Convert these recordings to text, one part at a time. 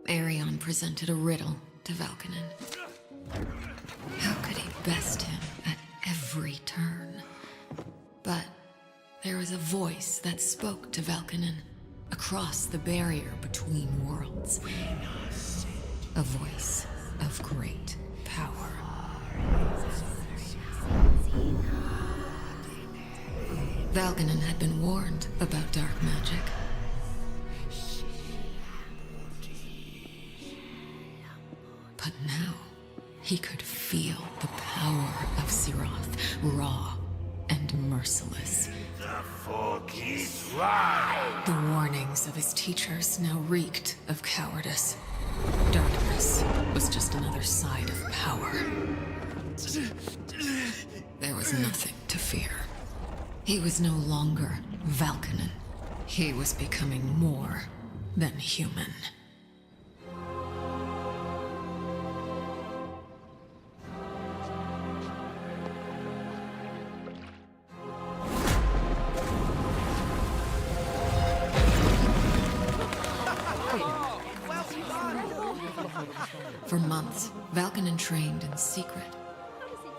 Arion presented a riddle to Valkonen. How could he best him at every turn? But there was a voice that spoke to Valkonen across the barrier between worlds. A voice of great power. Valkonen had been warned about dark magic. But now, he could feel the power of Siroth, raw and merciless. The fork is right. The warnings of his teachers now reeked of cowardice. Darkness was just another side of power. There was nothing to fear. He was no longer Valkonen. He was becoming more than human. For months, Valkonen trained in secret,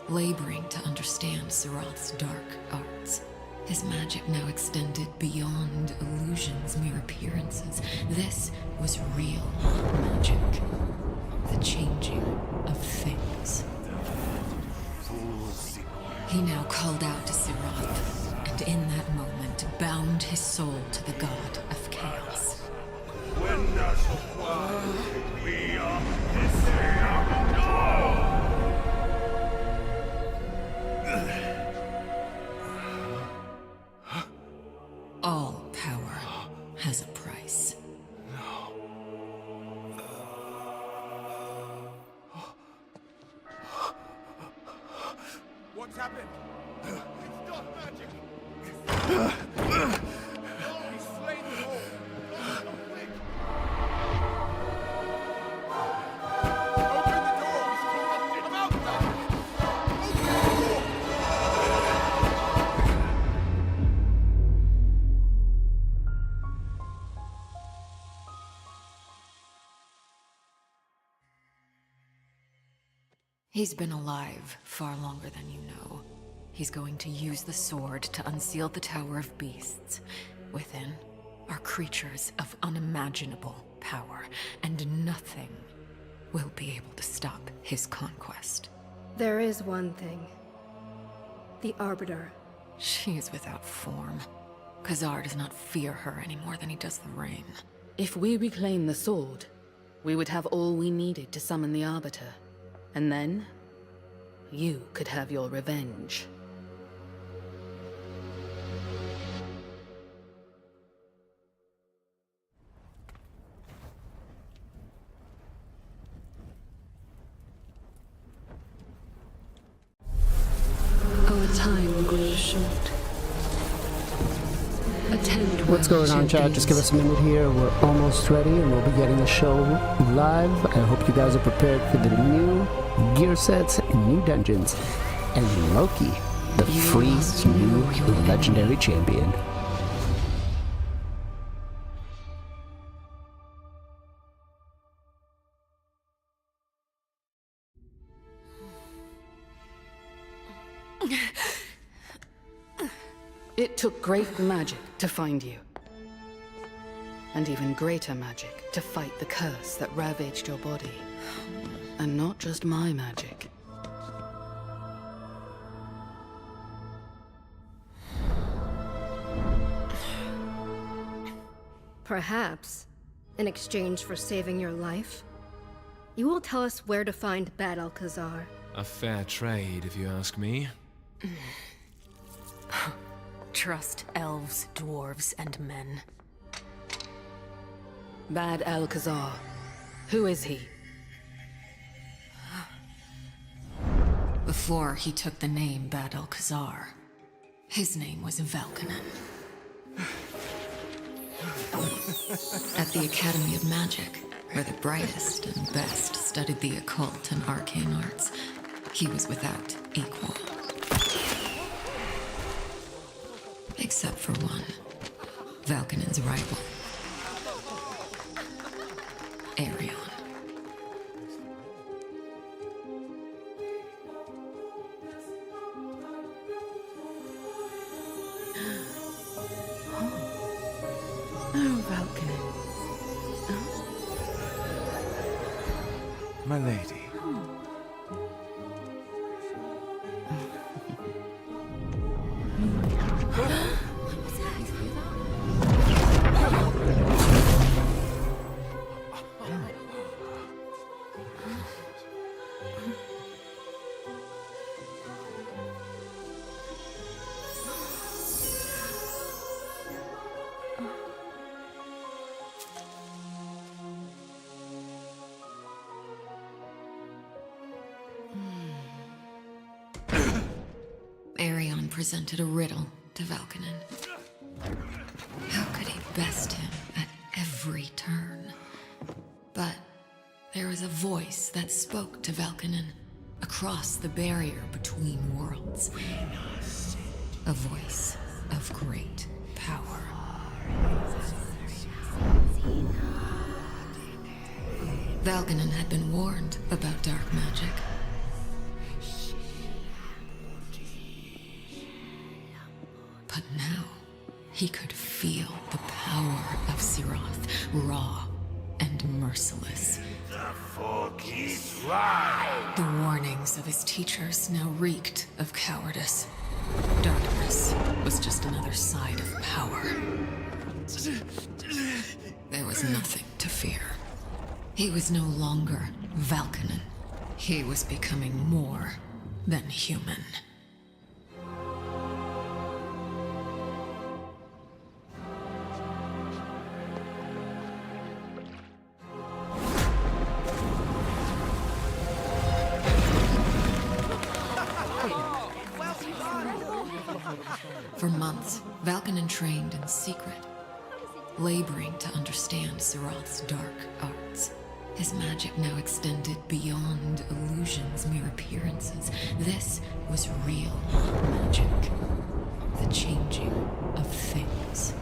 laboring to understand Siroth's dark arts. His magic now extended beyond illusions, mere appearances. This was real magic. The changing of things. He now called out to Siroth, and in that moment bound his soul to the god of chaos. When NachoPlays, we are missing out. All power has a price. What's happened? It's dark magic. He's slain them all. Quick. Open the door. He's corrupted. I'm out now. Open the door. He's been alive far longer than you know. He's going to use the sword to unseal the Tower of Beasts. Within are creatures of unimaginable power, and nothing will be able to stop his conquest. There is one thing. The Arbiter. She is without form. Khazar does not fear her any more than he does the rain. If we reclaim the sword, we would have all we needed to summon the Arbiter. And then, you could have your revenge. Our time grew short. Attend What's going on, chat? Just give us a minute here. We're almost ready and we'll be getting the show live. I hope you guys are prepared for the new gear sets, new dungeons, and Loki, the free new legendary champion. It took great magic to find you. And even greater magic to fight the curse that ravaged your body. And not just my magic. Perhaps, in exchange for saving your life, you will tell us where to find Bad Alcazar. A fair trade, if you ask me. Trust elves, dwarves, and men. Bad Alcazar. Who is he? Before he took the name Bad Alcazar, his name was Valkonen. At the Academy of Magic, where the brightest and best studied the occult and arcane arts, he was without equal. Except for one, Valkonen's rival. Arion. Oh, Valkyrie. My lady. Arion presented a riddle to Valkynen. How could he best him at every turn? But there was a voice that spoke to Valkynen across the barrier between worlds. A voice of great power. Valkynen had been warned about dark magic. But now, he could feel the power of Siroth, raw and merciless. The fork is right. The warnings of his teachers now reeked of cowardice. Darkness was just another side of power. There was nothing to fear. He was no longer Valkynen. He was becoming more than human. For months, Valkynen trained in secret, laboring to understand Siroth's dark arts. His magic now extended beyond illusions, mere appearances. This was real magic. The changing of things.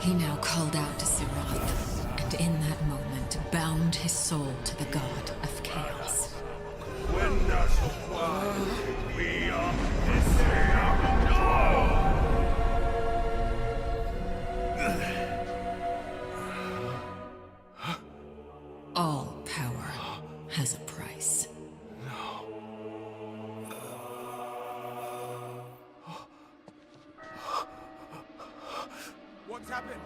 He now called out to Siroth, and in that moment bound his soul to the god of chaos. When NachoPlays, we are missing out. All power has a price. What's happened?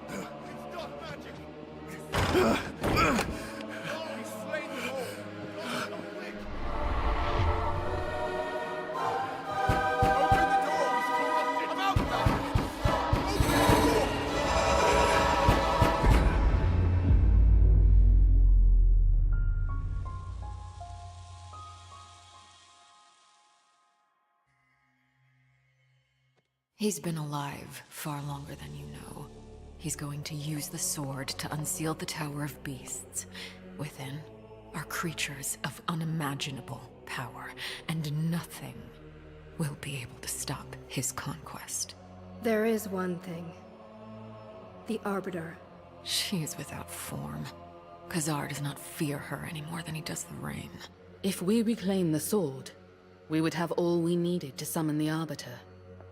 It's dark magic. Oh, he's slain them all. Oh, quick. Open the door. He's corrupted. I'm out now. Open the door. He's been alive far longer than you know. He's going to use the sword to unseal the Tower of Beasts. Within are creatures of unimaginable power, and nothing will be able to stop his conquest. There is one thing. The Arbiter. She is without form. Khazar does not fear her any more than he does the rain. If we reclaim the sword, we would have all we needed to summon the Arbiter.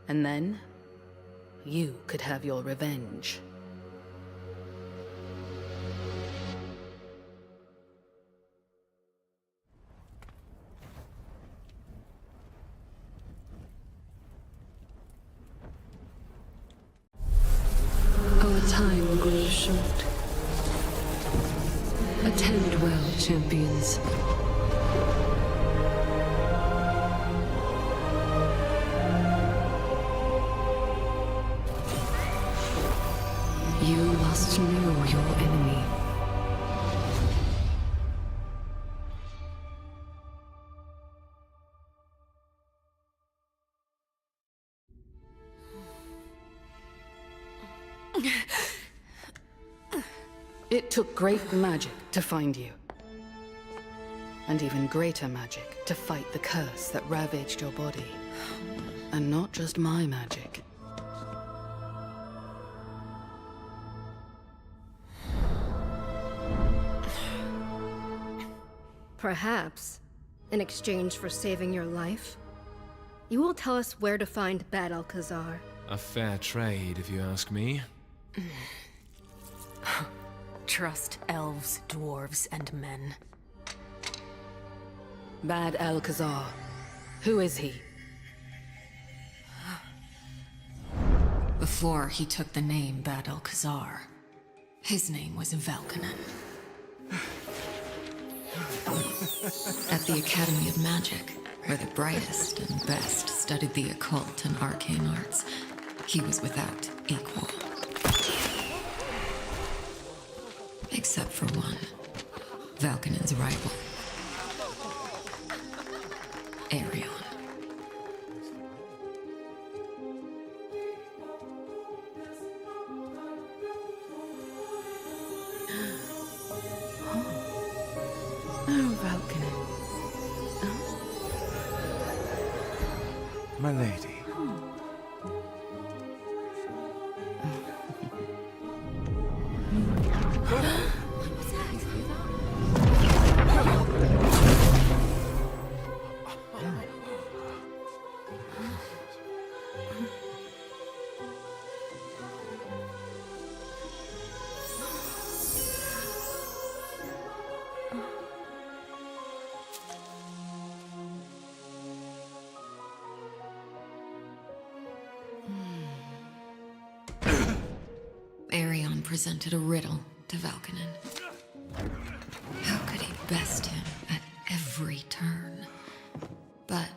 And then, you could have your revenge. Our time grows short. Attend well, champions. You must know your enemy. It took great magic to find you. And even greater magic to fight the curse that ravaged your body. And not just my magic. Perhaps, in exchange for saving your life, you will tell us where to find Bad Alcazar. A fair trade, if you ask me. Trust elves, dwarves, and men. Bad Alcazar. Who is he? Before he took the name Bad Alcazar, his name was Valkonen. At the Academy of Magic, where the brightest and best studied the occult and arcane arts, he was without equal. Except for one, Valkonen's rival, Arion. Oh, Valkonen. My lady. Arion presented a riddle to Valkonen. How could he best him at every turn? But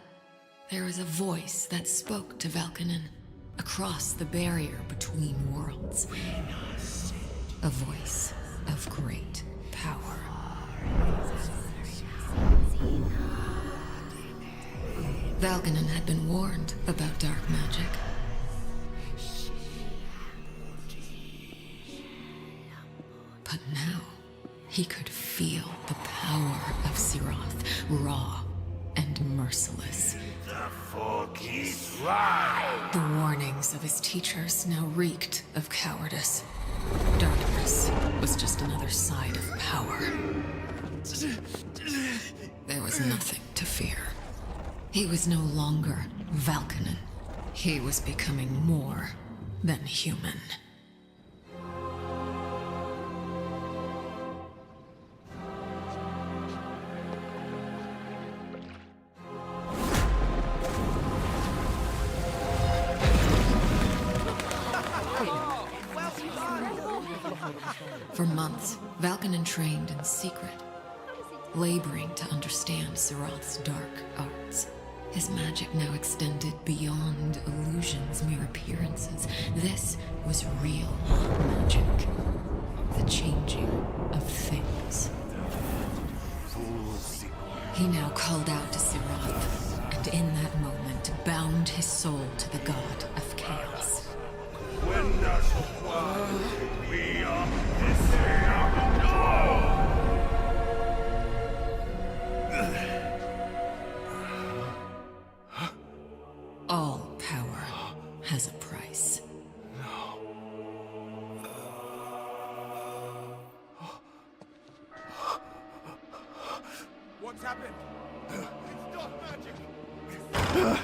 there was a voice that spoke to Valkonen across the barrier between worlds. A voice of great power. Valkonen had been warned about dark magic. But now, he could feel the power of Siroth, raw and merciless. The fork is right. The warnings of his teachers now reeked of cowardice. Darkness was just another side of power. There was nothing to fear. He was no longer Valkonen. He was becoming more than human. For months, Valkonen trained in secret, laboring to understand Siroth's dark arts. His magic now extended beyond illusions, mere appearances. This was real magic. The changing of things. He now called out to Siroth, and in that moment bound his soul to the god of chaos. When NachoPlays, we are missing out. All power has a price. What's happened? It's dark magic. Oh,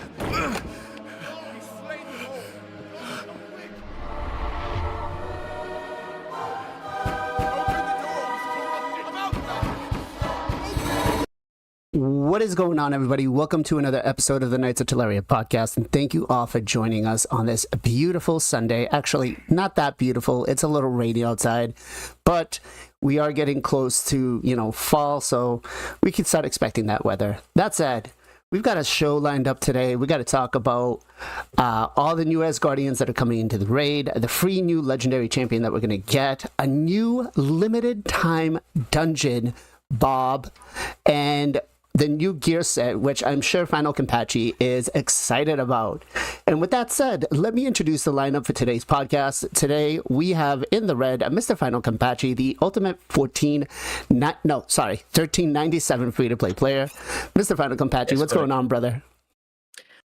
he's slain them all. Oh, quick. Open the door. He's corrupted. I'm out. What is going on, everybody? Welcome to another episode of the Knights of TELERIA podcast, and thank you all for joining us on this beautiful Sunday. Actually, not that beautiful. It's a little rainy outside, but we are getting close to, fall, so we can start expecting that weather. That said, we've got a show lined up today. We got to talk about all the new Asgardians that are coming into the raid, the free new legendary champion that we're going to get, a new limited time dungeon, Bob, and the new gear set, which I'm sure FinalKenpachi is excited about. And with that said, let me introduce the lineup for today's podcast. Today, we have in the red, Mr. FinalKenpachi, the ultimate 1397 free-to-play player. Mr. FinalKenpachi, what's going on, brother?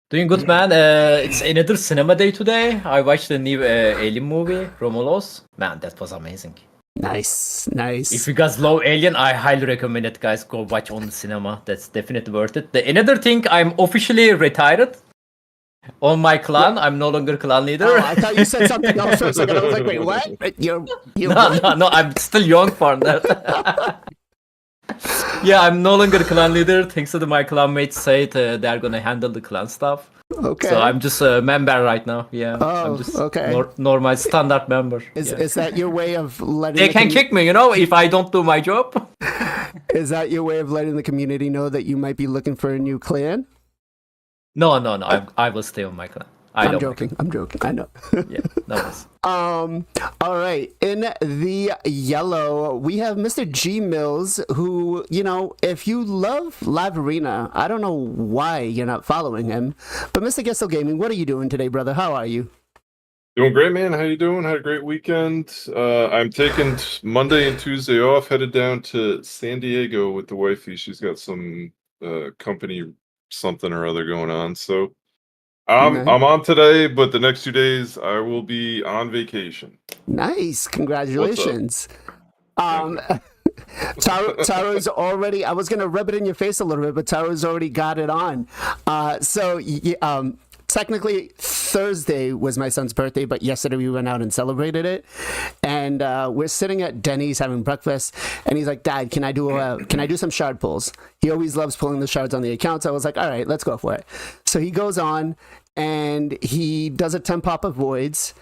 Doing good, man. It's another cinema day today. I watched the new Alien movie, Romulus. Man, that was amazing. Nice, nice. If you guys love Alien, I highly recommend it, guys. Go watch on the cinema. That's definitely worth it. Another thing, I'm officially retired on my clan. I'm no longer clan leader. Oh, I thought you said something else for a second. I was like, wait, what? You're No, I'm still young for that. Yeah, I'm no longer clan leader. Thanks to my clan mates said they're gonna handle the clan stuff. Okay. So I'm just a member right now. Yeah. Oh, I'm just okay. normal standard member. Is that your way of letting They can kick me, if I don't do my job. Is that your way of letting the community know that you might be looking for a new clan? No. I will stay on my clan. I'm joking. I know. Yeah, that was. All right. In the yellow, we have Mr. G Mills, who, if you love Live Arena, I don't know why you're not following him. But Mr. Gestal Gaming, what are you doing today, brother? How are you? Doing great, man. How you doing? Had a great weekend. I'm taking Monday and Tuesday off, headed down to San Diego with the wifey. She's got some company something or other going on. So I'm on today, but the next 2 days I will be on vacation. Nice. Congratulations. Taro's already, I was going to rub it in your face a little bit, but Taro's already got it on. Technically, Thursday was my son's birthday, but yesterday we went out and celebrated it. And we're sitting at Denny's having breakfast, and he's like, "Dad, can I do some shard pulls?" He always loves pulling the shards on the account. So I was like, "All right, let's go for it." So he goes on, and he does a 10 pop of voids,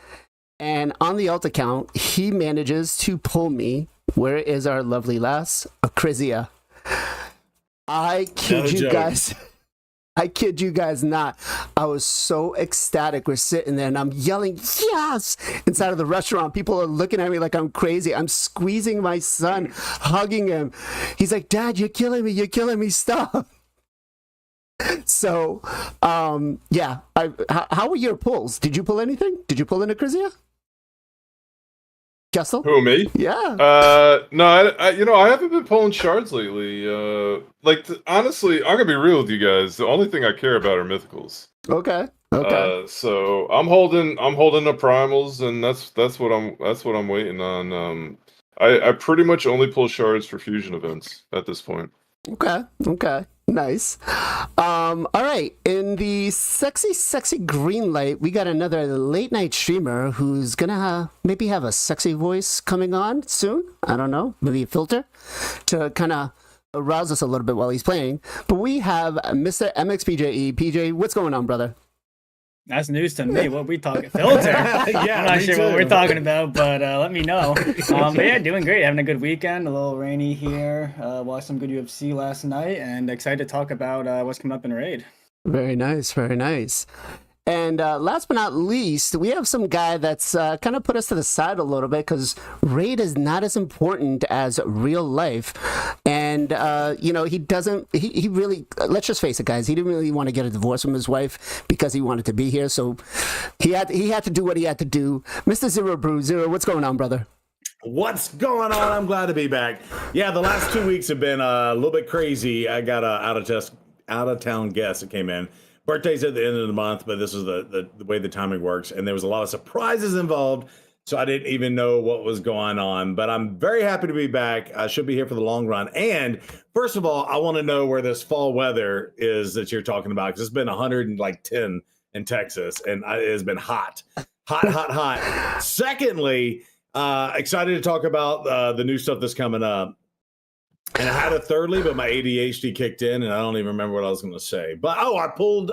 and on the alt account, he manages to pull me. Where is our lovely lass? Acrizia. I kid you guys not. I was so ecstatic. We're sitting there and I'm yelling, yes, inside of the restaurant. People are looking at me like I'm crazy. I'm squeezing my son, hugging him. He's like, "Dad, you're killing me. Stop." So, yeah. How were your pulls? Did you pull anything? Did you pull in Acrizia? Gestal? Who, me? Yeah. No, I haven't been pulling shards lately. Honestly, I'm gonna be real with you guys. The only thing I care about are mythicals. Okay. So I'm holding the primals, and that's what I'm waiting on. I pretty much only pull shards for fusion events at this point. Okay. Nice. All right. In the sexy green light, we got another late night streamer who's gonna maybe have a sexy voice coming on soon. I don't know. Maybe a filter to kind of arouse us a little bit while he's playing. But we have Mr. MXPJE. PJ, what's going on, brother? That's news to me. What we talking? Filter. Yeah, I'm not sure what we're talking about, but let me know. But yeah, doing great. Having a good weekend. A little rainy here. Watched some good UFC last night, and excited to talk about what's coming up in Raid. Very nice. And last but not least, we have some guy that's kind of put us to the side a little bit because Raid is not as important as real life. And, he really, let's just face it, guys, he didn't really want to get a divorce from his wife because he wanted to be here. So he had to do what he had to do. Mr. Zero Brew, Zero, what's going on, brother? What's going on? I'm glad to be back. Yeah, the last 2 weeks have been a little bit crazy. I got a out of town guest that came in. Birthday's at the end of the month, but this is the way the timing works. And there was a lot of surprises involved, so I didn't even know what was going on. But I'm very happy to be back. I should be here for the long run. And first of all, I want to know where this fall weather is that you're talking about, because it's been 110 in Texas, and it has been hot. Secondly, excited to talk about the new stuff that's coming up. And I had a thirdly, but my ADHD kicked in, and I don't even remember what I was going to say. But I pulled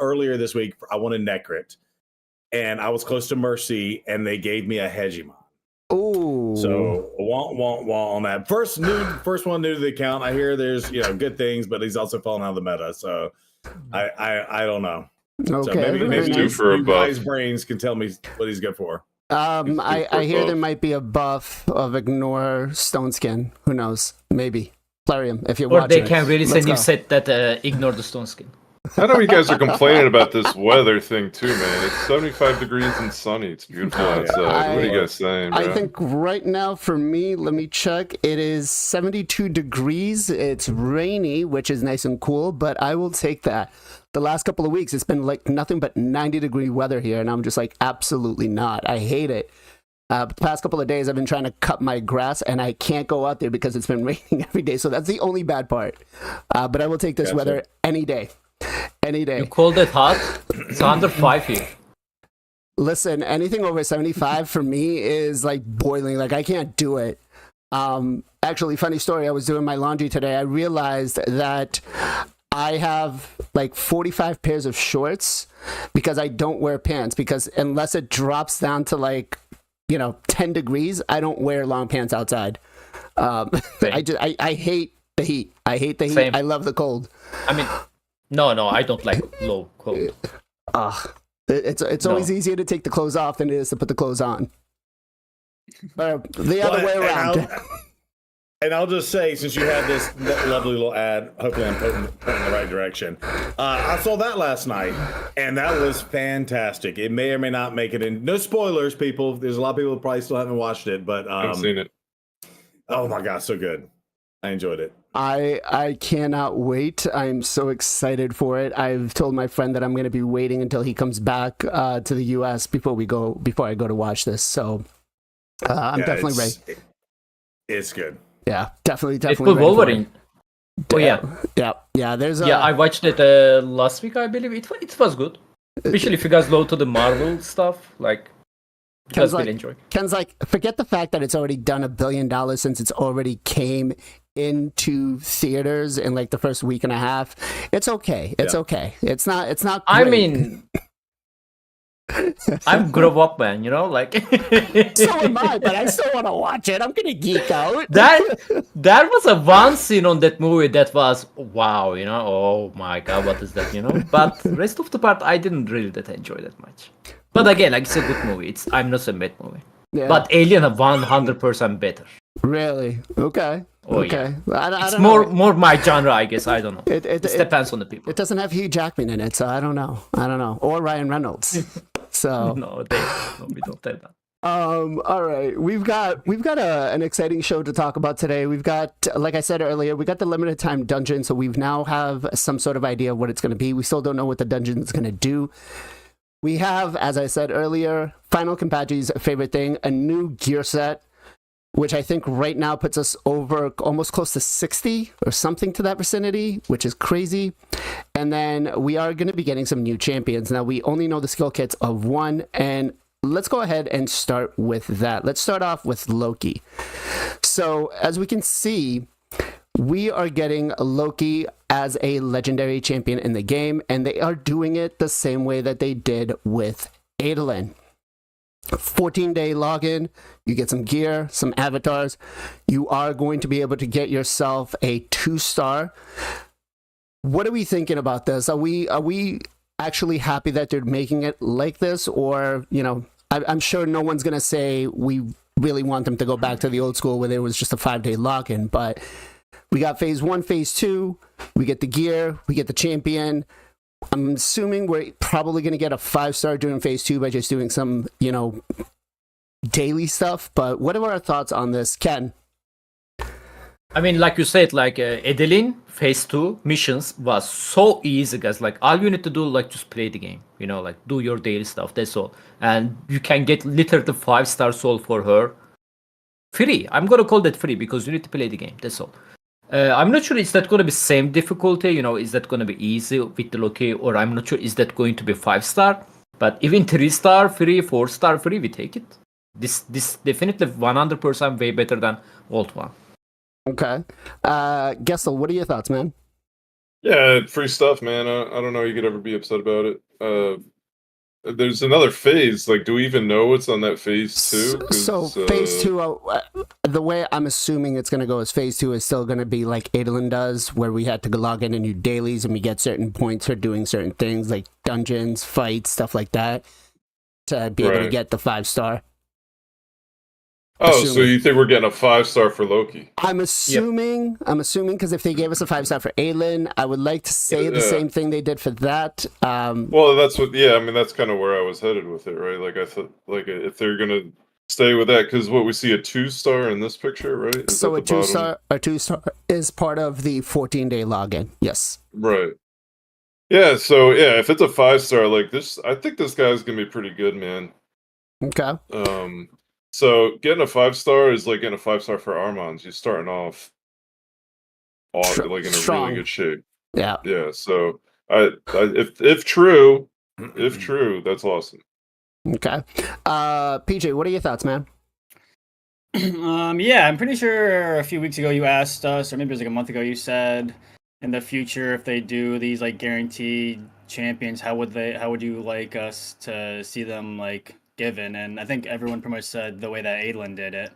earlier this week. I wanted Necrit, and I was close to Mercy, and they gave me a Hegemon. Oh, so wah on that. First one new to the account. I hear there's good things, but he's also falling out of the meta. So I don't know. Okay, so maybe nice. You guys' brains can tell me what he's good for. I hear there might be a buff of Ignore Stone Skin. Who knows? Maybe. Plarium, if you're watching. Or they can release a new set that Ignore the Stone Skin. I know you guys are complaining about this weather thing too, man. It's 75 degrees and sunny. It's beautiful outside. What are you guys saying, bro? I think right now for me, let me check. It is 72 degrees. It's rainy, which is nice and cool, but I will take that. The last couple of weeks, it's been like nothing but 90-degree weather here, and I'm just like, absolutely not. I hate it. The past couple of days, I've been trying to cut my grass, and I can't go out there because it's been raining every day. So that's the only bad part. But I will take this weather any day. Any day. You called it hot? It's under 5 here. Listen, anything over 75 for me is like boiling. Like, I can't do it. Actually, funny story. I was doing my laundry today. I realized that I have like 45 pairs of shorts because I don't wear pants, because unless it drops down to like, 10 degrees, I don't wear long pants outside. I hate the heat. I hate the heat. Same. I love the cold. I mean, no, I don't like low cold. It's always easier to take the clothes off than it is to put the clothes on. The other way around. And I'll just say, since you had this lovely little ad, hopefully I'm pointing in the right direction. I saw that last night, and that was fantastic. It may or may not make it in. No spoilers, people. There's a lot of people who probably still haven't watched it, but I haven't seen it. Oh my god, so good. I enjoyed it. I cannot wait. I'm so excited for it. I've told my friend that I'm going to be waiting until he comes back to the U.S. before I go to watch this. So I'm definitely ready. It's good. Yeah, definitely. It's with Wolverine. Oh yeah. There's I watched it last week, I believe. It was good, especially if you guys go to the Marvel stuff. Like, you guys will enjoy. Ken's like, forget the fact that it's already done $1 billion since it's already came into theaters in like the first week and a half. It's okay. It's okay. It's not. Great. I mean, I'm grow up, man. Like. So am I, but I still want to watch it. I'm gonna geek out. That was a one scene on that movie that was wow. Oh my god, what is that? But the rest of the part, I didn't really enjoy that much. But again, like, it's a good movie. I'm not a bad movie. Yeah. But Alien are 100% better. Really? Okay. Oh, okay. Yeah. It's I more my genre, I guess. I don't know. It depends on the people. It doesn't have Hugh Jackman in it, so I don't know. Or Ryan Reynolds. So no, we don't have that. All right, we've got an exciting show to talk about today. We've got, like I said earlier, we got the limited time dungeon, so we now have some sort of idea of what it's going to be. We still don't know what the dungeon is going to do. We have, as I said earlier, FinalKenpachi's favorite thing, a new gear set, which I think right now puts us over almost close to 60 or something to that vicinity, which is crazy. And then we are going to be getting some new champions. Now, we only know the skill kits of one, and let's go ahead and start with that. Let's start off with Loki. So, as we can see, we are getting Loki as a legendary champion in the game, and they are doing it the same way that they did with Adolin. 14-day login, you get some gear, some avatars. You are going to be able to get yourself a 2-star. What are we thinking about this? Are we actually happy that they're making it like this? Or, I'm sure no one's going to say we really want them to go back to the old school where there was just a 5-day login, but we got phase 1, phase 2, we get the gear, we get the champion. I'm assuming we're probably going to get a 5-star during phase 2 by just doing some, daily stuff. But what are our thoughts on this, Ken? I mean, like you said, like Adeline phase 2 missions was so easy, guys. Like, all you need to do, like, just play the game. Like, do your daily stuff. That's all. And you can get literally 5-star soul for her. Free. I'm going to call that free because you need to play the game. That's all. I'm not sure is that going to be same difficulty, is that going to be easy with the Loki, or I'm not sure is that going to be 5-star, but even 3-star free, 4-star free, we take it. This definitely 100% way better than old one. Okay. Gestal, what are your thoughts, man? Yeah, free stuff, man. I don't know you could ever be upset about it. There's another phase. Like, do we even know what's on that phase 2? So phase 2, the way I'm assuming it's going to go is phase 2 is still going to be like Adolin does, where we had to log in and do dailies and we get certain points for doing certain things like dungeons, fights, stuff like that, to be able to get the 5-star. Oh, so you think we're getting a 5-star for Loki? I'm assuming because if they gave us a 5-star for Aelin, I would like to say the same thing they did for that. Well, that's what. Yeah, I mean that's kind of where I was headed with it, right? Like I thought, like if they're gonna stay with that, because what we see a 2-star in this picture, right? So a 2-star is part of the 14-day login. Yes. Right. Yeah. So yeah, if it's a 5-star like this, I think this guy's gonna be pretty good, man. Okay. So getting a 5-star is like getting a 5-star for Armand. You're starting off like in a Strong. really good shape. Yeah. Yeah. So if true, that's awesome. Okay. PJ, what are your thoughts, man? Yeah, I'm pretty sure a few weeks ago you asked us, or maybe it was like a month ago, you said in the future if they do these like guaranteed champions, how would you like us to see them like given? And I think everyone pretty much said the way that Adlin did it,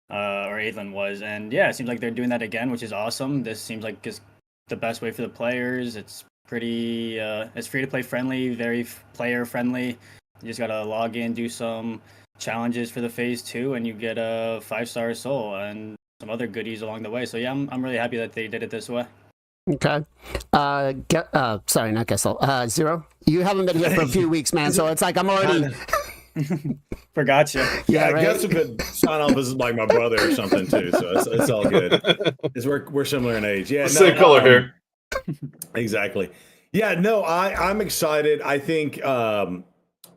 or Adlin was, and yeah, it seems like they're doing that again, which is awesome. This seems like is the best way for the players. It's pretty, it's free to play friendly, very player friendly. You just gotta log in, do some challenges for the phase 2, and you get a 5-star soul and some other goodies along the way. So yeah, I'm really happy that they did it this way. Okay. Sorry, not Gestal. Zero. You haven't been here for a few weeks, man. So it's like I'm already. Forgot you. Yeah, right? Gestal could sign off as like my brother or something too. So it's all good. We're similar in age. Yeah, Same color hair. Exactly. Yeah, no, I'm excited. I think I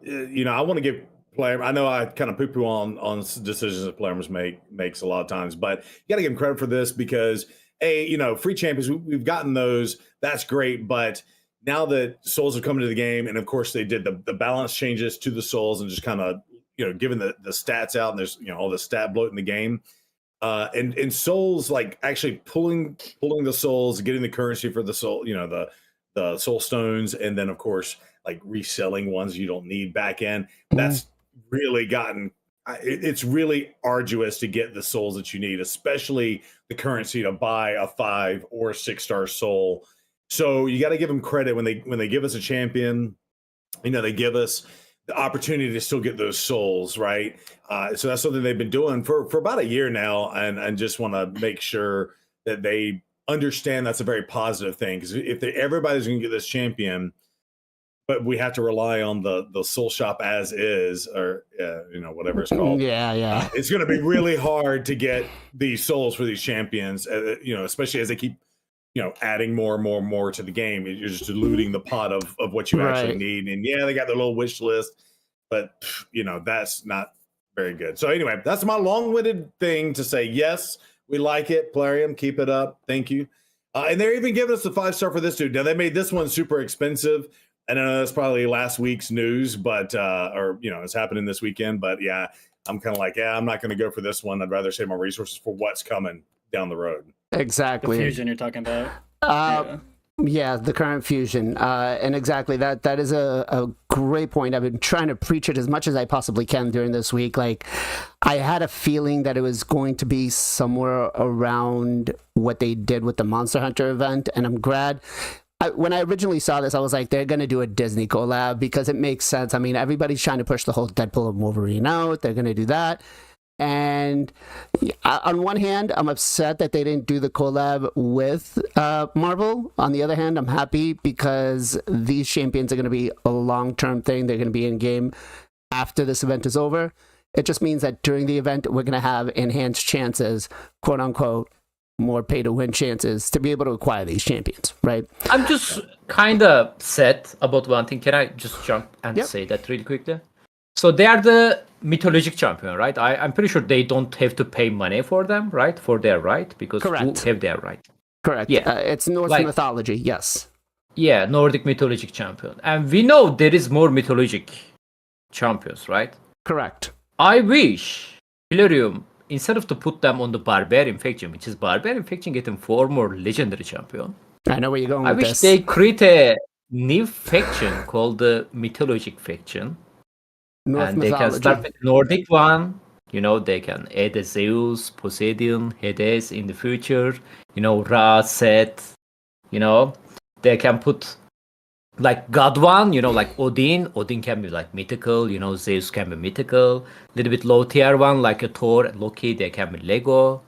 want to give player. I know I kind of poo-poo on decisions that players makes a lot of times, but you got to give him credit for this because free champions, we've gotten those. That's great, but now that souls are coming to the game, and of course they did the balance changes to the souls and just kind of giving the stats out, and there's all the stat bloat in the game. And souls, like actually pulling the souls, getting the currency for the soul, the soul stones, and then of course like reselling ones you don't need back in. That's really gotten. It's really arduous to get the souls that you need, especially the currency to buy a 5 or 6-star soul. So you got to give them credit when they give us a champion. They give us the opportunity to still get those souls, right? So that's something they've been doing for about a year now, and just want to make sure that they understand that's a very positive thing. Because if everybody's going to get this champion, but we have to rely on the soul shop as is, or whatever it's called. Yeah. It's going to be really hard to get these souls for these champions. Especially as they keep adding more and more to the game. You're just diluting the pot of what you actually need. And yeah, they got their little wish list, but that's not very good. So anyway, that's my long-winded thing to say. Yes, we like it. Plarium, keep it up. Thank you. And they're even giving us a 5-star for this dude. Now they made this one super expensive. I know that's probably last week's news, but it's happening this weekend. But yeah, I'm kind of like, I'm not going to go for this one. I'd rather save my resources for what's coming down the road. Exactly. The fusion you're talking about. Yeah, the current fusion. And exactly that is a great point. I've been trying to preach it as much as I possibly can during this week. Like, I had a feeling that it was going to be somewhere around what they did with the Monster Hunter event, and I'm glad. When I originally saw this, I was like, they're going to do a Disney collab because it makes sense. I mean, everybody's trying to push the whole Deadpool and Wolverine out. They're going to do that. And on one hand, I'm upset that they didn't do the collab with Marvel. On the other hand, I'm happy because these champions are going to be a long-term thing. They're going to be in game after this event is over. It just means that during the event, we're going to have enhanced chances, quote unquote, more pay-to-win chances to be able to acquire these champions, right? I'm just kind of sad about one thing. Can I just jump and say that really quickly? So they are the mythologic champion, right? I'm pretty sure they don't have to pay money for them, right? For their right, because who have their right? Correct. Yeah, it's Norse mythology. Yes. Yeah, Nordic mythologic champion, and we know there is more mythologic champions, right? Correct. I wish Telerium, instead of to put them on the barbarian faction, which is barbarian faction getting 4 more legendary champion. I know where you're going with this. I wish they create a new faction called the mythologic faction. North and mythology. They can start with Nordic one. They can add a Zeus, Poseidon, Hades in the future. Ra, Seth. They can put like God one. Like Odin. Odin can be like mythical. Zeus can be mythical. Little bit low tier one like a Thor, Loki. They can be Lego.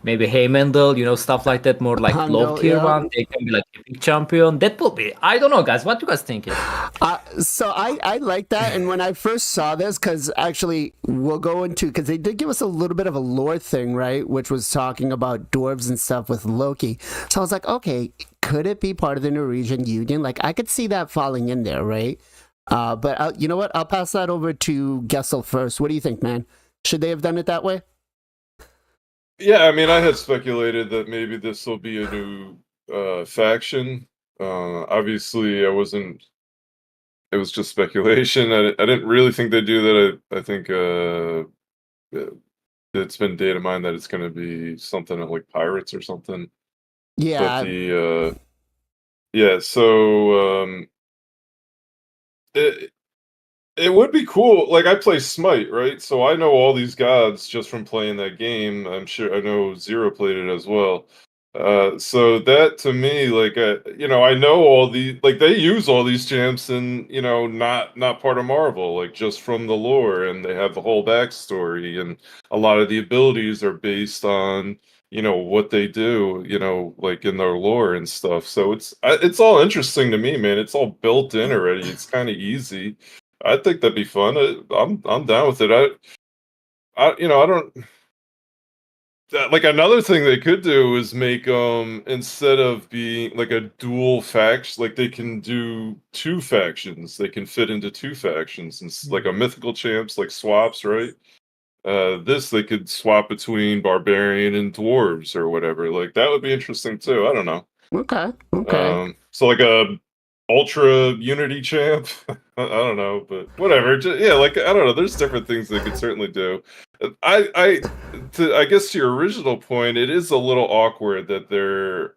Maybe Heimdall, stuff like that, more like low tier one. They can be like a big champion. That will be, I don't know, guys. What do you guys think? So I like that. And when I first saw this, because actually we'll go into, because they did give us a little bit of a lore thing, right? Which was talking about dwarves and stuff with Loki. So I was like, okay, could it be part of the Norwegian Union? Like, I could see that falling in there, right? But you know what? I'll pass that over to Gestal first. What do you think, man? Should they have done it that way? Yeah, I mean, I had speculated that maybe this will be a new faction. Obviously, I wasn't. It was just speculation. I didn't really think they'd do that. I think it's been data mined that it's going to be something like pirates or something. Yeah. But yeah. So it would be cool. Like, I play Smite, right? So I know all these gods just from playing that game. I'm sure I know Zero played it as well. So that to me, like, I know all the like they use all these champs and not part of Marvel, like just from the lore, and they have the whole backstory, and a lot of the abilities are based on what they do, like in their lore and stuff. So it's all interesting to me, man. It's all built in already. It's kind of easy. I think that'd be fun. I'm down with it. I don't. Like, another thing they could do is make instead of being like a dual faction, like they can do two factions. They can fit into two factions, and like a mythical champs, like swaps, right? This they could swap between barbarian and dwarves or whatever. Like, that would be interesting too. I don't know. Okay. So like a ultra unity champ. I don't know, but whatever. Yeah, like, I don't know. There's different things they could certainly do. I guess to your original point, it is a little awkward that they're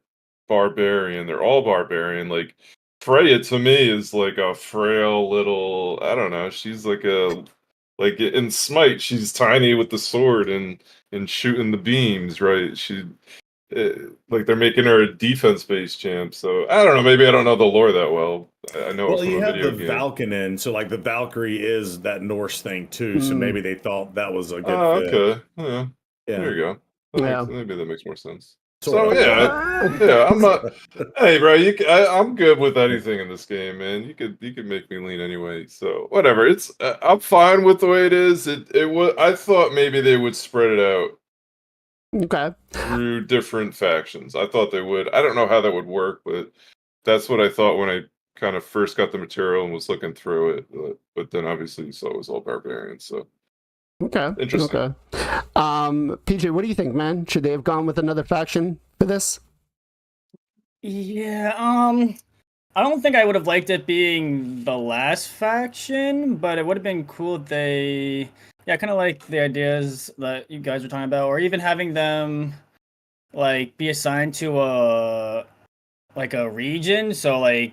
barbarian. They're all barbarian. Like, Freya to me is like a frail little. I don't know. She's like in Smite, she's tiny with the sword and shooting the beams, right? Like, they're making her a defense-based champ. So I don't know. Maybe I don't know the lore that well. I know it Well, from you a have video the game. Valkyrie, so like the Valkyrie is that Norse thing too. So maybe they thought that was a good fit. Okay. Yeah. There you go. Yeah. Maybe that makes more sense. Sort So of. yeah, I'm not. Hey, bro, I'm good with anything in this game, man. You could make me lean anyway. So whatever. It's I'm fine with the way it is. It was. I thought maybe they would spread it out through different factions. I thought they would. I don't know how that would work, but that's what I thought when I kind of first got the material and was looking through it. But then obviously you saw it was all barbarians. So interesting. Okay. PJ, what do you think, man? Should they have gone with another faction for this? Yeah, I don't think I would have liked it being the last faction, but it would have been cool if they, kind of like the ideas that you guys were talking about, or even having them like be assigned to a region. So like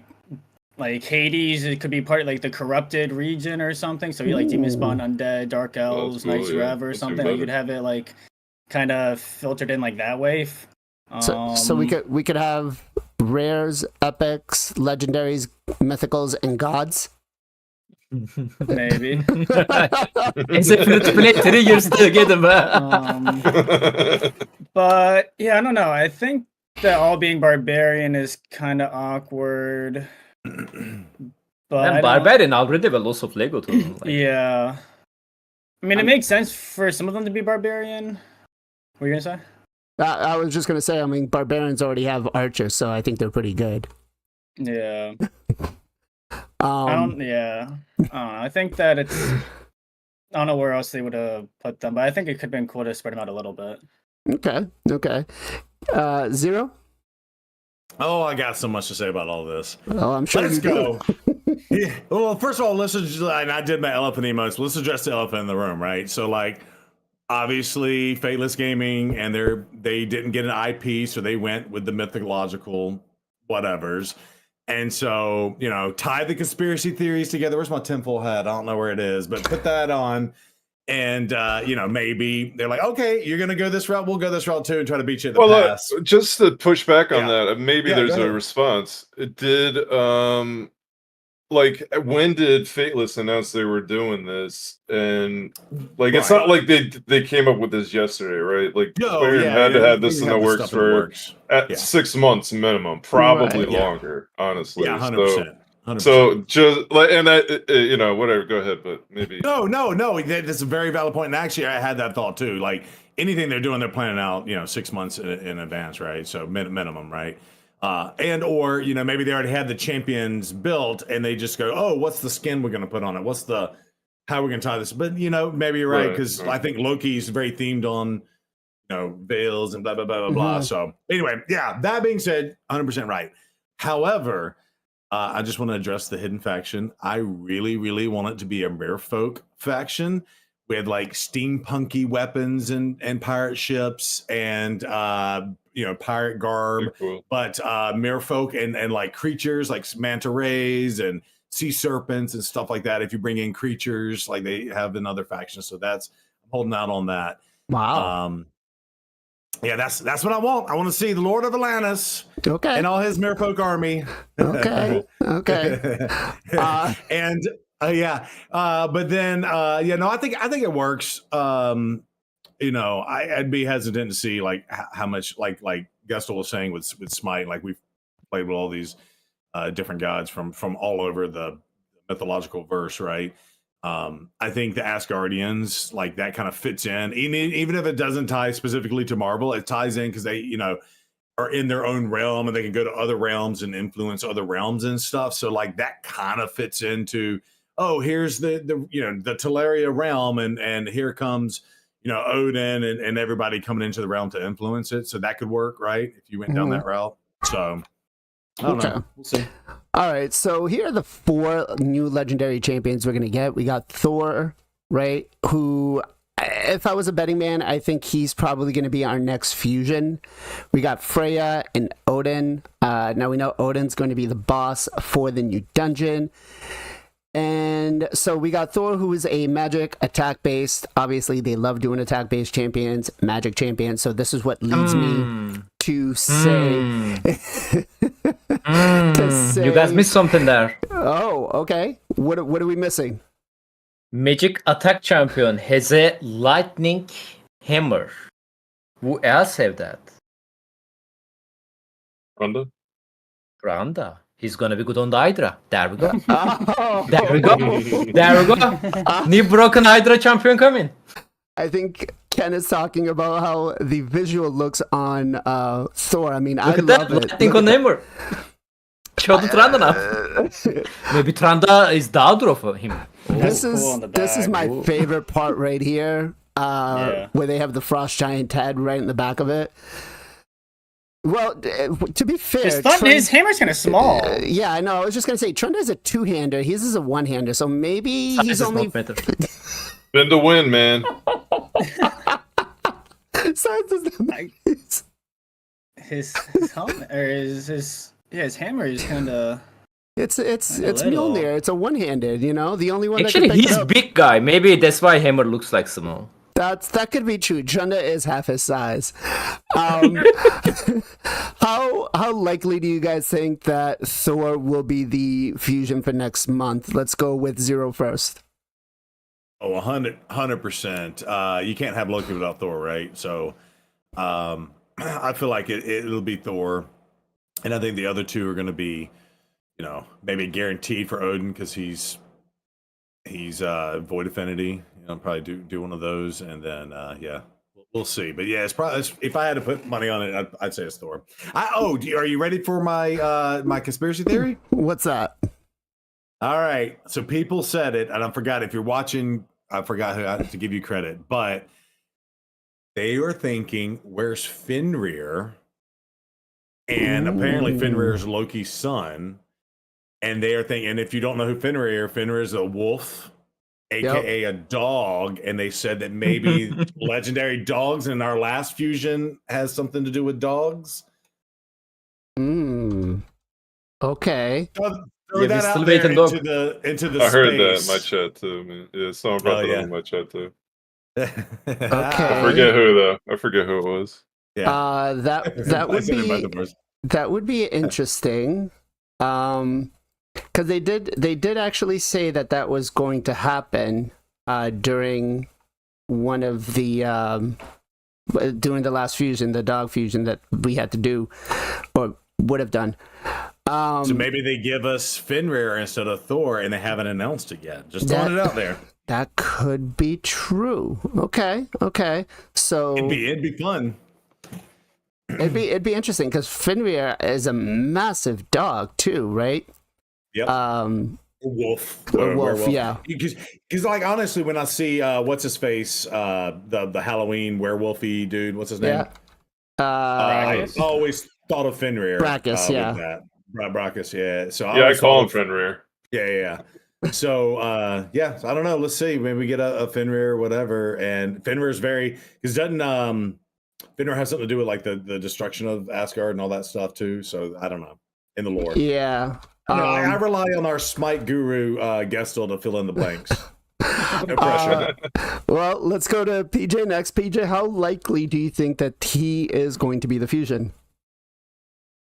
Hades, it could be part like the corrupted region or something. So you like demon spawn, undead, dark elves, cool, knights rev or something. Like, you'd have it like kind of filtered in like that way. So we could have rares, epics, legendaries, mythicals, and gods. Maybe. It's a play 3 years together, but yeah, I don't know. I think that all being barbarian is kind of awkward. But and barbarian already have a lots of Lego too. Like, yeah. I mean, it makes sense for some of them to be barbarian. What were you gonna say? I was just gonna say, I mean, barbarians already have archers, so I think they're pretty good. Yeah. I don't know. I think that it's. I don't know where else they would have put them, but I think it could have been cool to spread them out a little bit. Okay. Zero? Oh, I got so much to say about all this. Oh, I'm sure. Let's go. Yeah. Well, first of all, and I did my elephant emotes. Let's address the elephant in the room, right? So, like, obviously, Fateless Gaming, and they didn't get an IP, so they went with the mythological whatevers. And so, tie the conspiracy theories together. Where's my tinfoil hat? I don't know where it is, but put that on. And, maybe they're like, okay, you're going to go this route. We'll go this route too and try to beat you at the pass. Just to push back on that, maybe there's a response. It did, like, when did Fateless announce they were doing this? And like, it's not like they came up with this yesterday, right? Like, had to have this in the works for 6 months minimum, probably longer, honestly. Yeah, 100%. 100%. So just like, and that, whatever, go ahead, but maybe. No, that's a very valid point. And actually, I had that thought too. Like, anything they're doing, they're planning out, 6 months in advance, right? So minimum, right? And or maybe they already had the champions built and they just go, oh, what's the skin we're going to put on it? What's the how we're gonna tie this. But maybe you're right, because Right. I think Loki is very themed on veils and blah blah blah blah blah. So anyway, yeah. That being said, 100% right. However, I just want to address the hidden faction. I really, really want it to be a merfolk faction with like steampunky weapons and pirate ships and pirate garb, Cool. but merfolk and like creatures like manta rays and sea serpents and stuff like that. If you bring in creatures like they have in other factions, so I'm holding out on that. Wow. Yeah, that's what I want. I want to see the Lord of Atlantis, Okay. and all his merfolk army. Okay. Okay. And but then no, I think it works. I'd be hesitant to see like how much like Gestal was saying with Smite, like we've played with all these different gods from all over the mythological verse, right? I think the Asgardians, like that kind of fits in, even if it doesn't tie specifically to Marvel, it ties in because they are in their own realm and they can go to other realms and influence other realms and stuff. So like that kind of fits into, here's the Teleria realm, and here comes Odin and everybody coming into the realm to influence it. So that could work, right? If you went down that route. So I don't know. We'll see. All right, so here are the 4 new legendary champions we're going to get. We got Thor, right, who, if I was a betting man, I think he's probably going to be our next fusion. We got Freya and Odin. Now we know Odin's going to be the boss for the new dungeon. And so we got Thor, who is a magic attack-based. Obviously, they love doing attack-based champions, magic champions. So this is what leads me to say... You guys missed something there. Oh, okay. What are we missing? Magic attack champion has a lightning hammer. Who else have that? Randa. He's gonna be good on the Hydra. There we go. There we go. There we go. New broken Hydra champion coming. I think Ken is talking about how the visual looks on Thor. I mean, I love it. Lightning on hammer. Show the Tranda now. Maybe Tranda is the outro for him. This is my favorite part right here, where they have the frost giant head right in the back of it. Well, to be fair, his hammer's kind of small. Yeah, I know. I was just gonna say Trunda is a 2-hander. His is a 1-hander, so maybe he's only. Been to win, man. Size doesn't make his helmet or his hammer is kind of. It's Mjolnir. It's a 1-handed. The only one. Actually, that can he's big guy. Maybe that's why hammer looks like small. That could be true. Trunda is half his size. How likely do you guys think that Thor will be the fusion for next month? Let's go with Zero first. Oh, 100%. You can't have Loki without Thor, right? So I feel like it'll be Thor. And I think the other 2 are going to be, maybe guaranteed for Odin because he's Void Affinity. Probably do one of those, and then we'll see. But yeah, it's probably, if I had to put money on it, I'd say it's Thor. Are you ready for my my conspiracy theory? What's that? All right. So people said it, and I forgot. If you're watching, I forgot who to give you credit, but they were thinking, "Where's Fenrir?" And apparently, Fenrir is Loki's son. And they are thinking, and if you don't know who Fenrir is a wolf. AKA a dog, and they said that maybe legendary dogs in our last fusion has something to do with dogs. Okay. Throw that out there into the I heard that space. in my chat too, man. Yeah, someone brought that up in my chat too. Okay. I forget who though. I forget who it was. Yeah. That would be interesting. Because they did actually say that was going to happen during one of the during the last fusion, the dog fusion that we had to do or would have done. So maybe they give us Fenrir instead of Thor, and they haven't announced it yet. Just throwing it out there. That could be true. Okay. So it'd be fun. It'd be interesting because Fenrir is a massive dog too, right? Yep. Wolf. Wolf, yeah. Because like honestly, when I see what's his face, the Halloween werewolfy dude, what's his name? I always thought of Fenrir. Brackus, with that. Brackus, yeah. So I call him Fenrir. Yeah. So yeah, so I don't know. Let's see. Maybe we get a Fenrir or whatever. And Fenrir's because doesn't Fenrir has something to do with like the destruction of Asgard and all that stuff too. So I don't know. In the lore. Yeah. I rely on our Smite guru Gestal to fill in the blanks. No pressure. Well, let's go to PJ next. PJ, how likely do you think that he is going to be the fusion?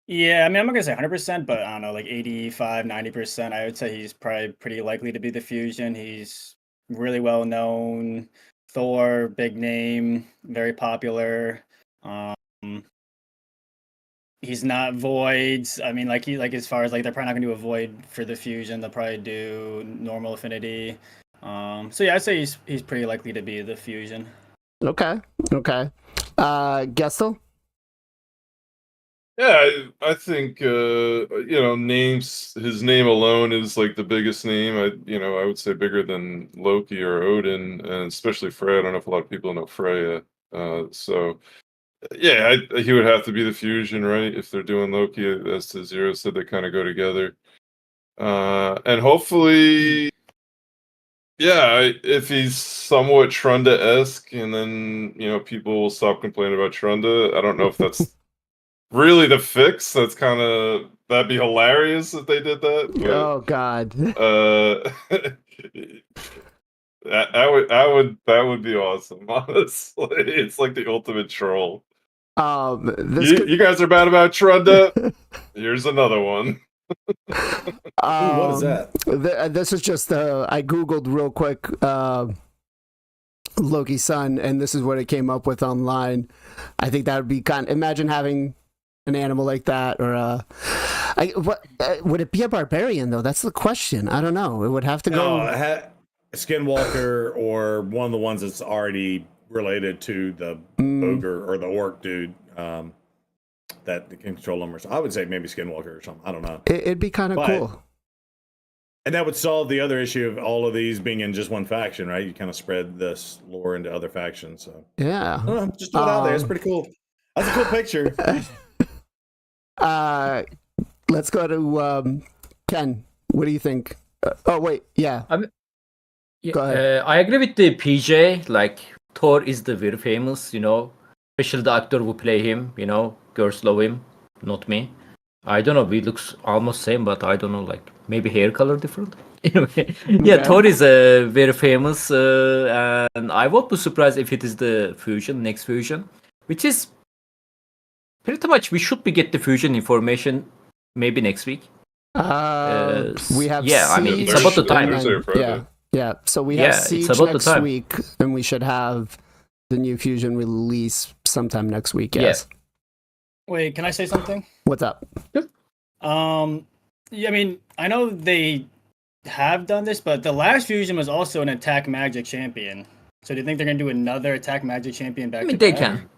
Yeah, I mean, I'm not gonna say 100%, but I don't know, like 85, 90%. I would say he's probably pretty likely to be the fusion. He's really well known. Thor, big name, very popular. He's not voids. I mean, like as far as like they're probably not gonna do a void for the fusion. They'll probably do normal affinity. So yeah, I'd say he's pretty likely to be the fusion. Okay. Gestel? Yeah, I think names. His name alone is like the biggest name. I would say bigger than Loki or Odin, and especially Freya. I don't know if a lot of people know Freya. So yeah, he would have to be the fusion, right? If they're doing Loki, as to Zero said, they kind of go together. And hopefully, yeah, if he's somewhat Trunda-esque, and then people will stop complaining about Trunda. I don't know if that's really the fix. That'd be hilarious if they did that. But, oh God. That would be awesome. Honestly, it's like the ultimate troll. You guys are bad about Trunda. Here's another one. What is that? This is just I googled real quick Loki's son, and this is what it came up with online. I think that would be imagine having an animal like that, or would it be a barbarian though? That's the question. I don't know. It would have to go Skinwalker or one of the ones that's already related to the ogre or the orc dude that can control them. I would say maybe Skinwalker or something. I don't know. It'd be kind of cool. And that would solve the other issue of all of these being in just one faction, right? You kind of spread this lore into other factions. So yeah, just throw it out there. It's pretty cool. That's a cool picture. Let's go to Ken. What do you think? Oh wait, yeah. Go ahead. I agree with the PJ. Like Thor is the very famous, especially the actor who play him. Girls love him, not me. I don't know. We looks almost same, but I don't know. Like maybe hair color different. Yeah, Thor is very famous, and I won't be surprised if it is the next fusion, which is pretty much we should get the fusion information maybe next week. We have I mean it's about the time. Yeah. So we have Siege next week, and we should have the new fusion release sometime next week. Yes. Wait, can I say something? What's up? Yeah, I mean, I know they have done this, but the last fusion was also an Attack Magic champion. So do you think they're gonna do another Attack Magic champion back? I mean, they can.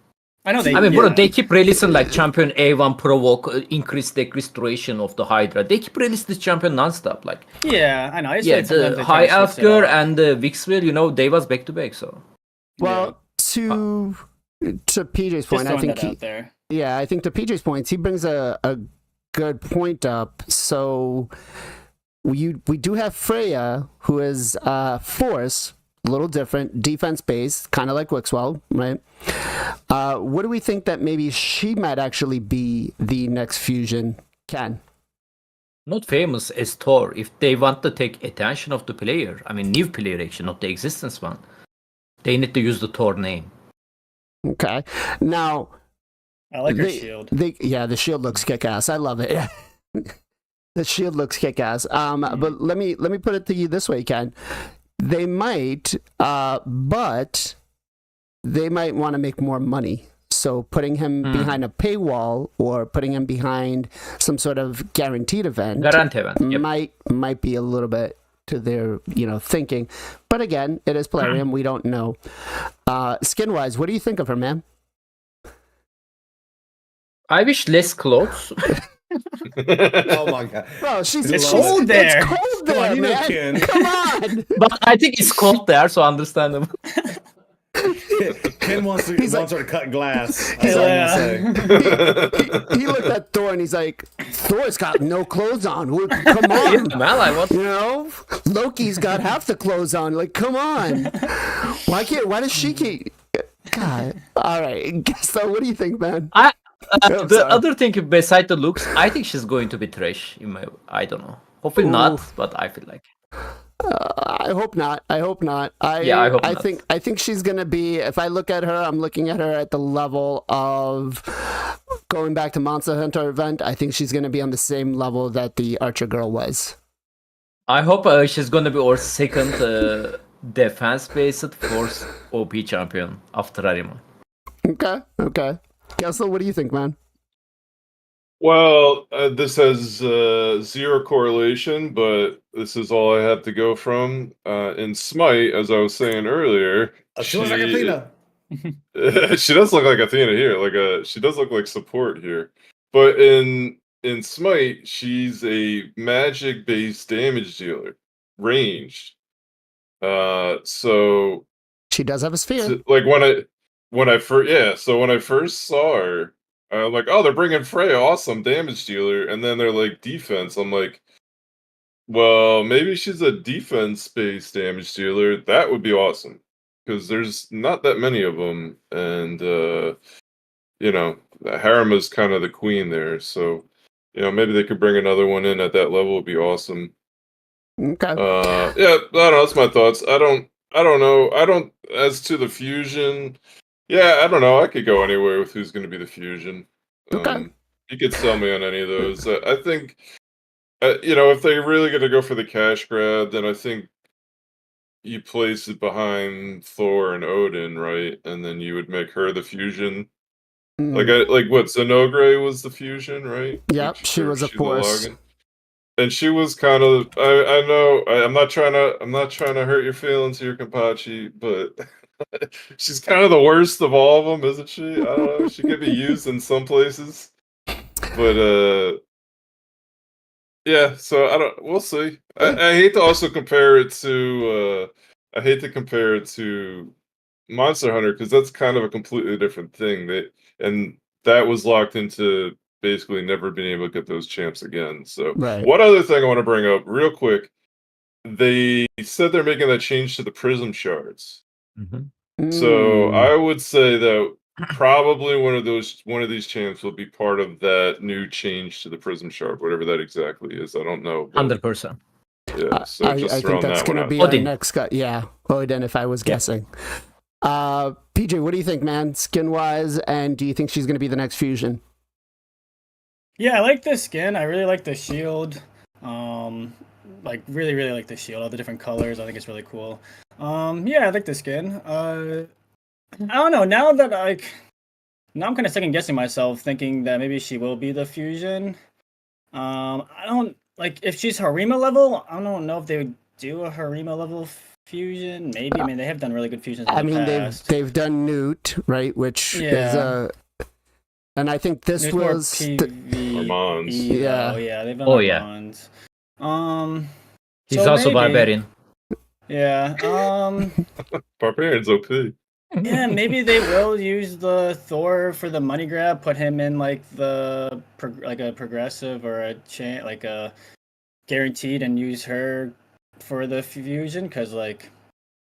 I know they. I mean, bro, they keep releasing like champion A1 provoke, increase the restoration of the Hydra. They keep releasing this champion non-stop. Like yeah, I know. The High Elf Girl and the Vixwell, they was back to back. So well, to PJ's point, I think I think to PJ's points, he brings a good point up. So we do have Freya, who is Force. A little different, defense-based, kind of like Wixwell, right? What do we think that maybe she might actually be the next fusion? Ken? Not famous as Thor. If they want to take attention of the player, I mean new player actually, not the existence one, they need to use the Thor name. Okay. Now, I like her shield. The shield looks kick-ass. I love it. The shield looks kick-ass. But let me put it to you this way, Ken. They might, but they might want to make more money. So putting him behind a paywall or putting him behind some sort of guaranteed event might be a little bit to their thinking. But again, it is Telerium. We don't know. Skin-wise, what do you think of her, man? I wish less clothes. Oh my god, Bro, she's It's cold there. It's cold Come there, on, you know man. Ken. Come on. But I think it's cold there, so understandable. Ken wants her to cut glass. He's That's all like- I'm gonna say. He looked at Thor and he's like, Thor's got no clothes on. Come on. Man, like what? You know, Loki's got half the clothes on. Like, come on. Why does she keep? God. All right. So, what do you think, man? The other thing beside the looks, I think she's going to be trash. I don't know. Hopefully not, but I feel like. I hope not. I hope not. I hope not. I think she's gonna be. If I look at her, I'm looking at her at the level of going back to Monster Hunter event. I think she's gonna be on the same level that the Archer girl was. I hope she's gonna be our second defense-based force OP champion after Arima. Okay. Gestal, what do you think, man? Well, this has zero correlation, but this is all I have to go from. In Smite, as I was saying earlier, She looks like Athena. she does look like Athena here. She does look like support here. But in Smite, she's a magic-based damage dealer, ranged. So She does have a sphere. like when I first saw her, I'm like, oh, they're bringing Freya, awesome damage dealer, and then they're like defense. I'm like, well, maybe she's a defense-based damage dealer. That would be awesome because there's not that many of them, and you know, Harima's kind of the queen there. So, you know, maybe they could bring another one in at that level. Would be awesome. Okay. Yeah, I don't know. That's my thoughts. I don't know. As to the fusion. Yeah, I don't know. I could go anywhere with who's going to be the fusion. Okay. You could sell me on any of those. I think, you know, if they're really going to go for the cash grab, then I think you place it behind Thor and Odin, right? And then you would make her the fusion. Like what Zenogre was the fusion, right? Yep, she was a force. And she was kind of. I know. I'm not trying to hurt your feelings here, Kenpachi, but. She's kind of the worst of all of them, isn't she? I don't know. She could be used in some places, but yeah. So we'll see. I hate to also compare it to. I hate to compare it to Monster Hunter because that's kind of a completely different thing. That was locked into basically never being able to get those champs again. So Right. One other thing I want to bring up real quick. They said they're making that change to the prism shards. So I would say that probably one of these champs will be part of that new change to the prism shard, whatever that exactly is. I don't know. 100%. Yeah, so I think that's going to be our next cut. Yeah, Odin, if I was guessing. PJ, what do you think, man? Skin wise, and do you think she's going to be the next fusion? Yeah, I like the skin. I really like the shield. Like really like the shield. All the different colors. I think it's really cool. Yeah, I like the skin. I don't know. Now I'm kind of second guessing myself, thinking that maybe she will be the fusion. I don't like if she's Harima level. I don't know if they would do a Harima level fusion. Maybe. I mean, they have done really good fusions. They've done Newt, right? Which is and I think this There's was Armand's. Yeah. Oh yeah, they've done Armand's. He's So also maybe- barbarian. Yeah. Barbarian's OP. Yeah, maybe they will use the Thor for the money grab, put him in like a progressive or a guaranteed, and use her for the fusion because like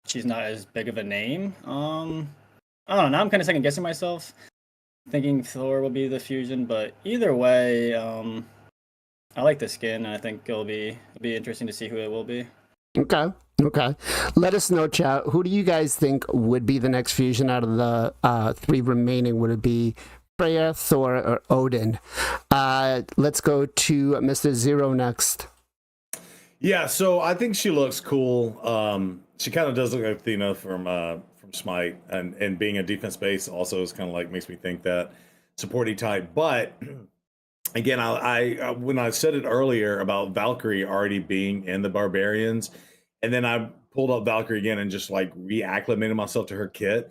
she's not as big of a name. I don't know. Now I'm kind of second guessing myself, thinking Thor will be the fusion, but either way, I like the skin, and I think it'll be interesting to see who it will be. Okay. Let us know, chat. Who do you guys think would be the next fusion out of the three remaining? Would it be Freya, Thor, or Odin? Let's go to Mr. Zero next. Yeah, so I think she looks cool. She kind of does look like Athena from Smite, and being a defense base also is kind of like makes me think that supporty type. But again, I when I said it earlier about Valkyrie already being in the Barbarians, and then I pulled up Valkyrie again and just like reacclimated myself to her kit.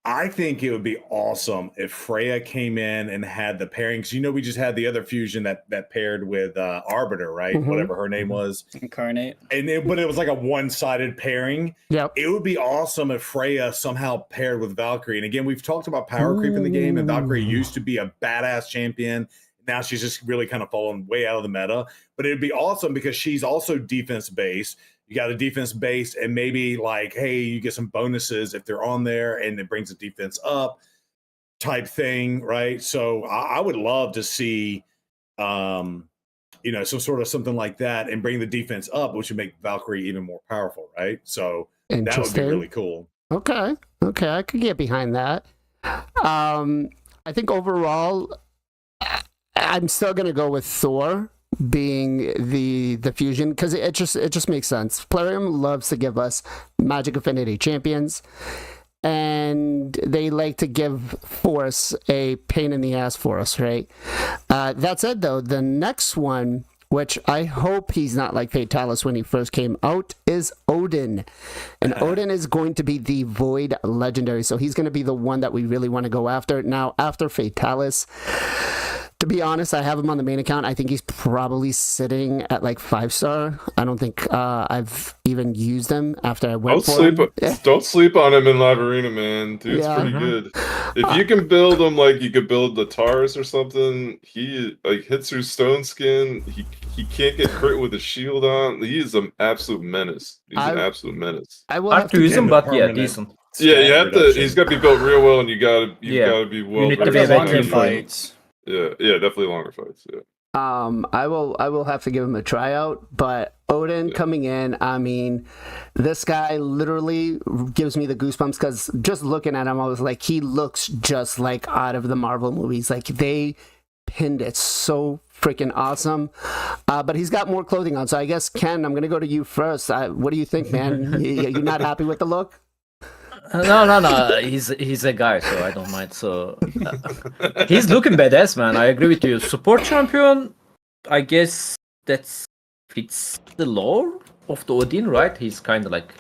I think it would be awesome if Freya came in and had the pairings. We just had the other fusion that paired with Arbiter, right? Mhm. Whatever her name was. Incarnate. But it was like a one-sided pairing. Yep. It would be awesome if Freya somehow paired with Valkyrie. And again, we've talked about power creep in the game, and Valkyrie used to be a badass champion. Now she's just really kind of fallen way out of the meta. But it'd be awesome because she's also defense-based. You got a defense base, and maybe like, hey, you get some bonuses if they're on there, and it brings the defense up, type thing, right? So I would love to see, some sort of something like that, and bring the defense up, which would make Valkyrie even more powerful, right? So that would be Interesting. really cool. Okay, I could get behind that. I think overall, I'm still gonna go with Thor being the fusion, because it just makes sense. Plarium loves to give us Magic Affinity champions, and they like to give Force a pain in the ass for us, right? That said, though, the next one, which I hope he's not like Fatalis when he first came out, is Odin. And Odin is going to be the Void Legendary, so he's going to be the one that we really want to go after. Now, after Fatalis, to be honest, I have him on the main account. I think he's probably sitting at like 5-star. I don't think I've even used him after I went Don't sleep on him in Live Arena, man. Dude's pretty good. If you can build him like you could build the Tars or something, he like hits through Stone Skin. He can't get crit with a shield on. He is an absolute menace. He's an absolute menace. I will Hard to use him, but yeah, decent. Yeah, you have to. He's got to be built real well, and you gotta be well. You need to be longer fights. Yeah, definitely longer fights. Yeah. I will have to give him a tryout, but Odin coming in, I mean, this guy literally gives me the goosebumps, because just looking at him, I was like, he looks just like out of the Marvel movies. Like, they pinned it so freaking awesome. But he's got more clothing on, so I guess, Ken, I'm gonna go to you first. What do you think, man? You're not happy with the look? No. He's a guy, so I don't mind. So he's looking badass, man. I agree with you. Support champion, I guess that fits the lore of the Odin, right? He's kind of like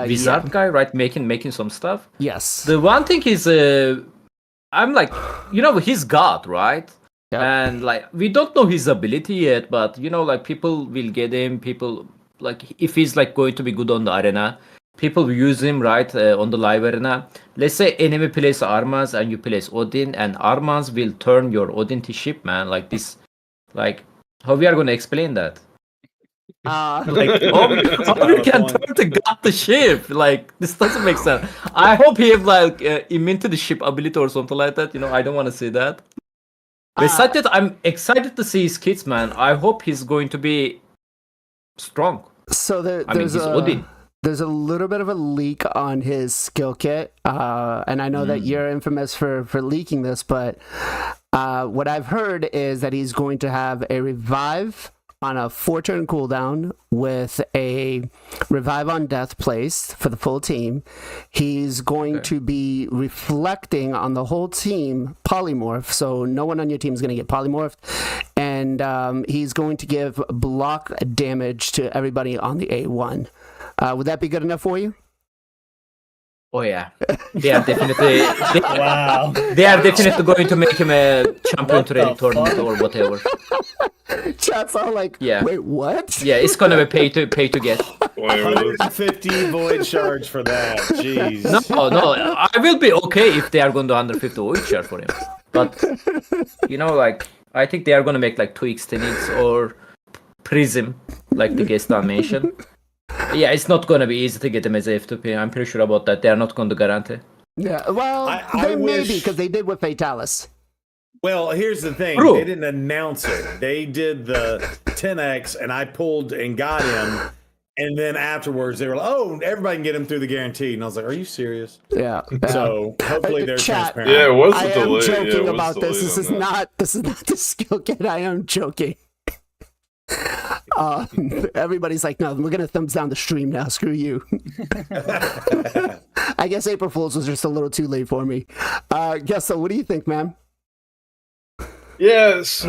wizard guy, right? Making some stuff. Yes. The one thing is, I'm like, he's God, right? Yep. And like, we don't know his ability yet, but like, people will get him. People like, if he's like going to be good on the arena, people will use him, right, on the live arena. Let's say enemy plays Armas and you place Odin, and Armas will turn your Odin to ship, man. Like this, like, how we are going to explain that? Like, how we can turn the god to ship? Like, this doesn't make sense. I hope he have like immune to the ship ability or something like that. I don't want to see that. Besides that, I'm excited to see his kids, man. I hope he's going to be strong. So he's Odin. There's a little bit of a leak on his skill kit, and I know that you're infamous for leaking this, but what I've heard is that he's going to have a revive on a 4-turn cooldown with a revive on death placed for the full team. He's going to be reflecting on the whole team polymorph, so no one on your team is going to get polymorphed, and he's going to give block damage to everybody on the A1. Would that be good enough for you? Oh yeah, they are definitely. Wow. They are definitely going to make him a champion tournament or whatever. Chat's all like, wait, what? Yeah, it's gonna be pay to get. 150 void shards for that. Jeez. No, I will be okay if they are going to 150 void shard for him. But like, I think they are gonna make like 2 extendeds or Prism, like the Gestal mentioned. Yeah, it's not gonna be easy to get them as a F2P. I'm pretty sure about that. They are not going to guarantee. Yeah, well, they may be, because they did with Fatalis. Well, here's the thing. They didn't announce it. They did the 10x, and I pulled and got him. And then afterwards, they were like, oh, everybody can get him through the guarantee. And I was like, are you serious? Yeah. So hopefully they're transparent. Yeah, it was a delay. I am joking Yeah, about this. This is not the skill kit. I am joking. Everybody's like, no, we're gonna thumbs down the stream now. Screw you. I guess April Fools was just a little too late for me. Gestal, what do you think, man? Yes,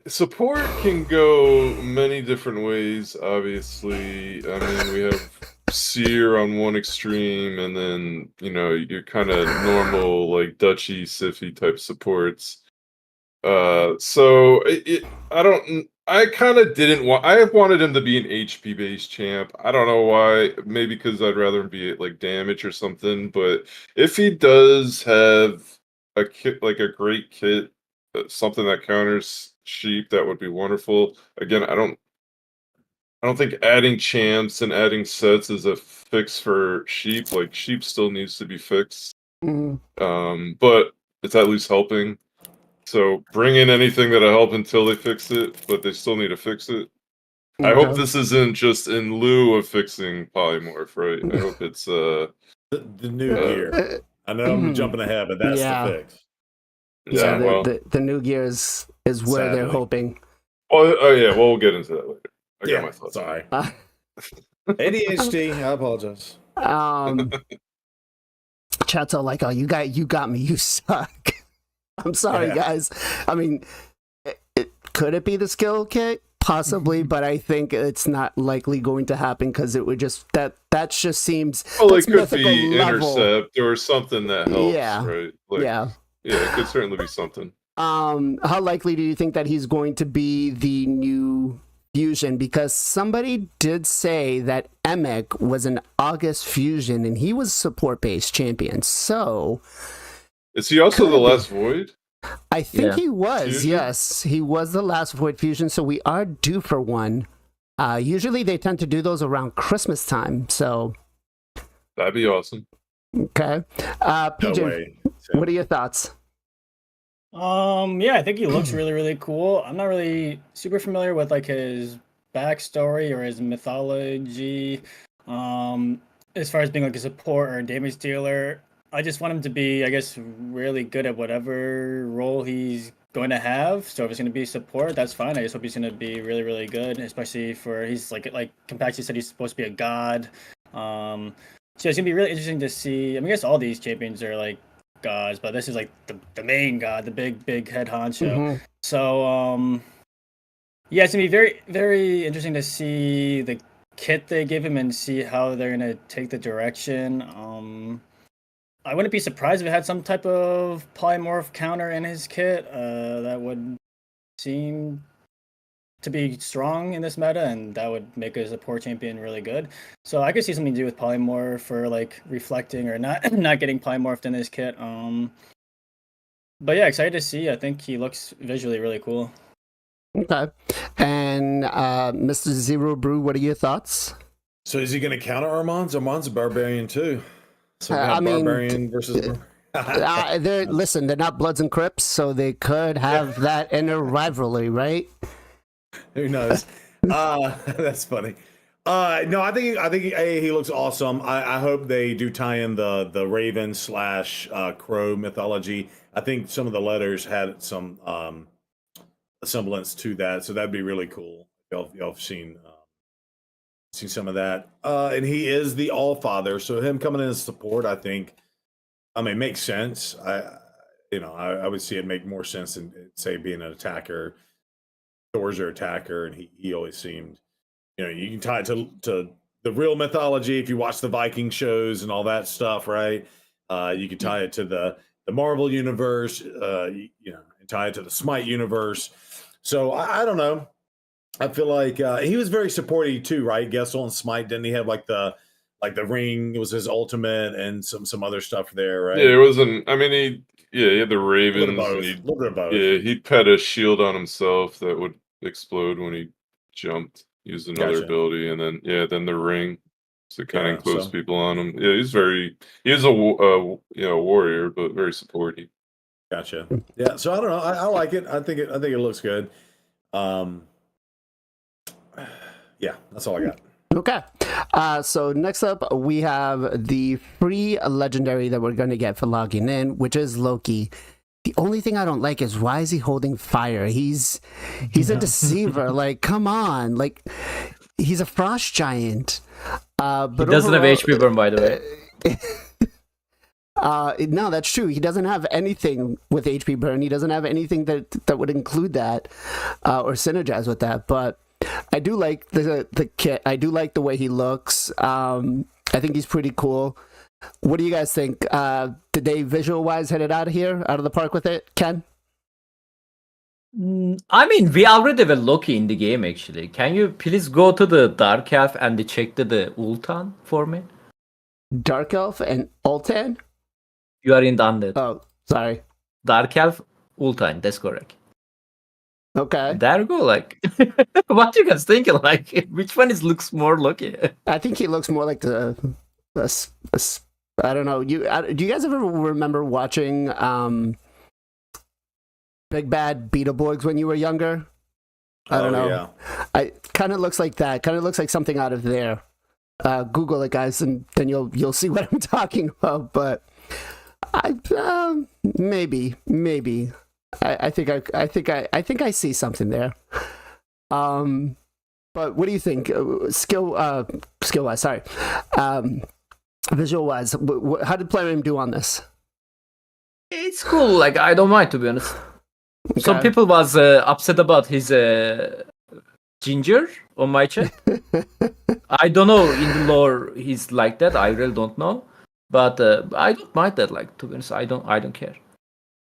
support can go many different ways, obviously. I mean, we have seer on one extreme, and then you're kind of normal like Dutchy, Siffy type supports. So I kind of didn't want. I wanted him to be an HP based champ. I don't know why. Maybe because I'd rather him be like damage or something. But if he does have a kit, like a great kit, something that counters sheep, that would be wonderful. Again, I don't think adding champs and adding sets is a fix for sheep. Like sheep still needs to be fixed. But it's at least helping. So bring in anything that'll help until they fix it, but they still need to fix it. I hope this isn't just in lieu of fixing polymorph, right? I hope it's the new gear. I know I'm jumping ahead, but that's the fix. Yeah, well, the new gear is where they're hoping. Oh yeah, well, we'll get into that later. I got my thoughts. Sorry. ADHD. I apologize. Chat's all like, "Oh, you got me. You suck." I'm sorry, guys. I mean, could it be the skill kit? Possibly, but I think it's not likely going to happen because it would just that just seems. Well, it could be intercept or something that helps. Yeah. Right. Like, yeah. Yeah, it could certainly be something. How likely do you think that he's going to be the new fusion? Because somebody did say that Emek was an August fusion and he was support-based champion. So is he also the last void? I think he was. Fusion? Yes, he was the last void fusion. So we are due for one. Usually they tend to do those around Christmas time. So that'd be awesome. Okay, PJ, what are your thoughts? Yeah, I think he looks really, really cool. I'm not really super familiar with like his backstory or his mythology. As far as being like a support or a damage dealer, I just want him to be, I guess, really good at whatever role he's going to have. So if it's going to be support, that's fine. I just hope he's going to be really, really good, especially for he's like Kenpachi said, he's supposed to be a god. So it's going to be really interesting to see. I mean, I guess all these champions are like gods, but this is like the main god, the big head honcho. So yeah, it's gonna be very, very interesting to see the kit they give him and see how they're gonna take the direction. I wouldn't be surprised if it had some type of polymorph counter in his kit. That would seem to be strong in this meta, and that would make a support champion really good. So I could see something to do with polymorph for like reflecting or not getting polymorphed in his kit. But yeah, excited to see. I think he looks visually really cool. Okay. And Mr. Zero Brew, what are your thoughts? So is he going to counter Armand's? Armand's a barbarian too. So I mean, barbarian versus. Listen, they're not Bloods and Crips, so they could have that inner rivalry, right? Who knows? That's funny. No, I think he looks awesome. I hope they do tie in the Raven / Crow mythology. I think some of the letters had some semblance to that, so that'd be really cool. Y'all have seen some of that. And he is the All Father, so him coming in as support, I think, makes sense. I would see it make more sense than say being an attacker. Thor's your attacker, and he always seemed, you can tie it to the real mythology if you watch the Viking shows and all that stuff, right? You can tie it to the Marvel universe, and tie it to the Smite universe. So I don't know. I feel like he was very supportive too, right? Gestal and Smite, didn't he have like the ring? It was his ultimate and some other stuff there, right? Yeah, it wasn't. I mean, he had the Ravens. A little bit of both. Yeah, he put a shield on himself that would explode when he jumped. Used another ability, and then the ring. So it kind of includes people on him. Yeah, he is a warrior, but very supportive. Gotcha. Yeah, so I don't know. I like it. I think it looks good. Yeah, that's all I got. Okay. So next up, we have the free legendary that we're going to get for logging in, which is Loki. The only thing I don't like is why is he holding fire? He's a deceiver. Like, come on. Like, he's a frost giant. But he doesn't have HP burn, by the way. No, that's true. He doesn't have anything with HP burn. He doesn't have anything that would include that or synergize with that. But I do like the kit. I do like the way he looks. I think he's pretty cool. What do you guys think? Did they visual-wise hit it out of the park with it, Ken? I mean, we already were lucky in the game, actually. Can you please go to the Dark Elf and check the Ultan for me? Dark Elf and Ultan? You are in the Undead. Oh, sorry. Dark Elf, Ultan, that's correct. Okay. There you go, like, what you guys thinking? Like, which one looks more lucky? I think he looks more like I don't know. Do you guys ever remember watching Big Bad Beetleborgs when you were younger? I don't know. Yeah. I kind of looks like that. Kind of looks like something out of there. Google it, guys, and then you'll see what I'm talking about. But maybe. I think I see something there. But what do you think? Skill wise, sorry. Visual wise, how did Plarium do on this? It's cool. Like, I don't mind, to be honest. Okay. Some people was upset about his ginger on my chat. I don't know in the lore he's like that. I really don't know, but I don't mind that. Like, to be honest, I don't care.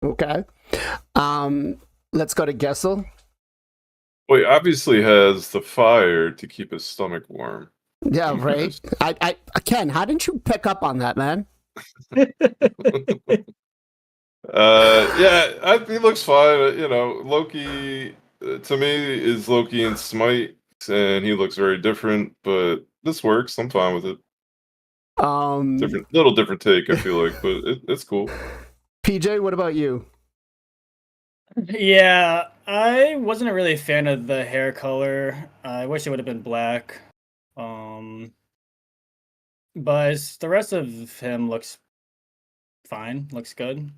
Okay. Let's go to Gestal. Well, he obviously has the fire to keep his stomach warm. Yeah, right. I Ken, how didn't you pick up on that, man? He looks fine. You know, Loki to me is Loki in Smite, and he looks very different. But this works. I'm fine with it. Little different take, I feel like, but it's cool. PJ, what about you? Yeah, I wasn't really a fan of the hair color. I wish it would have been black. But the rest of him looks fine. Looks good.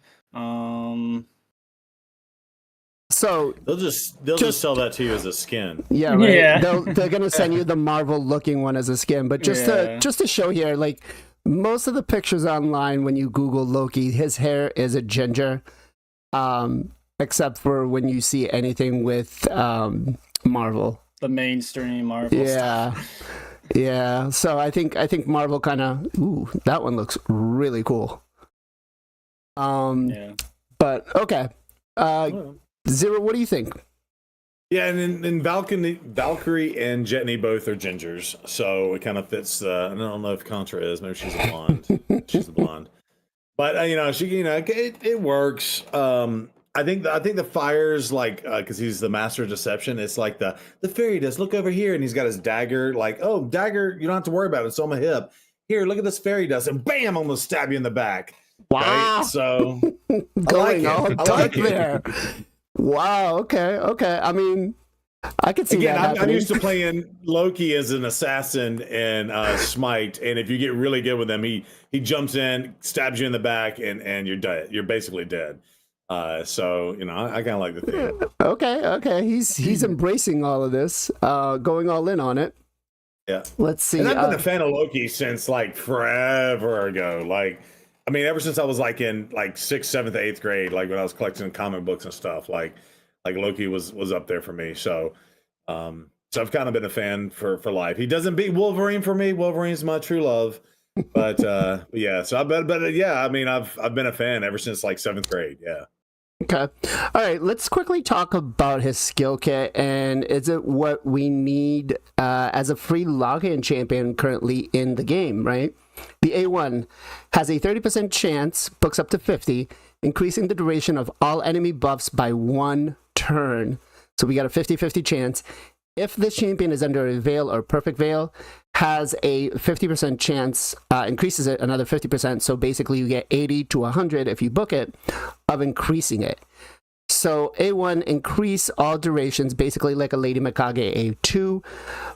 So they'll just sell that to you as a skin. Yeah, right. Yeah. They're gonna send you the Marvel looking one as a skin, but just to show here, like most of the pictures online when you Google Loki, his hair is a ginger, except for when you see anything with Marvel. The mainstream Marvel stuff. Yeah. So I think Marvel kind of that one looks really cool. But okay. Zero, what do you think? Yeah, and Valkyrie and Jetney both are gingers, so it kind of fits. I don't know if Contra is. Maybe she's a blonde. She's a blonde, but it works. I think the fire's like because he's the master of deception. It's like the fairy does. Look over here, and he's got his dagger. Like, oh, dagger, you don't have to worry about it. It's on my hip. Here, look at this fairy does, and bam, I'm gonna stab you in the back. Wow. Right? So going all dark there. Wow. Okay. I mean, I could see that happening. I'm used to playing Loki as an assassin in Smite, and if you get really good with him, he jumps in, stabs you in the back, and you're dead. You're basically dead. So I kind of like the theme. Okay. He's embracing all of this, going all in on it. Yeah. Let's see. And I've been a fan of Loki since like forever ago. Like, I mean, ever since I was like in like 6th, 7th, 8th grade, like when I was collecting comic books and stuff, like Loki was up there for me. So I've kind of been a fan for life. He doesn't beat Wolverine for me. Wolverine's my true love. But yeah, so I mean, I've been a fan ever since like 7th grade. Yeah. Okay. All right. Let's quickly talk about his skill kit, and is it what we need as a free login champion currently in the game, right? The A1 has a 30% chance, books up to 50, increasing the duration of all enemy buffs by 1 turn. So we got a 50-50 chance. If this champion is under a veil or perfect veil, has a 50% chance, increases it another 50%. So basically you get 80 to 100 if you book it, of increasing it. So A1, increase all durations, basically like a Lady Mikage A2.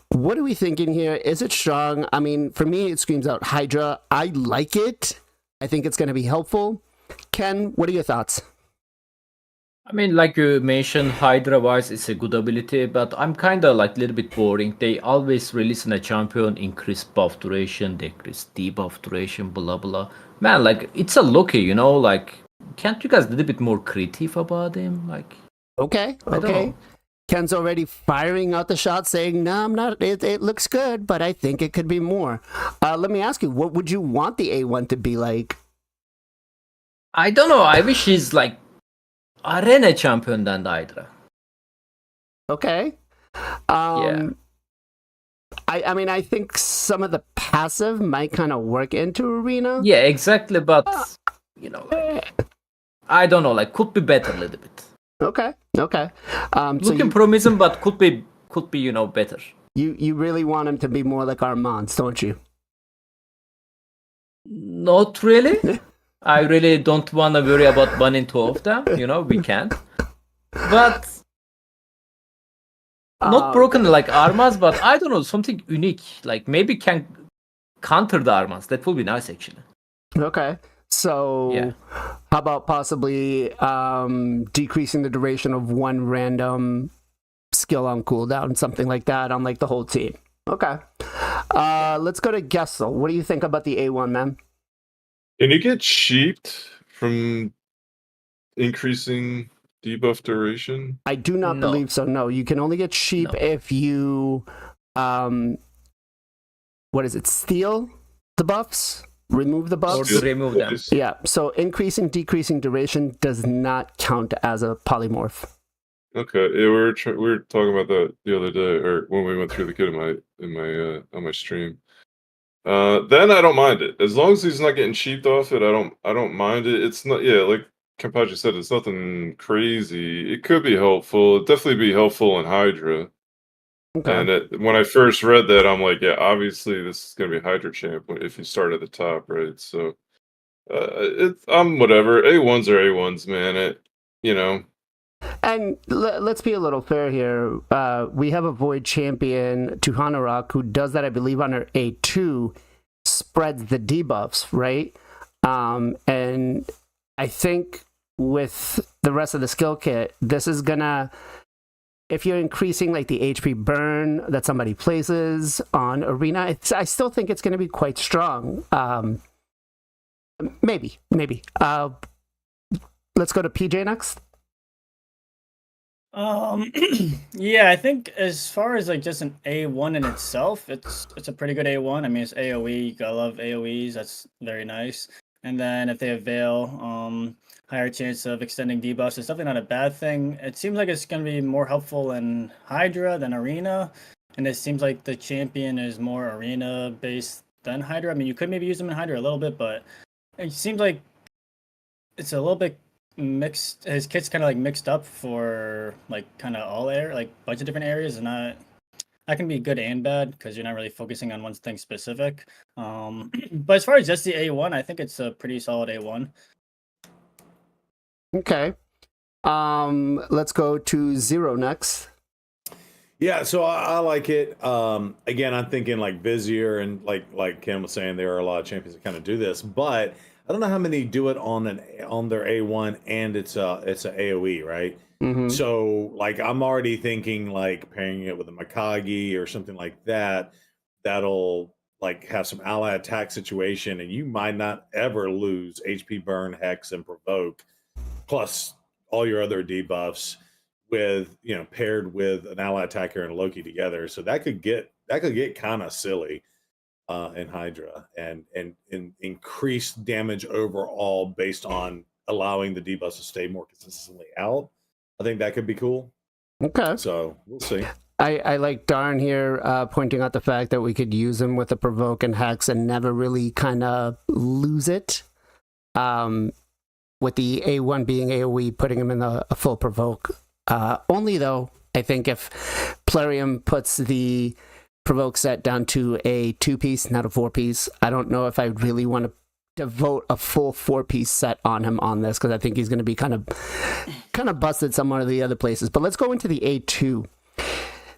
What are we thinking here? Is it strong? I mean, for me, it screams out Hydra. I like it. I think it's going to be helpful. Ken, what are your thoughts? I mean, like you mentioned, Hydra-wise, it's a good ability, but I'm kind of like a little bit boring. They always release a champion, increase buff duration, decrease debuff duration, blah, blah. Man, like, it's a Loki, like, can't you guys a little bit more creative about him? Like, okay. Ken's already firing out the shot saying, no, I'm not. It looks good, but I think it could be more. Let me ask you, what would you want the A1 to be like? I don't know. I wish he's like arena champion than the Hydra. Okay. Yeah. I mean, I think some of the passive might kind of work into arena. Yeah, exactly. But you know, like, I don't know. Like, could be better a little bit. Okay. Looking promising, but could be better. You really want him to be more like Armand's, don't you? Not really. I really don't want to worry about one and two of them. We can. But not broken like Armas, but I don't know, something unique. Like maybe can counter the Armas. That would be nice, actually. Okay. So, how about possibly decreasing the duration of one random skill on cooldown, something like that on like the whole team? Okay. Let's go to Gestal. What do you think about the A1, man? Can you get sheeped from increasing debuff duration? I do not believe so. No, you can only get sheep if you, what is it? Steal the buffs. Remove the buffs? Or to remove them. Yeah, so increasing, decreasing duration does not count as a polymorph. Okay, yeah, we were talking about that the other day, or when we went through the kit on my stream. Then I don't mind it as long as he's not getting sheeped off it. I don't mind it. It's not like Kenpachi said. It's nothing crazy. It could be helpful. It'd definitely be helpful in Hydra. Okay. And when I first read that, I'm like, yeah, obviously this is going to be Hydra champ if you start at the top, right? So, I'm whatever. A1s are A1s, man. And let's be a little fair here. We have a Void champion, Tuhanarok, who does that, I believe, on her A2, spreads the debuffs, right? And I think with the rest of the skill kit, this is gonna... If you're increasing like the HP burn that somebody places on arena, I still think it's going to be quite strong. Maybe. Let's go to PJ next. Yeah, I think as far as like just an A1 in itself, it's a pretty good A1. I mean, it's AoE. I love AoEs. That's very nice. And then if they avail, higher chance of extending debuffs, it's definitely not a bad thing. It seems like it's going to be more helpful in Hydra than Arena. And it seems like the champion is more Arena based than Hydra. I mean, you could maybe use them in Hydra a little bit, but it seems like it's a little bit mixed. His kit's kind of like mixed up for like kind of all like a bunch of different areas, and that can be good and bad because you're not really focusing on one thing specific. But as far as just the A1, I think it's a pretty solid A1. Okay. Let's go to Zero next. Yeah, so I like it. Again, I'm thinking like Vizier and like Ken was saying, there are a lot of champions that kind of do this, but I don't know how many do it on their A1 and it's a AoE, right? Mm-hmm. So like I'm already thinking like pairing it with a Mikage or something like that. That'll like have some ally attack situation, and you might not ever lose HP burn, hex, and provoke, plus all your other debuffs with paired with an ally attacker and Loki together. So that could get kind of silly in Hydra and increase damage overall based on allowing the debuffs to stay more consistently out. I think that could be cool. Okay. So we'll see. I like Darn here pointing out the fact that we could use him with a provoke and hex and never really kind of lose it. With the A1 being AoE, putting him in a full provoke. Only though, I think if Plarium puts the provoke set down to a 2-piece, not a 4-piece, I don't know if I really want to devote a full 4-piece set on him on this, because I think he's going to be kind of busted somewhere of the other places. But let's go into the A2.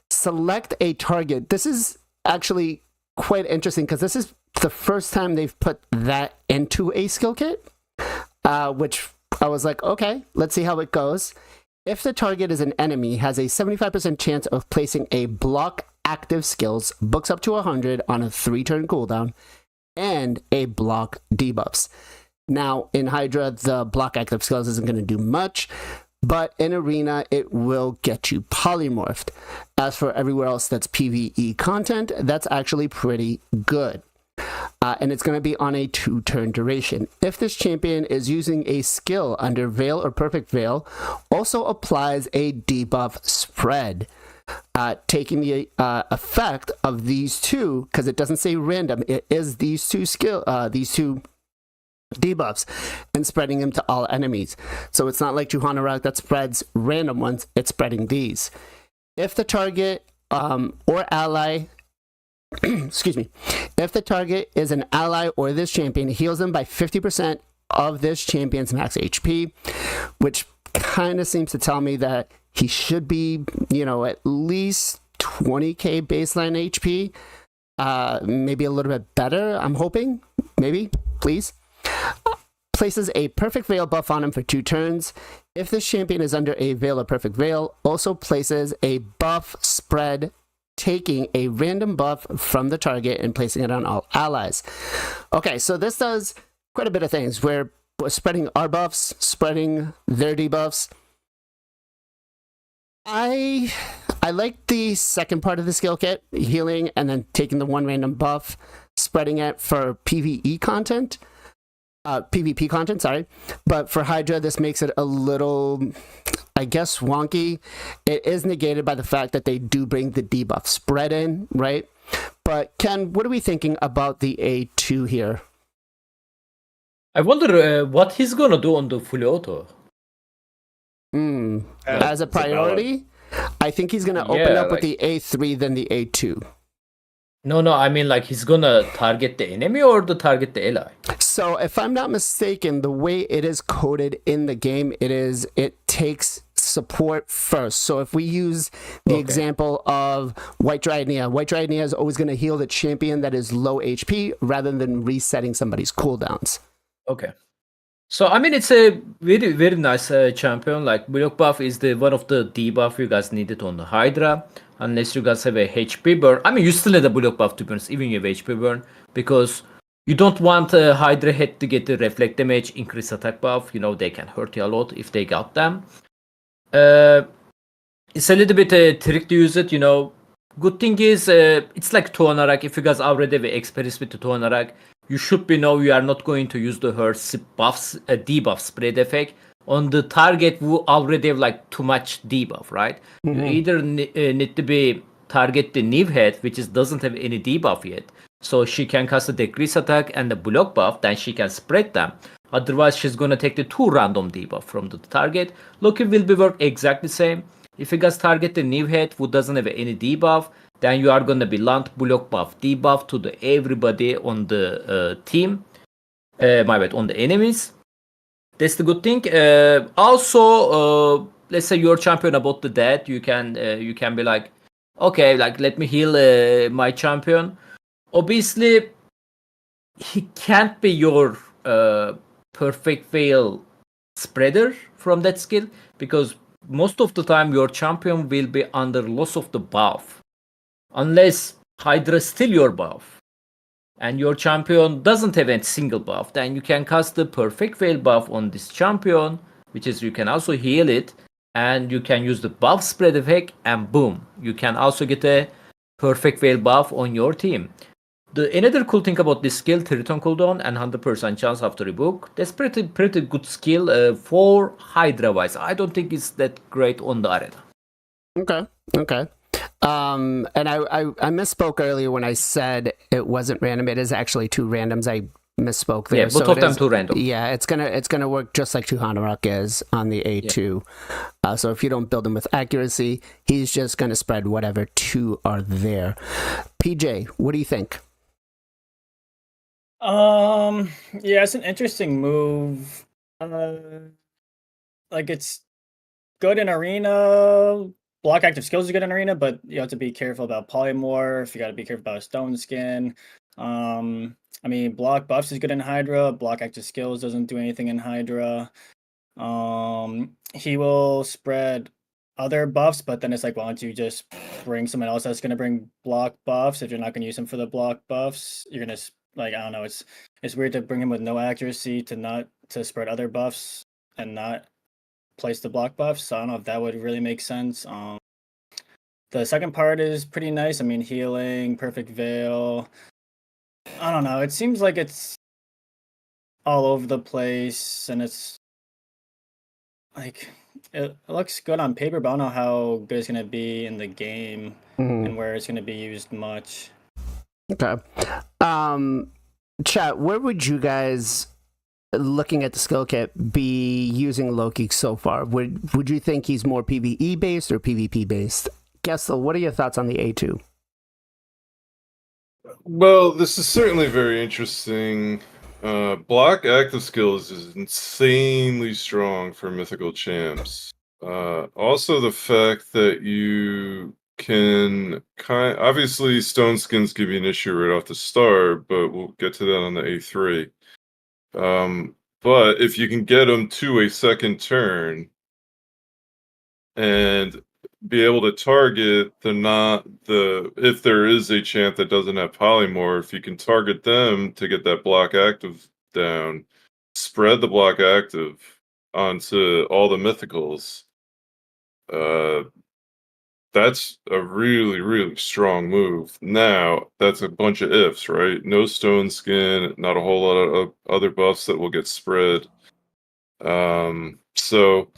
Select a target. This is actually quite interesting because this is the first time they've put that into a skill kit, which I was like, okay, let's see how it goes. If the target is an enemy, has a 75% chance of placing a block active skills, books up to 100 on a 3-turn cooldown, and a block debuffs. Now, in Hydra, the block active skills isn't going to do much, but in Arena, it will get you polymorphed. As for everywhere else that's PvE content, that's actually pretty good. And it's going to be on a 2-turn duration. If this champion is using a skill under Veil or Perfect Veil, also applies a debuff spread. Taking the effect of these two, because it doesn't say random, it is these two debuffs, and spreading them to all enemies. So it's not like Juhanarak that spreads random ones, it's spreading these. If the target or ally excuse me, if the target is an ally or this champion, heals them by 50% of this champion's max HP, which kind of seems to tell me that he should be, at least 20k baseline HP, maybe a little bit better, I'm hoping, maybe, please. Places a Perfect Veil buff on him for 2 turns. If this champion is under a Veil or Perfect Veil, also places a buff spread, taking a random buff from the target and placing it on all allies. Okay, so this does quite a bit of things. We're spreading our buffs, spreading their debuffs. I like the second part of the skill kit, healing and then taking the one random buff, spreading it for PvE content. PvP content, sorry. But for Hydra, this makes it a little, I guess, wonky. It is negated by the fact that they do bring the debuff spread in, right? But Ken, what are we thinking about the A2 here? I wonder what he's gonna do on the full auto. As a priority, I think he's gonna open up with the A3 than the A2. No, I mean like he's gonna target the enemy or target the ally. So if I'm not mistaken, the way it is coded in the game, it takes support first. So if we use the example of White Dryadnia is always going to heal the champion that is low HP rather than resetting somebody's cooldowns. Okay. So I mean it's a very, very nice champion. Like block buff is one of the debuff you guys needed on the Hydra. Unless you guys have a HP burn. I mean you still need a block buff to burn, even you have HP burn, because you don't want Hydra head to get the reflect damage, increase attack buff. They can hurt you a lot if they got them. It's a little bit tricky to use it, Good thing is, it's like Tuanarak. If you guys already have experience with the Tuanarak, you should know you are not going to use her debuff spread effect on the target who already have like too much debuff, right? You either need to be target the Niv head, which doesn't have any debuff yet. So she can cast a decrease attack and the block buff, then she can spread them. Otherwise, she's gonna take the 2 random debuff from the target. Loki will be work exactly the same. If you guys target the Niv head who doesn't have any debuff, then you are gonna be land block buff debuff to everybody on the team. On the enemies. That's the good thing. Also, let's say you're champion about the dead, you can be like, okay, like let me heal my champion. Obviously, he can't be your perfect veil spreader from that skill, because most of the time your champion will be under loss of the buff, unless Hydra steal your buff and your champion doesn't have a single buff. Then you can cast the perfect veil buff on this champion, which is you can also heal it, and you can use the buff spread effect, and boom, you can also get a perfect veil buff on your team. Another cool thing about this skill, 3-turn cooldown and 100% chance after rebook. That's pretty good skill for Hydra wise. I don't think it's that great on the arena. Okay. And I misspoke earlier when I said it wasn't random. It is actually 2 randoms. I misspoke there. Yeah, both of them 2 random. Yeah, it's gonna work just like Juhanarak is on the A2. Yeah. So if you don't build him with accuracy, he's just gonna spread whatever 2 are there. PJ, what do you think? Yeah, it's an interesting move. Like it's good in arena. Block active skills is good in arena, but you have to be careful about polymorph. You got to be careful about stone skin. I mean, block buffs is good in Hydra. Block active skills doesn't do anything in Hydra. He will spread other buffs, but then it's like, why don't you just bring someone else that's going to bring block buffs? If you're not going to use him for the block buffs, you're going to, like, I don't know. It's weird to bring him with no accuracy to spread other buffs and not place the block buffs. So I don't know if that would really make sense. The second part is pretty nice. I mean, healing, perfect veil. I don't know. It seems like it's all over the place, and it's like it looks good on paper, but I don't know how good it's gonna be in the game and where it's gonna be used much. Okay. Chat, where would you guys, looking at the skill kit, be using Loki so far? Would you think he's more PvE based or PvP based? Gestal, what are your thoughts on the A2? Well, this is certainly very interesting. Block active skills is insanely strong for mythical champs. Also, the fact that you can obviously stone skins give you an issue right off the start, but we'll get to that on the A3. But if you can get them to a second turn and be able to target if there is a champ that doesn't have polymorph, you can target them to get that block active down, spread the block active onto all the mythicals. That's a really, really strong move. Now, that's a bunch of ifs, right? No stone skin, not a whole lot of other buffs that will get spread. So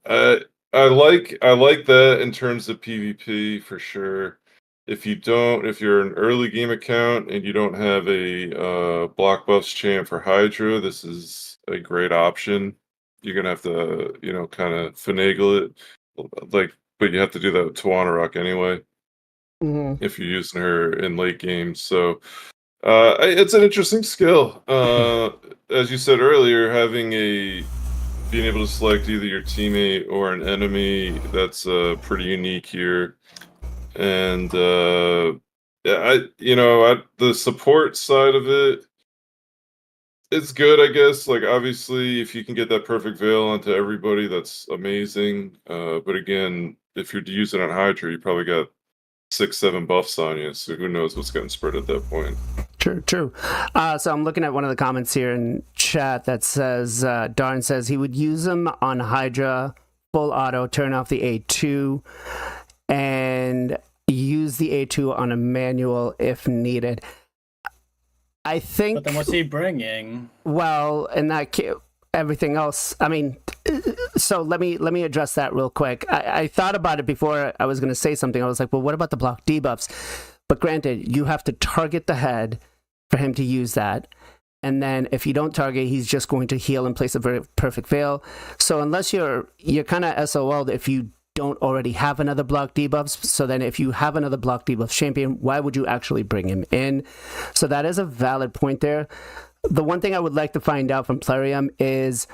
I like that in terms of PvP for sure. If you're an early game account and you don't have a block buffs champ for Hydra, this is a great option. You're gonna have to, kind of finagle it, but you have to do that with Tawana anyway. If you're using her in late game. So it's an interesting skill. As you said earlier, being able to select either your teammate or an enemy, that's pretty unique here. And the support side of it, it's good, I guess. Like, obviously, if you can get that perfect veil onto everybody, that's amazing. But again, if you're using it on Hydra, you probably got 6-7 buffs on you, so who knows what's getting spread at that point. True. So I'm looking at one of the comments here in chat that says, Darn says he would use them on Hydra, full auto, turn off the A2, and use the A2 on a manual if needed. I think... But then what's he bringing? Well, in that case, everything else, I mean... So let me address that real quick. I thought about it before I was going to say something. I was like, well, what about the block debuffs? But granted, you have to target the head for him to use that. And then if you don't target, he's just going to heal in place of a perfect veil. So unless you're kind of SOL'd if you don't already have another block debuffs. So then if you have another block debuff champion, why would you actually bring him in? So that is a valid point there. The one thing I would like to find out from Plerium is,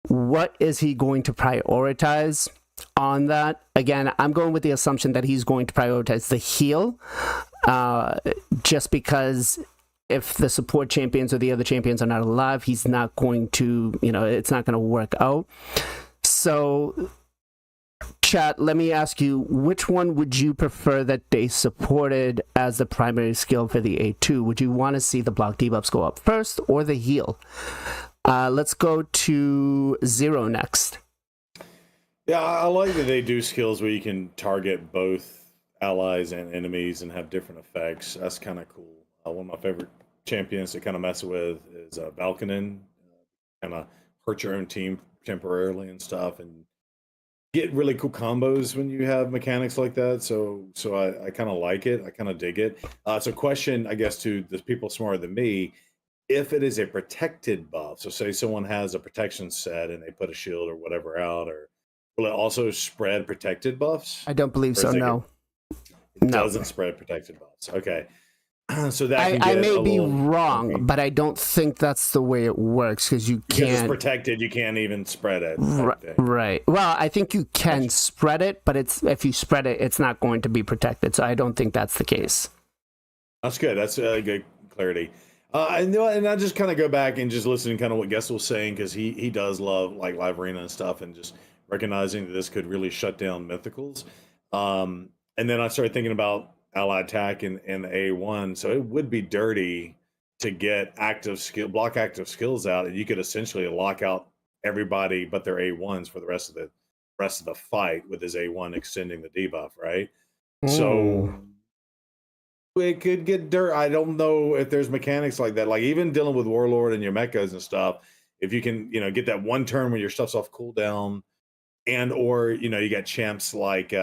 what is he going to prioritize on that? Again, I'm going with the assumption that he's going to prioritize the heal, just because if the support champions or the other champions are not alive, he's not going to, it's not going to work out. So, chat, let me ask you, which one would you prefer that they supported as the primary skill for the A2? Would you want to see the block debuffs go up first or the heal? Let's go to Zero next. Yeah, I like that they do skills where you can target both allies and enemies and have different effects. That's kind of cool. One of my favorite champions to kind of mess with is Valkynin. Kind of hurt your own team temporarily and stuff, and get really cool combos when you have mechanics like that. So I kind of like it. I kind of dig it. So question, I guess, to the people smarter than me. If it is a protected buff, so say someone has a protection set and they put a shield or whatever out, or will it also spread protected buffs? I don't believe so, no. It doesn't spread protected buffs. Okay. So that I may be wrong, but I don't think that's the way it works, because you can't... Because it's protected, you can't even spread it. Right. Well, I think you can spread it, but if you spread it, it's not going to be protected, so I don't think that's the case. That's good. That's good clarity. And I just kind of go back and just listen to kind of what Gestal was saying, because he does love like live arena and stuff, and just recognizing that this could really shut down mythicals. And then I started thinking about ally attack and the A1, so it would be dirty to get block active skills out, and you could essentially lock out everybody but their A1s for the rest of rest of the fight with his A1 extending the debuff, right? Hmm. So it could get dirt. I don't know if there's mechanics like that. Like even dealing with Warlord and your mechas and stuff, if you can, get that one turn where your stuff's off cooldown, and or you got champs like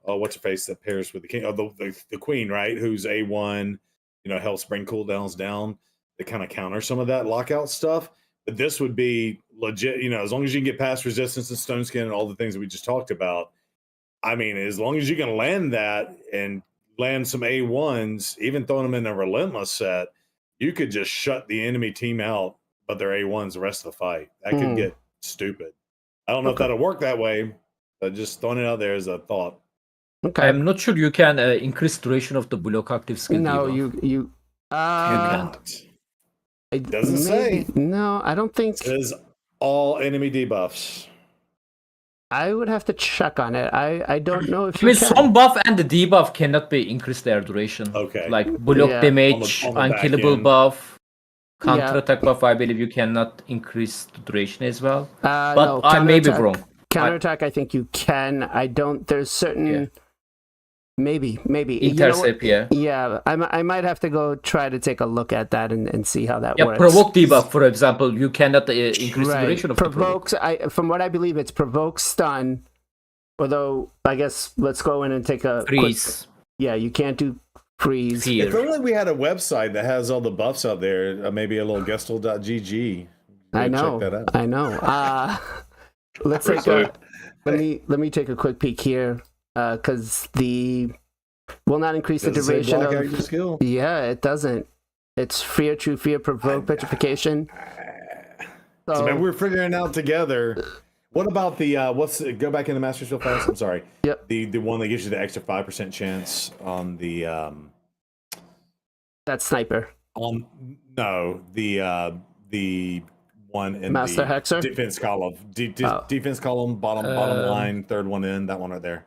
what's her face that pairs with the king, the queen, right? Who's A1, Hellspring cooldowns down to kind of counter some of that lockout stuff. But this would be legit, as long as you can get past resistance and stone skin and all the things that we just talked about. I mean, as long as you can land that and land some A1s, even throwing them in a relentless set, you could just shut the enemy team out, but they're A1s the rest of the fight. That could get stupid. I don't know if that'll work that way, but just throwing it out there as a thought. Okay. I'm not sure you can increase duration of the block active skill. No, debuff. you can't. It doesn't say. No, I don't think. It says all enemy debuffs. I would have to check on it. I don't know if I mean, you can. some buff and the debuff cannot be increased their duration. Okay. Like block damage, on the back unkillable end. buff, counter attack buff. I believe you cannot increase the duration as well. But No, I may be counterattack- wrong. Counterattack, I think you can. I don't. There's certain. Maybe. Intercept, Yeah, I might have to go try to take a look at that and see how that works. Provoke debuff, for example, you cannot increase the duration of the provoke. Provokes. From what I believe, it's provoke stun. Although I guess let's go in and take a freeze. You can't do freeze. If only we had a website that has all the buffs out there. Maybe a little Gestal.gg. I know. Check that out. I know. Let's take let me take a quick peek here. Because the will not increase the duration of skill. Yeah, it doesn't. It's fear, true fear, provoke, petrification. So maybe we're figuring it out together. What about the go back into Masters real fast? I'm sorry. Yep. The one that gives you the extra 5% chance on the that sniper. The one in Master the Hexer? defense column. Defense column, bottom line, third one in, that one right there.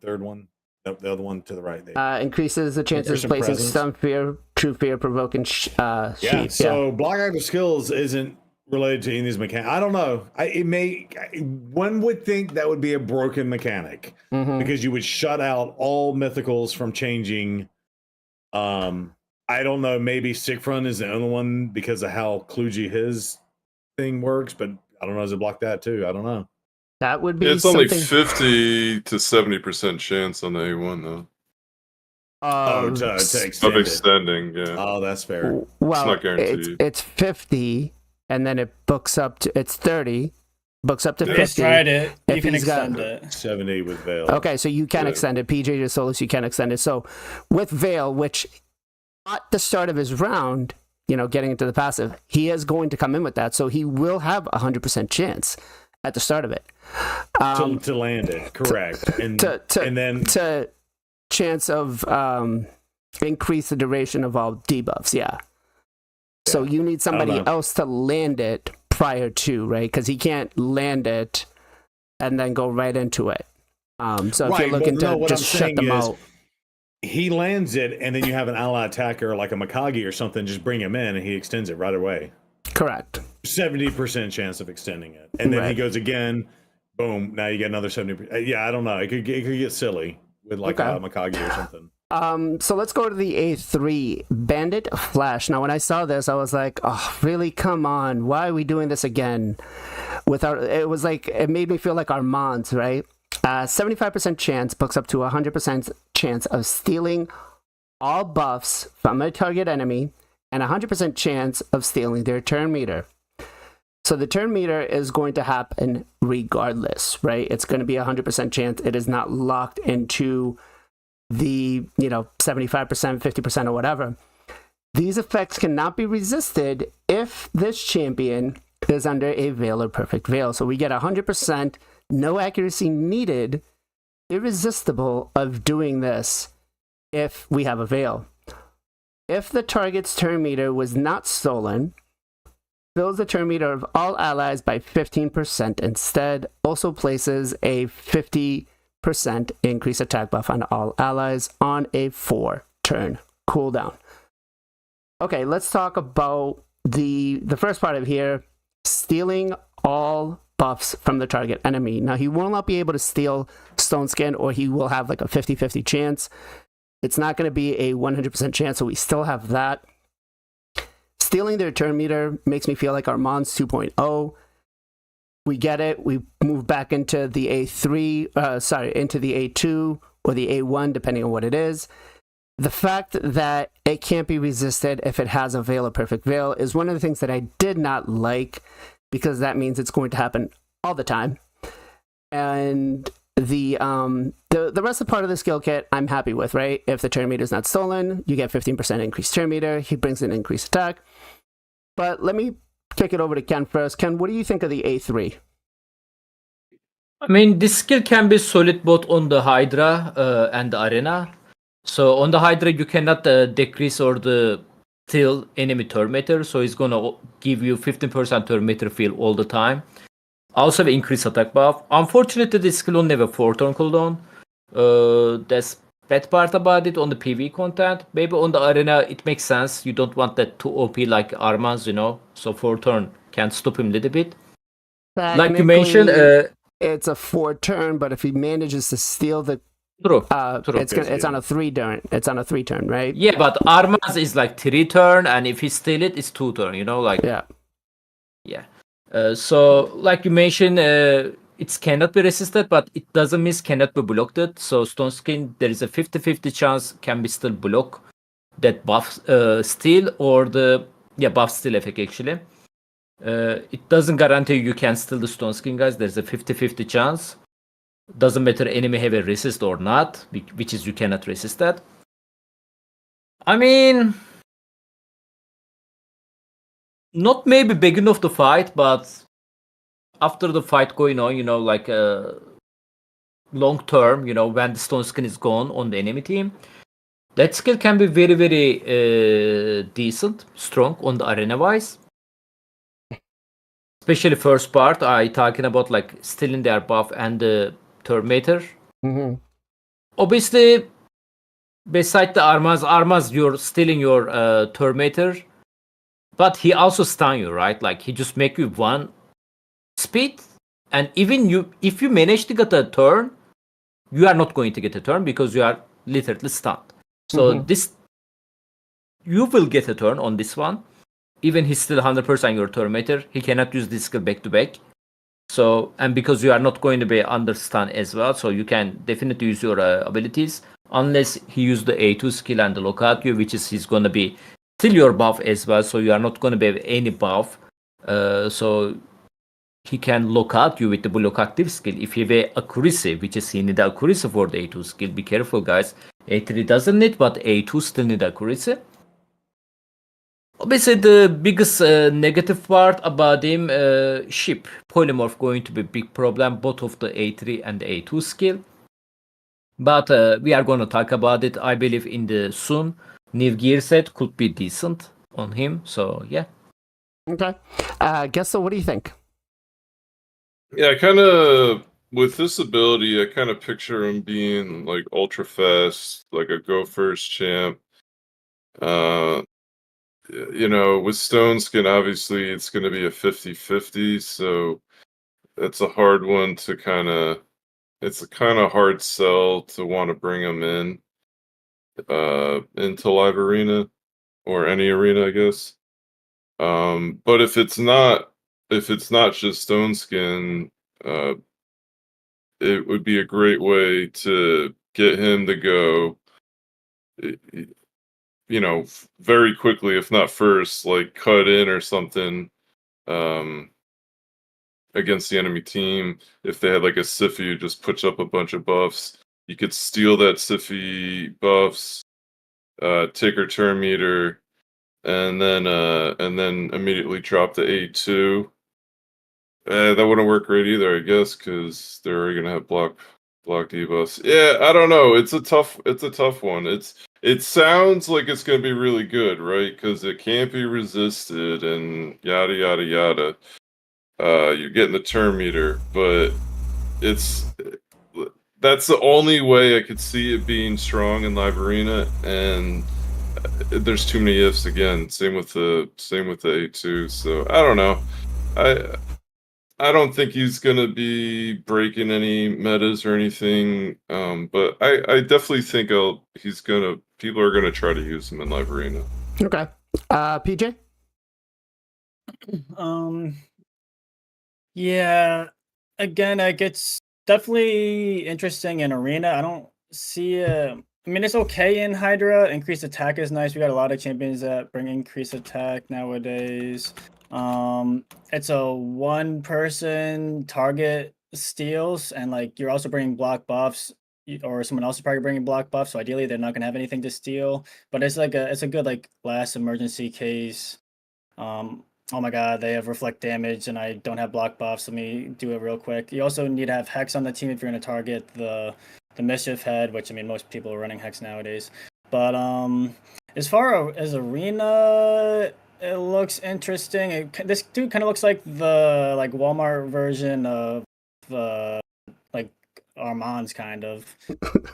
Third one. Nope, the other one to the right there. Increases the chances of placing stun, fear, true fear, provoke, and sheep. So block active skills isn't related to any of these mechanics. I don't know. One would think that would be a broken mechanic because you would shut out all mythicals from changing. I don't know. Maybe Sigfrun is the only one because of how kludgy his thing works, but I don't know. Does it block that too? I don't know. That would be. It's only 50 to 70% chance on the A1 though. To extending, yeah. Oh, that's fair. Well, it's not guaranteed. It's 50, and then it books up to 30. Books up to 50. Just tried it. You If can he's got- extend it. 70 with Veil. Okay, so you can extend it. PJ just told us you can extend it. So with Veil, which at the start of his round, getting into the passive, he is going to come in with that. So he will have 100% chance at the start of it. To land it, correct. And then to chance of increase the duration of all debuffs, So you need somebody else to land it prior to, right? Because he can't land it and then go right into it. So if you're looking to just shut them out. He lands it, and then you have an ally attacker like a Mikage or something, just bring him in, and he extends it right away. Correct. 70% chance of extending it. And then he goes again, boom, now you get another 70%. Yeah, I don't know. It could get silly with like a Mikage or something. So let's go to the A3 Bandit Flash. Now, when I saw this, I was like, "Oh, really? Come on! Why are we doing this again?" It made me feel like Armand, right? 75% chance books up to 100% chance of stealing all buffs from a target enemy, and 100% chance of stealing their turn meter. So the turn meter is going to happen regardless, right? It's going to be 100% chance. It is not locked into the 75%, 50%, or whatever. These effects cannot be resisted if this champion is under a Veil or Perfect Veil. So we get 100%, no accuracy needed, irresistible of doing this if we have a Veil. If the target's turn meter was not stolen, fills the turn meter of all allies by 15%. Instead, also places a 50% increase attack buff on all allies on a 4-turn cooldown. Okay, let's talk about the first part of here, stealing all buffs from the target enemy. Now, he will not be able to steal Stone Skin, or he will have like a 50-50 chance. It's not going to be a 100% chance, so we still have that. Stealing their turn meter makes me feel like Armand's 2.0. We get it. We move back into the A3, into the A2 or the A1, depending on what it is. The fact that it can't be resisted if it has a Veil of Perfect Veil is one of the things that I did not like, because that means it's going to happen all the time. And the rest of the part of the skill kit I'm happy with, right? If the turn meter is not stolen, you get 15% increased turn meter. He brings in increased attack. But let me kick it over to Ken first. Ken, what do you think of the A3? I mean, this skill can be solid both on the Hydra and the Arena. So on the Hydra, you cannot decrease or steal enemy turn meter. So it's gonna give you 15% turn meter feel all the time. Also have increased attack buff. Unfortunately, this skill only have a 4 turn cooldown. That's bad part about it on the PvE content. Maybe on the Arena, it makes sense. You don't want that too OP like Arman's, So 4 turn can stop him a little bit. Like you mentioned, it's a 4 turn, but if he manages to steal the True. It's on a 3 turn. It's on a 3 turn, right? Yeah, but Armaz is like 3 turn, and if he steal it, it's 2 turn. Yeah. So like you mentioned, it cannot be resisted, but it doesn't mean cannot be blocked. So Stone Skin, there is a 50-50 chance can be still block that buff steal or the buff steal effect actually. It doesn't guarantee you can steal the Stone Skin, guys. There's a 50-50 chance. Doesn't matter enemy have a resist or not, which is you cannot resist that. I mean, not maybe beginning of the fight, but after the fight going on, like long term, when the Stone Skin is gone on the enemy team, that skill can be very, very decent, strong on the arena wise. Especially first part, I talking about like stealing their buff and the turn meter. Mm-hmm. Obviously, beside the Armaz, you're stealing your turn meter, but he also stun you, right? Like he just make you 1 speed, and even if you manage to get a turn, you are not going to get a turn because you are literally stunned. So this, you will get a turn on this one. Even he's still 100% your turn meter, he cannot use this skill back to back. So, and because you are not going to be under stun as well, so you can definitely use your abilities, unless he use the A2 skill and the lockout you, which is he's going to be still your buff as well, so you are not going to be any buff. So he can lock out you with the block active skill. If you have accuracy, which is he need accuracy for the A2 skill, be careful guys. A3 doesn't need, but A2 still need accuracy. Obviously, the biggest negative part about him, ship polymorph going to be a big problem, both of the A3 and the A2 skill. But we are going to talk about it. I believe in the soon new gear set could be decent on him. So yeah. Okay. Gestal, what do you think? Yeah, I kind of, with this ability, I kind of picture him being like ultra fast, like a go first champ. With Stone Skin, obviously it's going to be a 50-50, so that's a hard one to it's a kind of hard sell to want to bring him into live arena or any arena, I guess. But if it's not just Stone Skin, it would be a great way to get him to go, very quickly, if not first, like cut in or something against the enemy team. If they had like a Siffy who just puts up a bunch of buffs, you could steal that Siffy buffs, take her turn meter, and then immediately drop the A2. That wouldn't work great either, I guess, because they're already gonna have block debuffs. Yeah, I don't know. It's a tough one. It sounds like it's gonna be really good, right? Because it can't be resisted and yada yada yada. You're getting the turn meter, but that's the only way I could see it being strong in live arena, and there's too many ifs again. Same with the A2. So I don't know. I don't think he's gonna be breaking any metas or anything. But I definitely think people are gonna try to use him in live arena. Okay. PJ? Yeah. Again, it gets definitely interesting in arena. I don't see I mean, it's okay in Hydra. Increased attack is nice. We got a lot of champions that bring increased attack nowadays. It's a one-person target steals, and like you're also bringing block buffs, or someone else is probably bringing block buffs. So ideally, they're not gonna have anything to steal. But it's like it's a good like last emergency case. Oh my god, they have reflect damage and I don't have block buffs. Let me do it real quick. You also need to have Hex on the team if you're going to target the Mischief Head, which I mean most people are running Hex nowadays. But as far as arena, it looks interesting. This dude kind of looks like the Walmart version of like Armand's kind of.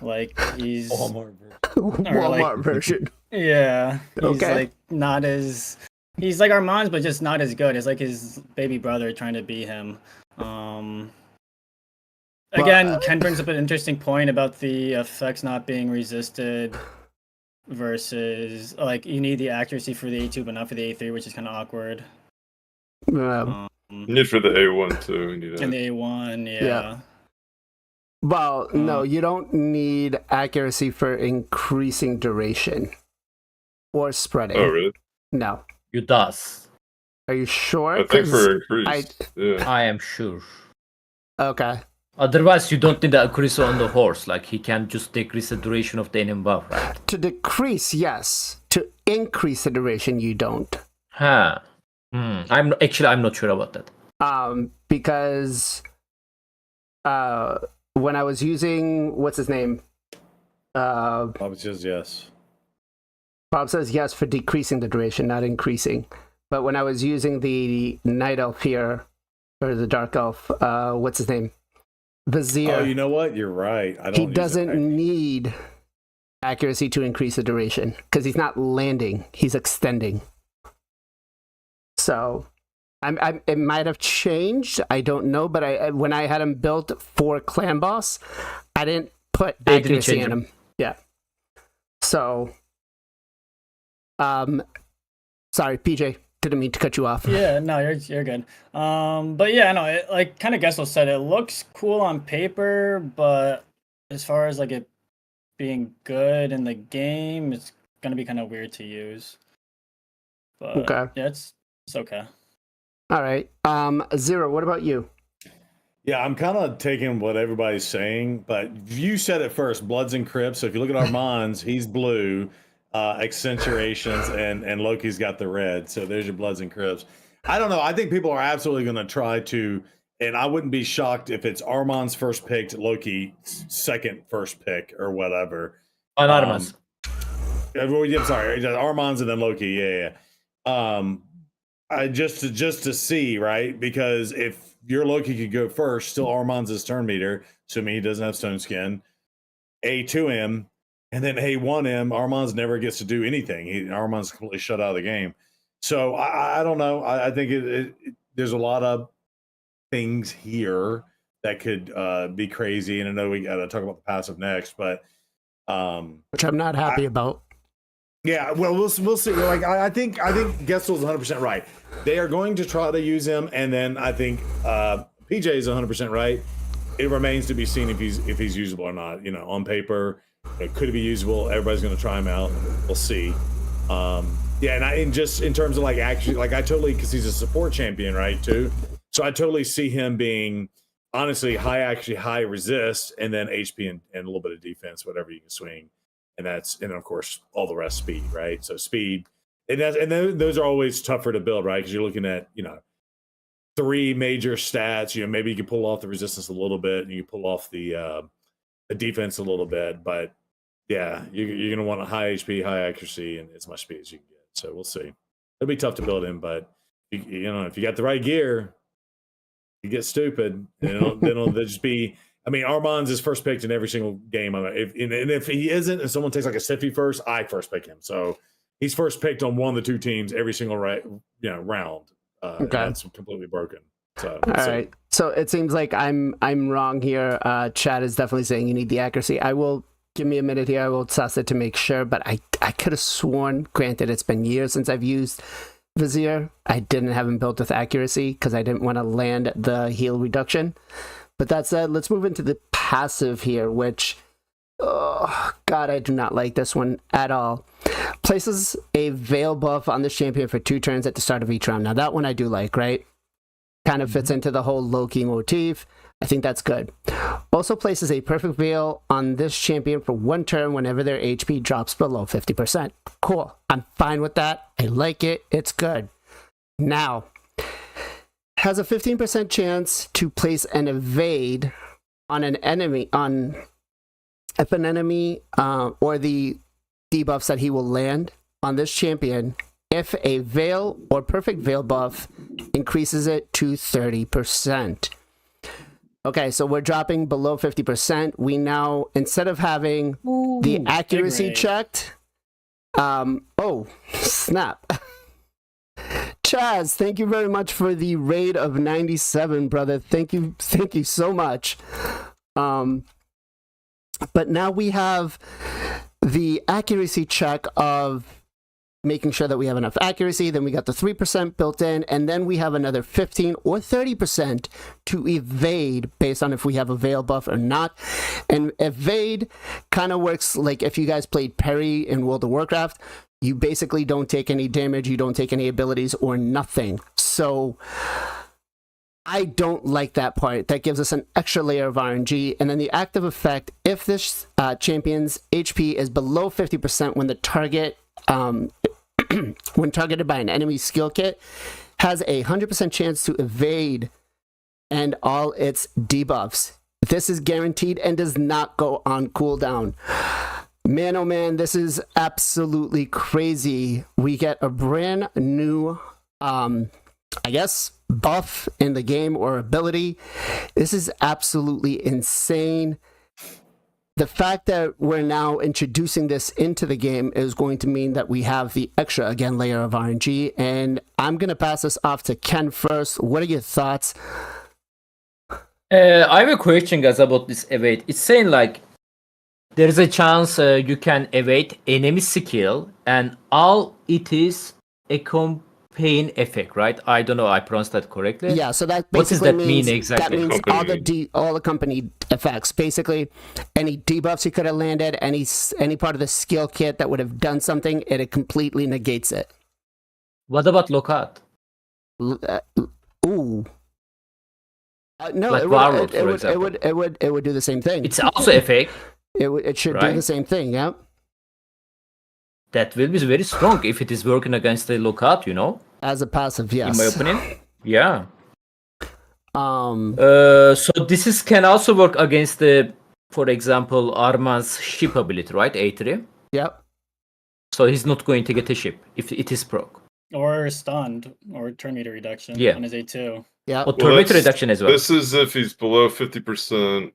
Like he's Walmart version. Walmart version. Yeah. He's Okay. like not as he's like Armand's, but just not as good. It's like his baby brother trying to be him. Again, Ken brings up an interesting point about the effects not being resisted versus like you need the accuracy for the A2 but not for the A3, which is kind of awkward. You need for the A1 too. You need And the A1, yeah. Well, no, you don't need accuracy for increasing duration or spreading. Oh, really? No. You does. Are you sure? I think 'Cause for increased. Yeah. I am sure. Okay. Otherwise, you don't need the accuracy on the horse. Like he can just decrease the duration of the enemy buff, right? To decrease, yes. To increase the duration, you don't. Huh. I'm not sure about that. Because when I was using what's his name? Bob says yes. Bob says yes for decreasing the duration, not increasing. But when I was using the Night Elf here, or the Dark Elf, what's his name? Vizier. Oh, you know what? You're right. He doesn't need accuracy to increase the duration because he's not landing; he's extending. So, it might have changed. I don't know, but when I had him built for Clan Boss, I didn't put accuracy in him. Yeah. So, sorry, PJ. Didn't mean to cut you off. Yeah, no, you're good. But yeah, no, it, like kind of Gestal said, it looks cool on paper, but as far as like it being good in the game, it's gonna be kind of weird to use. But Okay. yeah, it's okay. All right. Zero, what about you? Yeah, I'm kind of taking what everybody's saying, but you said it first, Bloods and Crips. So if you look at Armand's, he's blue. Accenturations and Loki's got the red. So there's your Bloods and Crips. I don't know. I think people are absolutely going to try to, and I wouldn't be shocked if it's Armand's first pick, Loki second first pick or whatever. Anonymous. I'm sorry, Armand's and then Loki. Yeah. I just to see, right? Because if your Loki could go first, still Armand's his turn meter, assuming he doesn't have stone skin. A2M. And then A1M, Armand's never gets to do anything. Armand's completely shut out of the game. So I don't know. I think there's a lot of things here that could be crazy. And I know we got to talk about the passive next, but which I'm not happy about. Yeah, well, we'll see. Like I think Gestal's 100% right. They are going to try to use him, and then I think PJ is 100% right. It remains to be seen if he's usable or not. You know, on paper. It could be usable. Everybody's going to try him out. We'll see. Yeah, and just in terms of like actually, like I totally, because he's a support champion, right? Too. So I totally see him being honestly high resist, and then HP and a little bit of defense, whatever you can swing, and of course all the rest speed, right? So speed, and then those are always tougher to build, right? Because you're looking at 3 major stats. Maybe you can pull off the resistance a little bit, and you can pull off the defense a little bit, but yeah, you're gonna want a high HP, high accuracy, and as much speed as you can get. So we'll see. It'll be tough to build in, but if you got the right gear, you get stupid. Then it'll just be. I mean, Armand's is first picked in every single game. If he isn't, and someone takes like a Siffy first, I first pick him. So he's first picked on one of the 2 teams every single round. Okay. That's completely broken. So, All right. So it seems like I'm wrong here. Chad is definitely saying you need the accuracy. I will give me a minute here. I will suss it to make sure. But I could have sworn. Granted, it's been years since I've used Vizier. I didn't have him built with accuracy because I didn't want to land the heal reduction. But that said, let's move into the passive here, which, oh God, I do not like this one at all. Places a veil buff on this champion for 2 turns at the start of each round. Now that one I do like, right? Kind of fits into the whole Loki motif. I think that's good. Also places a perfect veil on this champion for 1 turn whenever their HP drops below 50%. Cool. I'm fine with that. I like it. It's good. Now, has a 15% chance to place an evade on an enemy, if an enemy or the debuffs that he will land on this champion, if a veil or perfect veil buff increases it to 30%. Okay, so we're dropping below 50%. We now, instead of having the accuracy checked, oh, snap. Chaz, thank you very much for the raid of 97, brother. Thank you so much. But now we have the accuracy check of making sure that we have enough accuracy. Then we got the 3% built in, and then we have another 15 or 30% to evade based on if we have a veil buff or not. And evade kind of works like if you guys played parry in World of Warcraft, you basically don't take any damage, you don't take any abilities or nothing. So I don't like that part. That gives us an extra layer of RNG. And then the active effect, if this champion's HP is below 50% when the target when targeted by an enemy skill kit, has a 100% chance to evade and all its debuffs. This is guaranteed and does not go on cooldown. Man, oh man, this is absolutely crazy. We get a brand new, I guess, buff in the game or ability. This is absolutely insane. The fact that we're now introducing this into the game is going to mean that we have the extra, again, layer of RNG. And I'm going to pass this off to Ken first. What are your thoughts? I have a question, guys, about this evade. It's saying like there's a chance you can evade enemy skill, and all it is a campaign effect, right? I don't know. I pronounced that correctly. Yeah. So that what does basically that means mean exactly? that means all the company effects. Basically, any debuffs you could have landed, any part of the skill kit that would have done something, it completely negates it. What about lockout? Ooh. No, Like Warlord, for example. it would do the same thing. It's also a fake. It should do right? the same thing. Yeah. That will be very strong if it is working against the lockout, you know. As a passive, yes. In my opinion, yeah. So this can also work against the, for example, Arman's ship ability, right? A3. Yep. So he's not going to get a ship if it is proc. Or stunned, or turn meter reduction on his A2. Yeah. Or turn meter reduction as well. This is if he's below 50%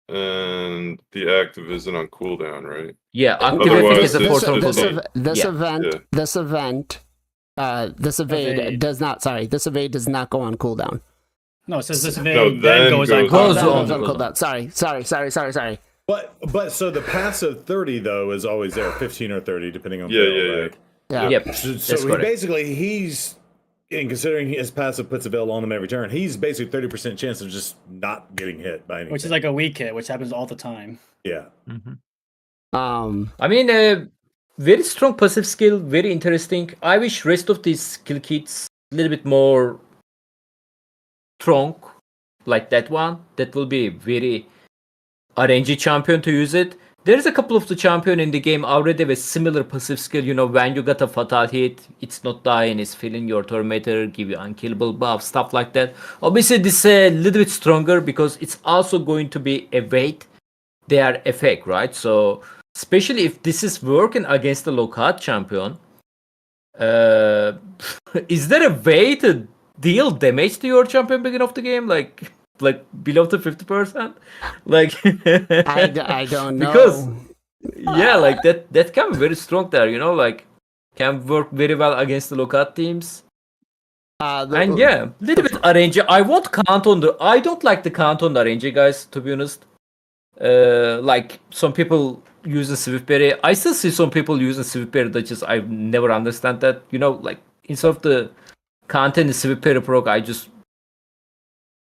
and the active isn't on cooldown, right? Yeah, active Otherwise, effect is a force on cooldown. This evade does not. Sorry, this evade does not go on cooldown. No, it says this evade then goes on cooldown. Sorry. But so the passive 30 though is always there, 15 or 30 depending on Yep. So he's and considering his passive puts a veil on him every turn, he's basically 30% chance of just not getting hit by anything. Which is like a weak hit, which happens all the time. Yeah. I mean, very strong passive skill, very interesting. I wish rest of these skill kits a little bit more strong, like that one. That will be very RNG champion to use it. There's a couple of the champion in the game already with similar passive skill. You know, when you got a fatal hit, it's not dying, it's filling your tormentor, give you unkillable buff, stuff like that. Obviously, this is a little bit stronger because it's also going to be evade their effect, right? So, especially if this is working against the lockout champion, is there a way to deal damage to your champion beginning of the game? Like below the 50%? Like I don't know. Because yeah, like that can be very strong there, you know, like can work very well against the lockout teams. And yeah, little bit RNG. I don't like the count on the RNG, guys, to be honest. Like some people using Swiftberry. I still see some people using Swiftberry that just I never understand that. You know, like instead of the content in Swiftberry proc, I just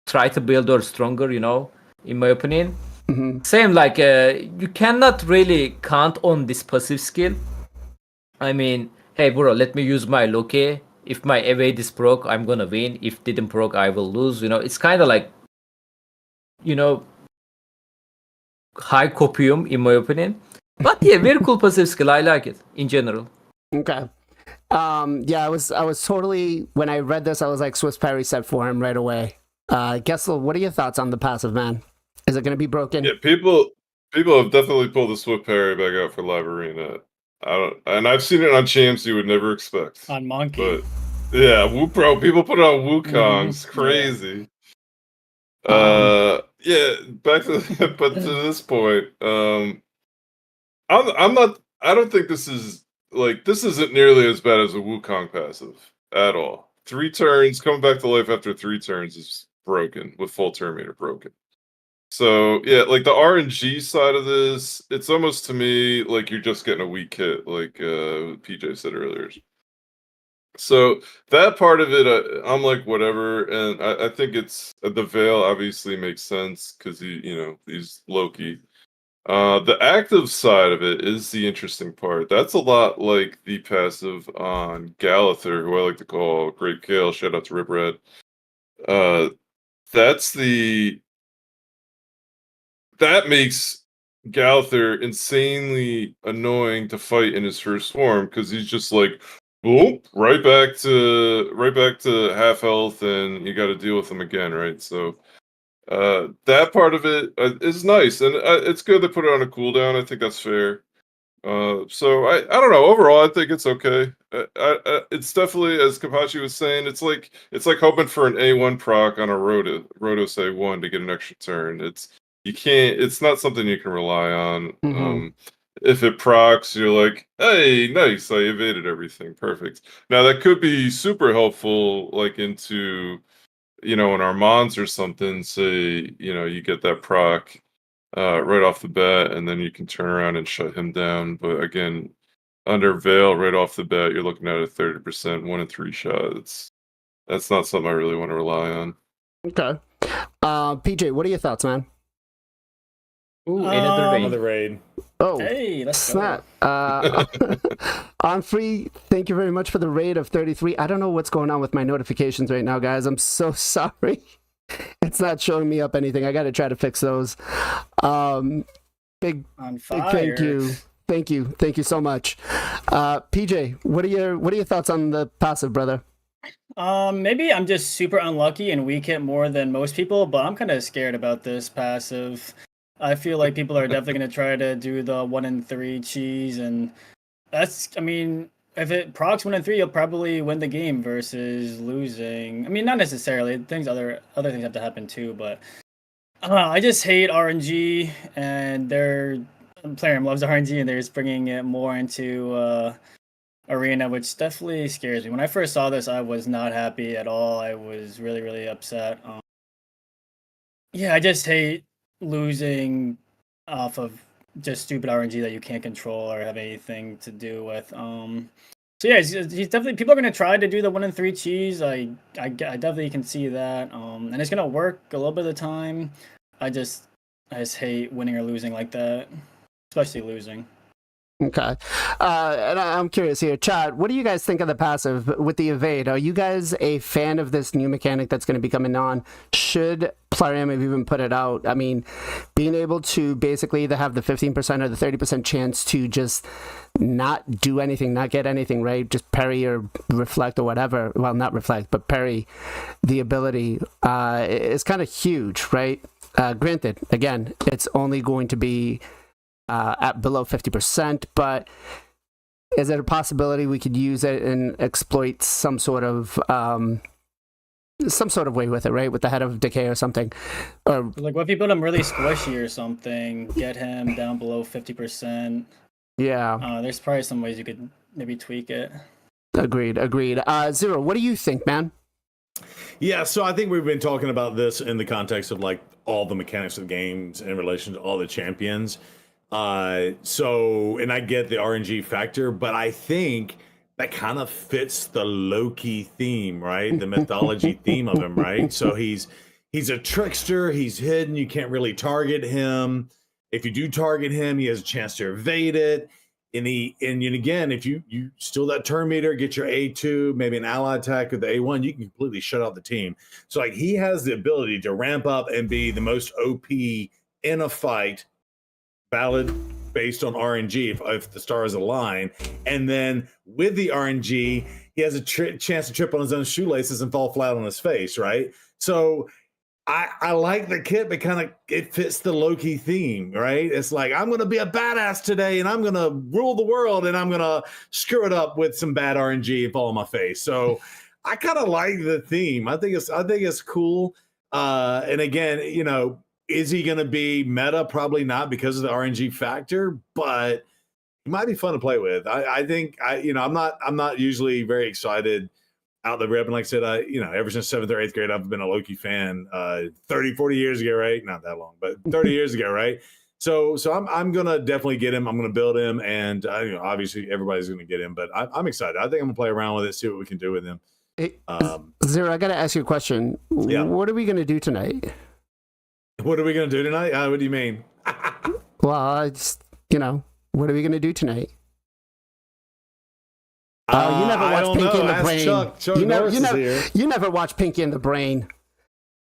try to build or stronger, you know, in my opinion. Same like you cannot really count on this passive skill. I mean, hey bro, let me use my Loki. If my evade is proc, I'm gonna win. If didn't proc, I will lose. You know, it's kind of like, you know, high copium in my opinion. But yeah, very cool passive skill. I like it in general. Okay. Yeah, I was totally, when I read this, I was like Swiss Perry set for him right away. Gestal, what are your thoughts on the passive, man? Is it going to be broken? Yeah, people have definitely pulled the Swift Parry back out for Live Arena. And I've seen it on champs you would never expect. On Monkey. But yeah, Pro, people put it on Wukong's crazy. Yeah, back to but to this point, I'm not. I don't think this isn't nearly as bad as a Wukong passive at all. 3 turns, coming back to life after 3 turns is broken with full Terminator broken. So yeah, like the RNG side of this, it's almost to me like you're just getting a weak hit, like PJ said earlier. So that part of it, I'm like whatever, and I think it's the Veil obviously makes sense because he's Loki. The active side of it is the interesting part. That's a lot like the passive on Galather, who I like to call Great Kale. Shout out to Rip Red. That makes Galather insanely annoying to fight in his first form because he's just like, boom, right back to half health, and you got to deal with him again, right? So that part of it is nice, and it's good to put it on a cooldown. I think that's fair. So I don't know. Overall, I think it's okay. It's definitely, as Kapachi was saying, it's like hoping for an A1 proc on a Rotos A1 to get an extra turn. It's not something you can rely on. If it procs, you're like, hey, nice, I evaded everything, perfect. Now that could be super helpful, like into, an Armands or something. Say, you get that proc right off the bat, and then you can turn around and shut him down. But again, under Veil, right off the bat, you're looking at a 30% 1 in 3 shot. That's not something I really want to rely on. Okay. PJ, what are your thoughts, man? Ooh, another raid. Oh, hey, let's snap. On free, thank you very much for the raid of 33. I don't know what's going on with my notifications right now, guys. I'm so sorry. It's not showing me up anything. I got to try to fix those. Big thank you. Thank you so much. PJ, what are your thoughts on the passive, brother? Maybe I'm just super unlucky and weak hit more than most people, but I'm kind of scared about this passive. I feel like people are definitely going to try to do the 1 in 3 cheese, and if it procs 1 in 3, you'll probably win the game versus losing. I mean, not necessarily. Other things have to happen too, but I just hate RNG, and Plarium loves RNG, and they're just bringing it more into Arena, which definitely scares me. When I first saw this, I was not happy at all. I was really, really upset. I just hate losing off of just stupid RNG that you can't control or have anything to do with. So yeah, he's definitely, people are gonna try to do the 1 in 3 cheese. I definitely can see that. And it's gonna work a little bit of the time. I just hate winning or losing like that, especially losing. Okay. And I'm curious here, Chad, what do you guys think of the passive with the evade? Are you guys a fan of this new mechanic that's going to be coming on? Should Plarium have even put it out? I mean, being able to basically either have the 15% or the 30% chance to just not do anything, not get anything, right? Just parry or reflect or whatever. Well, not reflect, but parry the ability is kind of huge, right? Granted, again, it's only going to be at below 50%, but is it a possibility we could use it and exploit some sort of way with it, right? With the head of decay or something, or like what if you put him really squishy or something, get him down below 50%. Yeah, there's probably some ways you could maybe tweak it. Agreed. Zero, what do you think, man? Yeah, so I think we've been talking about this in the context of like all the mechanics of games in relation to all the champions. And I get the RNG factor, but I think that kind of fits the Loki theme, right? The mythology theme of him, right? So he's a trickster, he's hidden, you can't really target him. If you do target him, he has a chance to evade it. And again, if you steal that turn meter, get your A2, maybe an ally attack with the A1, you can completely shut out the team. So like he has the ability to ramp up and be the most OP in a fight, valid based on RNG if the stars align. And then with the RNG, he has a chance to trip on his own shoelaces and fall flat on his face, right? So I like the kit, but kind of it fits the Loki theme, right? It's like, I'm going to be a badass today and I'm going to rule the world and I'm going to screw it up with some bad RNG and fall on my face. So I kind of like the theme. I think it's cool. And again, you know, is he going to be meta? Probably not because of the RNG factor, but it might be fun to play with. I think I'm not usually very excited out the rip. And like I said, ever since 7th or 8th grade, I've been a Loki fan 30, 40 years ago, right? Not that long, but 30 years ago, right? So I'm going to definitely get him. I'm going to build him. And obviously everybody's going to get him, but I'm excited. I think I'm going to play around with it, see what we can do with him. Hey, Zero, I got to ask you a question. Yeah. What are we going to do tonight? What are we going to do tonight? What do you mean? Well, what are we going to do tonight? You never watched Pinky in the Brain. Chuck you never watched Pinky in the Brain.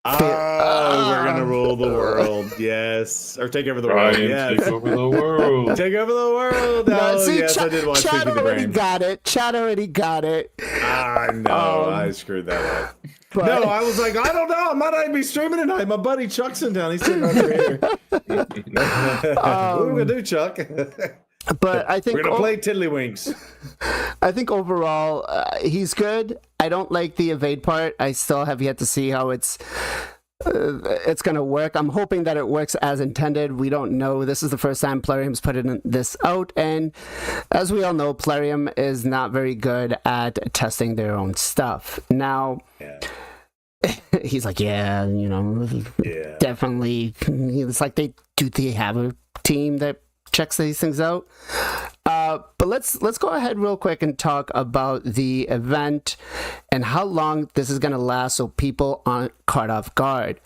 We're gonna rule the world. Yes, or take over the world. Yes. Take over the world. Take over the world. Yes, I did watch Pinky in the Brain. Chad already got it. I know. I screwed that up. No, I was like, I don't know. I might not be streaming tonight. My buddy Chuck's in town. He's sitting over here. What are we gonna do, Chuck? But I think we're gonna play Tiddlywinks. I think overall he's good. I don't like the evade part. I still have yet to see how it's gonna work. I'm hoping that it works as intended. We don't know. This is the first time Plarium's put this out, and as we all know, Plarium is not very good at testing their own stuff. Now, he's like, definitely. It's like they have a team that checks these things out. But let's go ahead real quick and talk about the event and how long this is going to last so people aren't caught off guard.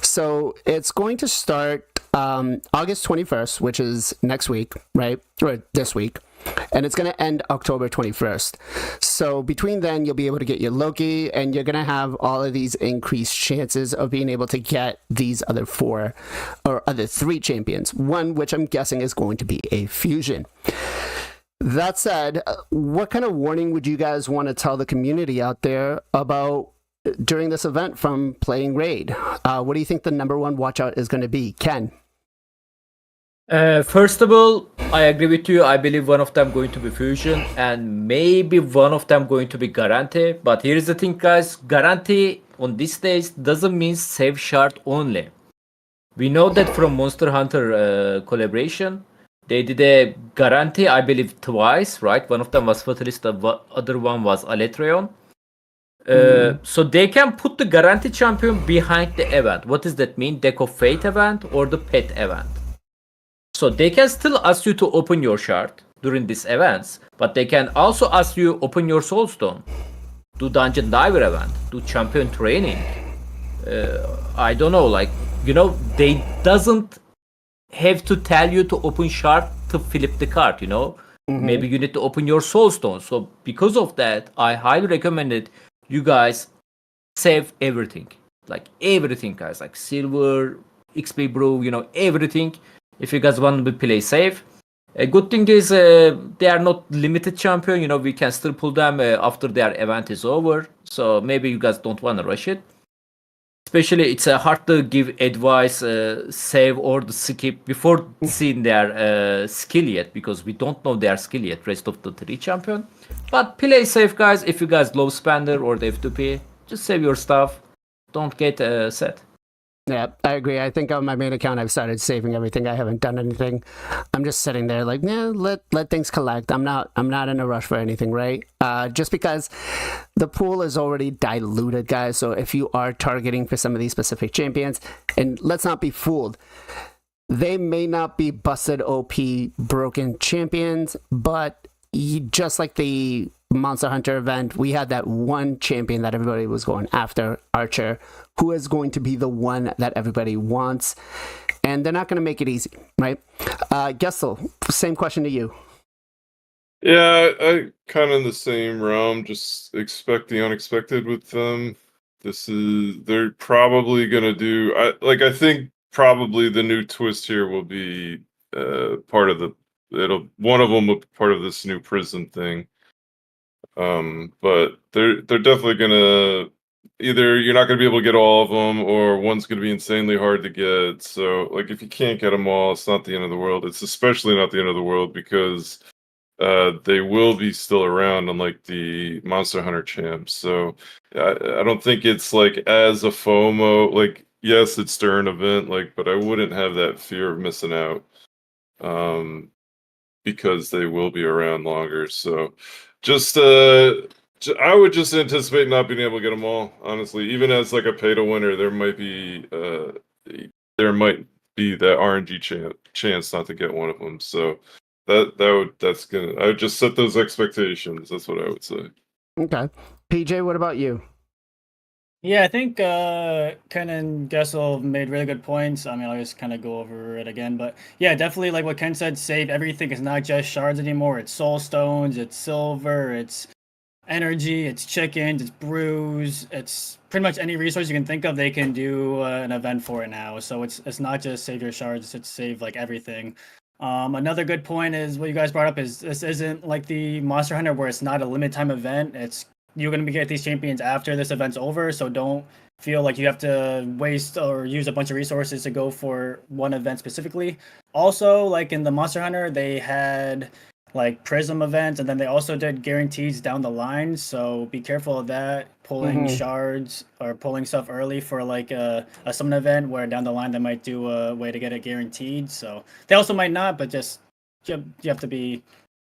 So it's going to start August 21st, which is next week, right? Or this week. And it's going to end October 21st. So between then, you'll be able to get your Loki, and you're going to have all of these increased chances of being able to get these other 3 champions. One, which I'm guessing is going to be a fusion. That said, what kind of warning would you guys want to tell the community out there about during this event from playing Raid? What do you think the number one watch out is going to be? Ken? First of all, I agree with you. I believe one of them going to be fusion and maybe one of them going to be guarantee. But here's the thing, guys. Guarantee on these days doesn't mean save shard only. We know that from Monster Hunter collaboration, they did a guarantee, I believe, twice, right? One of them was Fatalist, the other one was Aletreon. So they can put the guarantee champion behind the event. What does that mean? Deck of Fate event or the Pet event. So they can still ask you to open your shard during these events, but they can also ask you open your soulstone, do dungeon diver event, do champion training. I don't know, they doesn't have to tell you to open shard to flip the card, Maybe you need to open your soulstone. So because of that, I highly recommend it. You guys save everything, everything, guys, like silver, XP brew, everything. If you guys want to play safe, a good thing is they are not limited champion. We can still pull them after their event is over. So maybe you guys don't want to rush it. Especially, it's hard to give advice, save or the skip before seeing their skill yet, because we don't know their skill yet. Rest of the 3 champion, but play safe, guys. If you guys low spender or the F2P, just save your stuff. Don't get set. Yeah, I agree. I think on my main account, I've started saving everything. I haven't done anything. I'm just sitting there like, yeah, let things collect. I'm not in a rush for anything, right? Just because the pool is already diluted, guys. So if you are targeting for some of these specific champions, and let's not be fooled, they may not be busted OP broken champions, but just like the Monster Hunter event, we had that one champion that everybody was going after, Archer, who is going to be the one that everybody wants, and they're not going to make it easy, right? Gestal, same question to you. Yeah, I kind of in the same realm. Just expect the unexpected with them. They're probably gonna do. I think probably the new twist here will be part of one of them will be part of this new prison thing. But they're definitely gonna either you're not gonna be able to get all of them, or one's gonna be insanely hard to get. So like if you can't get them all, it's not the end of the world. It's especially not the end of the world because they will be still around, unlike the Monster Hunter champs. So I don't think it's like as a FOMO. Like yes, it's during an event, but I wouldn't have that fear of missing out. Because they will be around longer. So just I would just anticipate not being able to get them all, honestly. Even as like a pay to winner, there might be that RNG chance not to get one of them. So I would just set those expectations. That's what I would say. Okay. PJ, what about you? Yeah, I think Ken and Gessel made really good points. I mean, I'll just kind of go over it again. But yeah, definitely like what Ken said, save everything. It's not just shards anymore. It's soul stones, it's silver, it's energy, it's chickens, it's brews. It's pretty much any resource you can think of, they can do an event for it now. So it's not just save your shards, it's save like everything. Another good point is what you guys brought up is this isn't like the Monster Hunter where it's not a limited time event. You're going to get these champions after this event's over, so don't feel like you have to waste or use a bunch of resources to go for one event specifically. Also, like in the Monster Hunter, they had like Prism events, and then they also did guarantees down the line, so be careful of that, pulling shards or pulling stuff early for like a summon event where down the line they might do a way to get it guaranteed. So they also might not, but just you have to be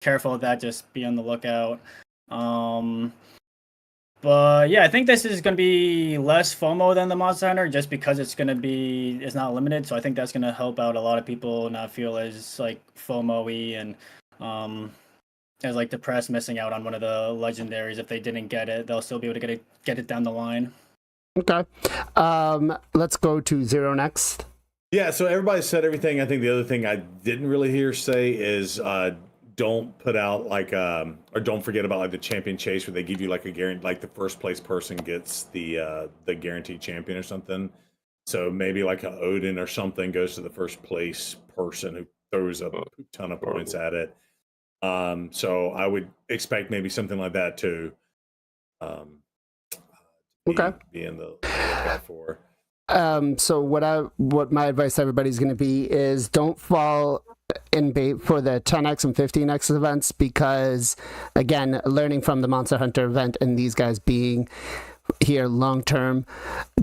careful of that, just be on the lookout. But yeah, I think this is going to be less FOMO than the Monster Hunter just because it's not limited. So I think that's going to help out a lot of people not feel as like FOMO-y and as like depressed missing out on one of the legendaries. If they didn't get it, they'll still be able to get it down the line. Okay. Let's go to Zero next. Yeah, so everybody said everything. I think the other thing I didn't really hear say is don't put out like or don't forget about like the champion chase where they give you like a guarantee, like the first place person gets the guaranteed champion or something. So maybe like a Odin or something goes to the first place person who throws a ton of points at it. So I would expect maybe something like that too. Be in the lookout for. So what my advice to everybody is going to be is don't fall in bait for the 10x and 15x events, because again, learning from the Monster Hunter event and these guys being here long term,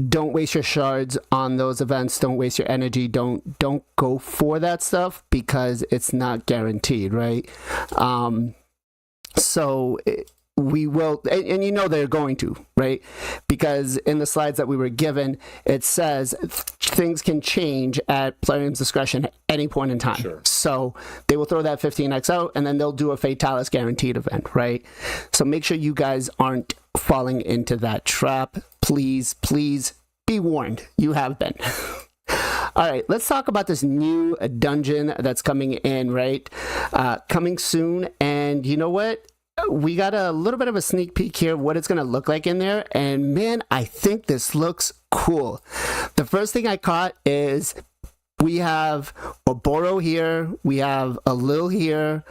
don't waste your shards on those events, don't waste your energy, don't go for that stuff because it's not guaranteed, right? We will, and you know they're going to, right? Because in the slides that we were given, it says things can change at player's discretion at any point in time. Sure. So they will throw that 15x out, and then they'll do a Fatalis guaranteed event, right? So make sure you guys aren't falling into that trap. Please be warned. You have been. All right, let's talk about this new dungeon that's coming in, right? Coming soon, and you know what? We got a little bit of a sneak peek here what it's going to look like in there, and man, I think this looks cool. The first thing I caught is we have Oboro here, we have a Lil here.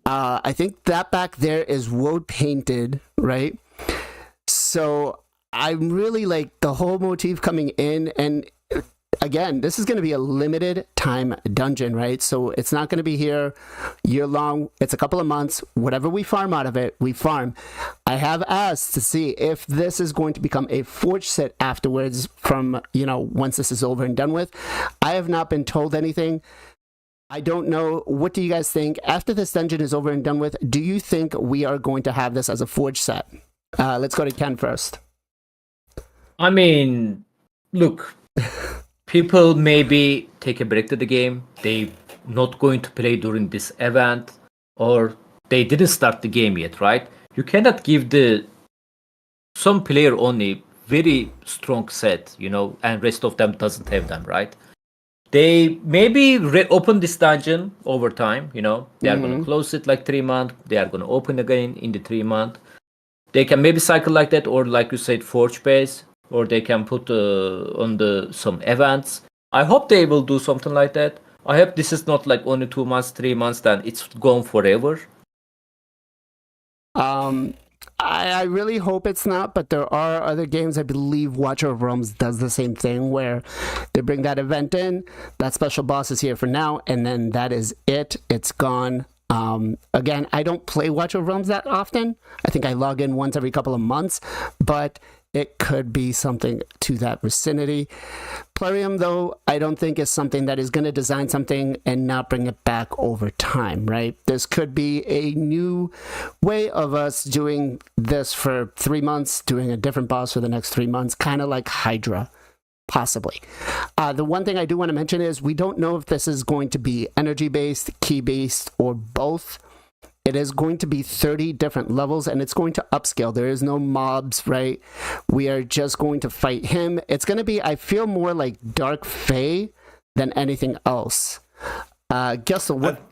I think that back there is woad painted, right? So I'm really like the whole motif coming in, and again, this is going to be a limited time dungeon, right? So it's not going to be here year long. It's a couple of months. Whatever we farm out of it, we farm. I have asked to see if this is going to become a forge set afterwards from, once this is over and done with. I have not been told anything. I don't know. What do you guys think? After this dungeon is over and done with, do you think we are going to have this as a forge set? Let's go to Ken first. I mean, look, people maybe take a break to the game. They not going to play during this event, or they didn't start the game yet, right? You cannot give some player only very strong set, and rest of them doesn't have them, right? They maybe open this dungeon over time, They are going to close it like 3 months. They are going to open again in the 3 months. They can maybe cycle like that, or like you said, forge base. Or they can put on some events. I hope they will do something like that. I hope this is not like only 2 months, 3 months, then it's gone forever. I really hope it's not, but there are other games. I believe Watcher of Realms does the same thing, where they bring that event in, that special boss is here for now, and then that is it. It's gone. Again, I don't play Watcher of Realms that often. I think I log in once every couple of months, but it could be something to that vicinity. Plarium, though, I don't think is something that is going to design something and not bring it back over time, right? This could be a new way of us doing this for 3 months, doing a different boss for the next 3 months, kind of like Hydra, possibly. The one thing I do want to mention is we don't know if this is going to be energy-based, key-based, or both. It is going to be 30 different levels, and it's going to upscale. There is no mobs, right? We are just going to fight him. It's going to be, I feel, more like Dark Fae than anything else. Gestal, what?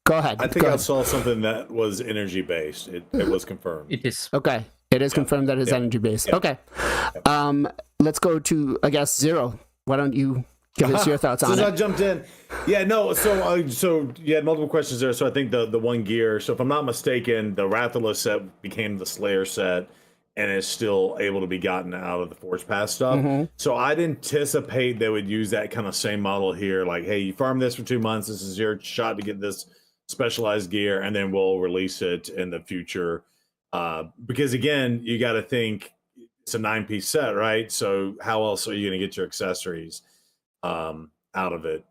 Go ahead. I think I saw something that was energy based. It was confirmed. It is. Okay. It is confirmed that it's energy based. Okay. Let's go to, I guess, Zero. Why don't you give us your thoughts on it? Since I jumped in. Yeah, no, so you had multiple questions there. So I think the one gear, so if I'm not mistaken, the Rathala set became the Slayer set and is still able to be gotten out of the Forge Pass stuff. So I'd anticipate they would use that kind of same model here. Like, hey, you farm this for 2 months. This is your shot to get this specialized gear, and then we'll release it in the future. Because again, you got to think it's a 9-piece set, right? So how else are you going to get your accessories out of it?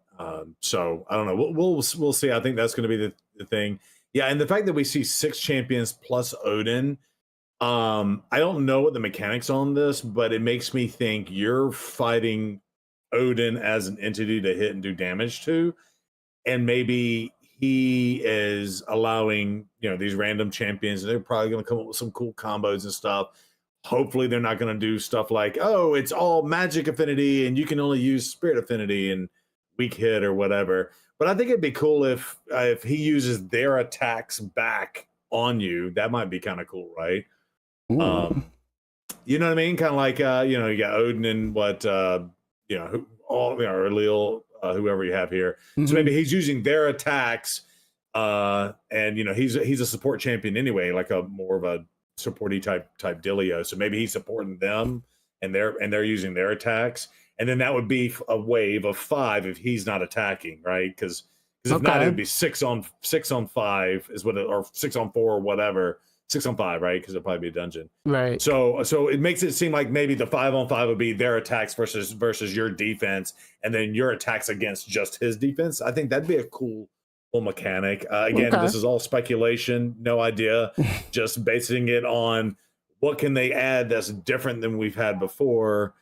So I don't know. We'll see. I think that's going to be the thing. Yeah, and the fact that we see 6 champions plus Odin, I don't know what the mechanics on this, but it makes me think you're fighting Odin as an entity to hit and do damage to, and maybe he is allowing these random champions, and they're probably going to come up with some cool combos and stuff. Hopefully they're not going to do stuff like, oh, it's all magic affinity and you can only use spirit affinity and weak hit or whatever. But I think it'd be cool if he uses their attacks back on you. That might be kind of cool, right? You know what I mean? Kind of like you got Odin and or Lil, whoever you have here. So maybe he's using their attacks, and he's a support champion anyway, like a more of a supporty type dealio. So maybe he's supporting them, and they're using their attacks, and then that would be a wave of 5 if he's not attacking, right? Because if not, it would be 6 on 5 is what, or 6 on 4 or whatever. 6 on 5, right? Because it'll probably be a dungeon, right? So it makes it seem like maybe the 5 on 5 would be their attacks versus your defense, and then your attacks against just his defense. I think that'd be a cool mechanic. Again, this is all speculation, no idea, just basing it on what can they add that's different than we've had before,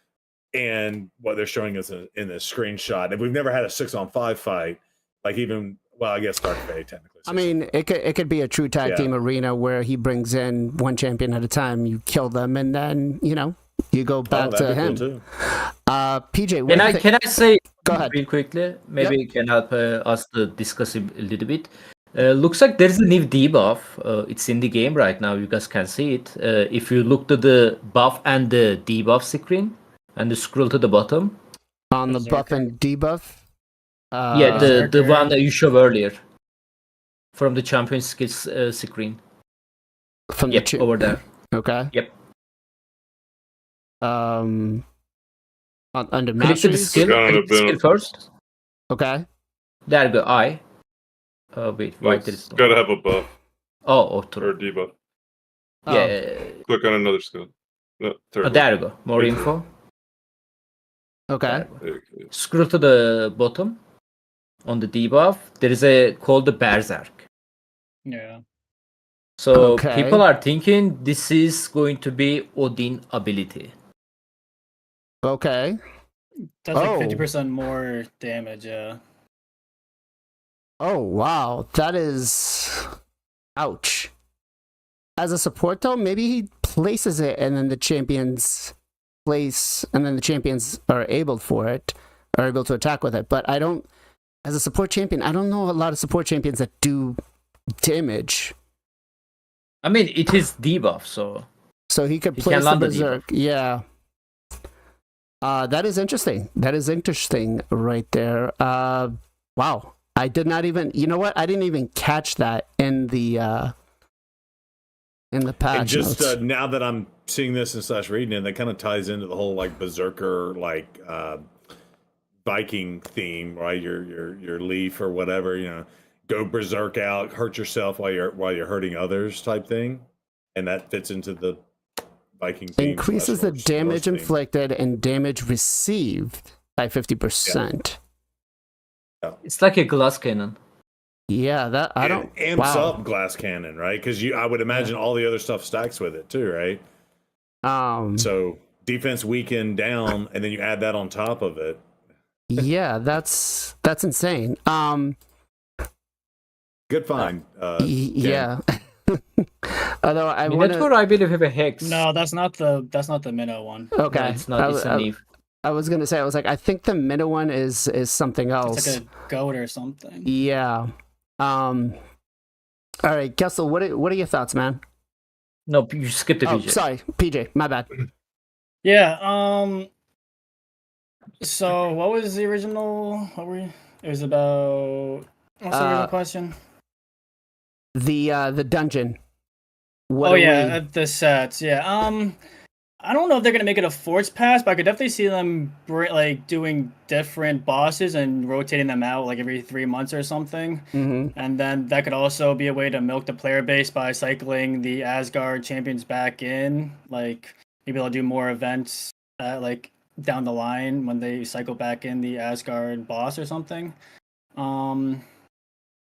and what they're showing us in the screenshot. If we've never had a 6 on 5 fight, like even. Well, I guess Dark Fate technically. I mean, it could be a true tag team arena where he brings in one champion at a time. You kill them, and then you go back to him. Cool too. PJ, can I say? Go ahead. Real quickly? Maybe it can help us to discuss a little bit. Looks like there is a new debuff. It's in the game right now. You guys can see it. If you look to the buff and the debuff screen, and you scroll to the bottom. On the buff and debuff. The one that you showed earlier from the champion skills screen. From over there. Okay. Yep. Under Click to the masteries. skill. Gonna Click the have been- skill first. Okay. There you go. I. Wait. Why there is no? Gotta have a buff Oh, or true. a debuff. Yeah. Click on another skill. No, Oh, third there you go. More Right info. Okay. one. Okay. Scroll to the bottom. On the debuff, there is a called the Berserk. Yeah. So Okay. people are thinking this is going to be Odin ability. Okay. Does like Oh. 50% more damage, yeah. Oh wow, that is ouch. As a support though, maybe he places it and then the champions place and then the champions are able for it, are able to attack with it. But I don't, as a support champion, I don't know a lot of support champions that do damage. I mean, it is debuff, so So he could He place can the land the berserk. Yeah. That is interesting. That is interesting right there. Wow. I did not even, you know what? I didn't even catch that in the patch And just notes. now that I'm seeing this and slash reading it, that kind of ties into the whole like berserker Viking theme, right? Your leaf or whatever, you know, go berserk out, hurt yourself while you're hurting others type thing, and that fits into the Viking theme. Increases the damage inflicted and damage received by 50%. it's like a glass cannon. Yeah, that I don't. It amps wow. up glass cannon, right? Because I would imagine all the other stuff stacks with it too, right? So defense weakened down, and then you add that on top of it. Yeah, that's insane. Good find. Yeah. Although I want Minotaur, I believe, have a hex. No, that's not the minnow one. Okay, No, it's not. It's a leaf. I was gonna say, I was like, I think the middle one is something else. It's like a goat or something. Yeah. All right, Gestal, what are your thoughts, man? No, you skipped the Oh, PJ. sorry, PJ, my bad. Yeah. So what was the original? What were you? It was about. What's the original question? The dungeon. The sets. Yeah. I don't know if they're gonna make it a force pass, but I could definitely see them like doing different bosses and rotating them out like every 3 months or something. Mm-hmm. And then that could also be a way to milk the player base by cycling the Asgard champions back in. Like maybe they'll do more events like down the line when they cycle back in the Asgard boss or something. I'm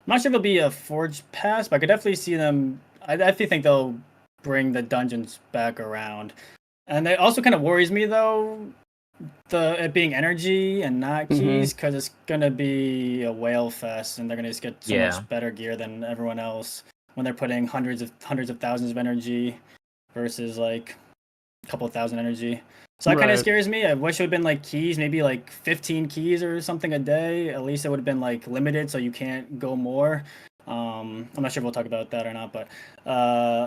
not sure if it'll be a forge pass, but I could definitely see them. I definitely think they'll bring the dungeons back around. And it also kind of worries me though, it being energy and not keys, because it's gonna be a whale fest, and they're gonna just get so much better gear than everyone else when they're putting hundreds of thousands of energy versus like a couple of thousand energy. So that kind of scares me. I wish it would have been like keys, maybe like 15 keys or something a day. At least it would have been like limited, so you can't go more. I'm not sure if we'll talk about that or not, but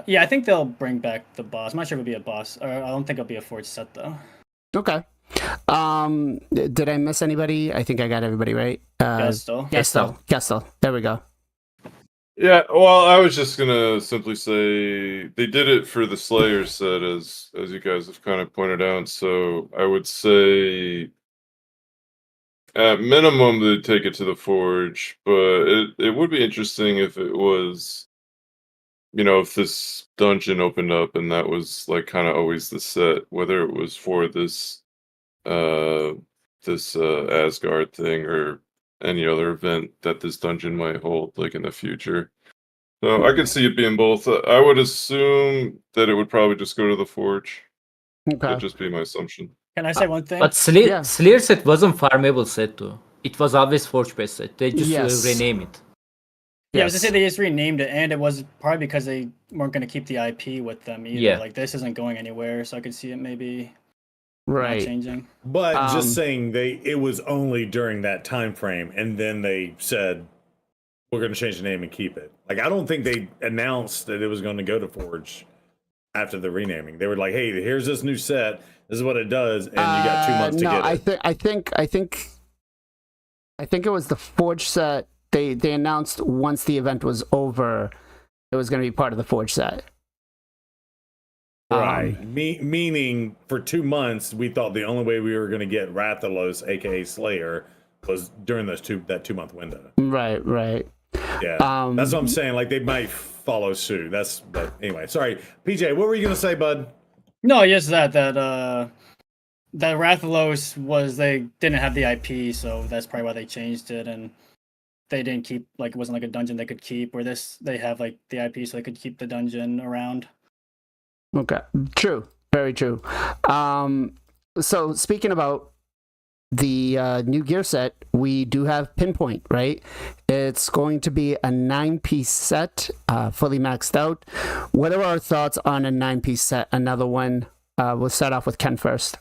yeah, I think they'll bring back the boss. I'm not sure if it'll be a boss, or I don't think it'll be a forge set though. Okay. Did I miss anybody? I think I got everybody right. Gestal. There we go. Yeah, well, I was just gonna simply say they did it for the Slayer set, as you guys have kind of pointed out. So I would say, at minimum, they'd take it to the Forge. But it would be interesting if it was, if this dungeon opened up and that was like kind of always the set, whether it was for this Asgard thing or any other event that this dungeon might hold, like in the future. So I could see it being both. I would assume that it would probably just go to the Forge. Okay. That'd just be my assumption. Can I say one thing? But Slayer set wasn't farmable set too. It was always Forge based set. They just rename it. Yeah, I was gonna say they just renamed it, and it was probably because they weren't gonna keep the IP with them either. Yeah. Like this isn't going anywhere, so I could see it maybe Right. not changing. But just saying it was only during that time frame, and then they said we're going to change the name and keep it. Like I don't think they announced that it was going to go to Forge after the renaming. They were like, "Hey, here's this new set. This is what it does," and you got 2 months to get it. I think it was the Forge set. They announced once the event was over, it was going to be part of the Forge set. Right. Meaning, for 2 months, we thought the only way we were going to get Rathalos, aka Slayer, was during that 2-month window. Right, right. Yeah, that's what I'm saying. Like, they might follow suit. But anyway, sorry, PJ. What were you going to say, bud? No, yes, that Rathalos they didn't have the IP, so that's probably why they changed it, and they didn't keep it wasn't like a dungeon they could keep. Where they have like the IP, so they could keep the dungeon around. Okay, true, very true. So speaking about the new gear set, we do have Pinpoint, right? It's going to be a 9-piece set, fully maxed out. What are our thoughts on a 9-piece set? Another one. We'll start off with Ken first.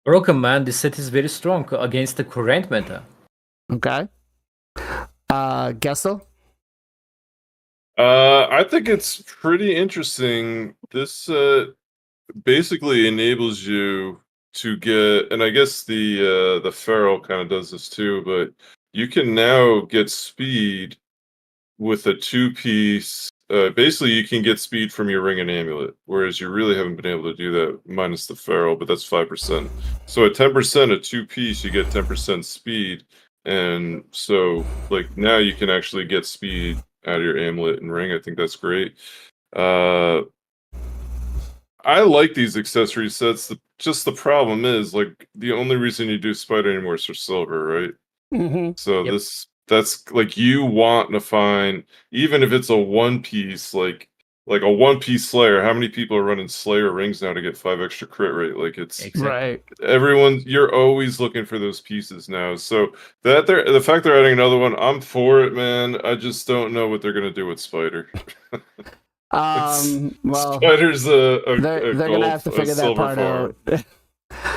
Broken man, this set is very strong against the current meta. Okay. Gestal? I think it's pretty interesting. This basically enables you to get, and I guess the Feral kind of does this too, but you can now get speed with a 2-piece. Basically, you can get speed from your ring and amulet, whereas you really haven't been able to do that minus the Feral, but that's 5%. So at 10%, a 2-piece, you get 10% speed, and so like now you can actually get speed out of your amulet and ring. I think that's great. I like these accessory sets. Just the problem is, like, the only reason you do Spider anymore is for silver, right? Mm-hmm. So that's like, you want to find, even if it's a 1-piece, like a 1-piece Slayer. How many people are running Slayer rings now to get 5 extra crit rate? Like, it's right. You're always looking for those pieces now. So the fact they're adding another one, I'm for it, man. I just don't know what they're gonna do with Spider. Well, Spider's they're gonna have to figure that part out.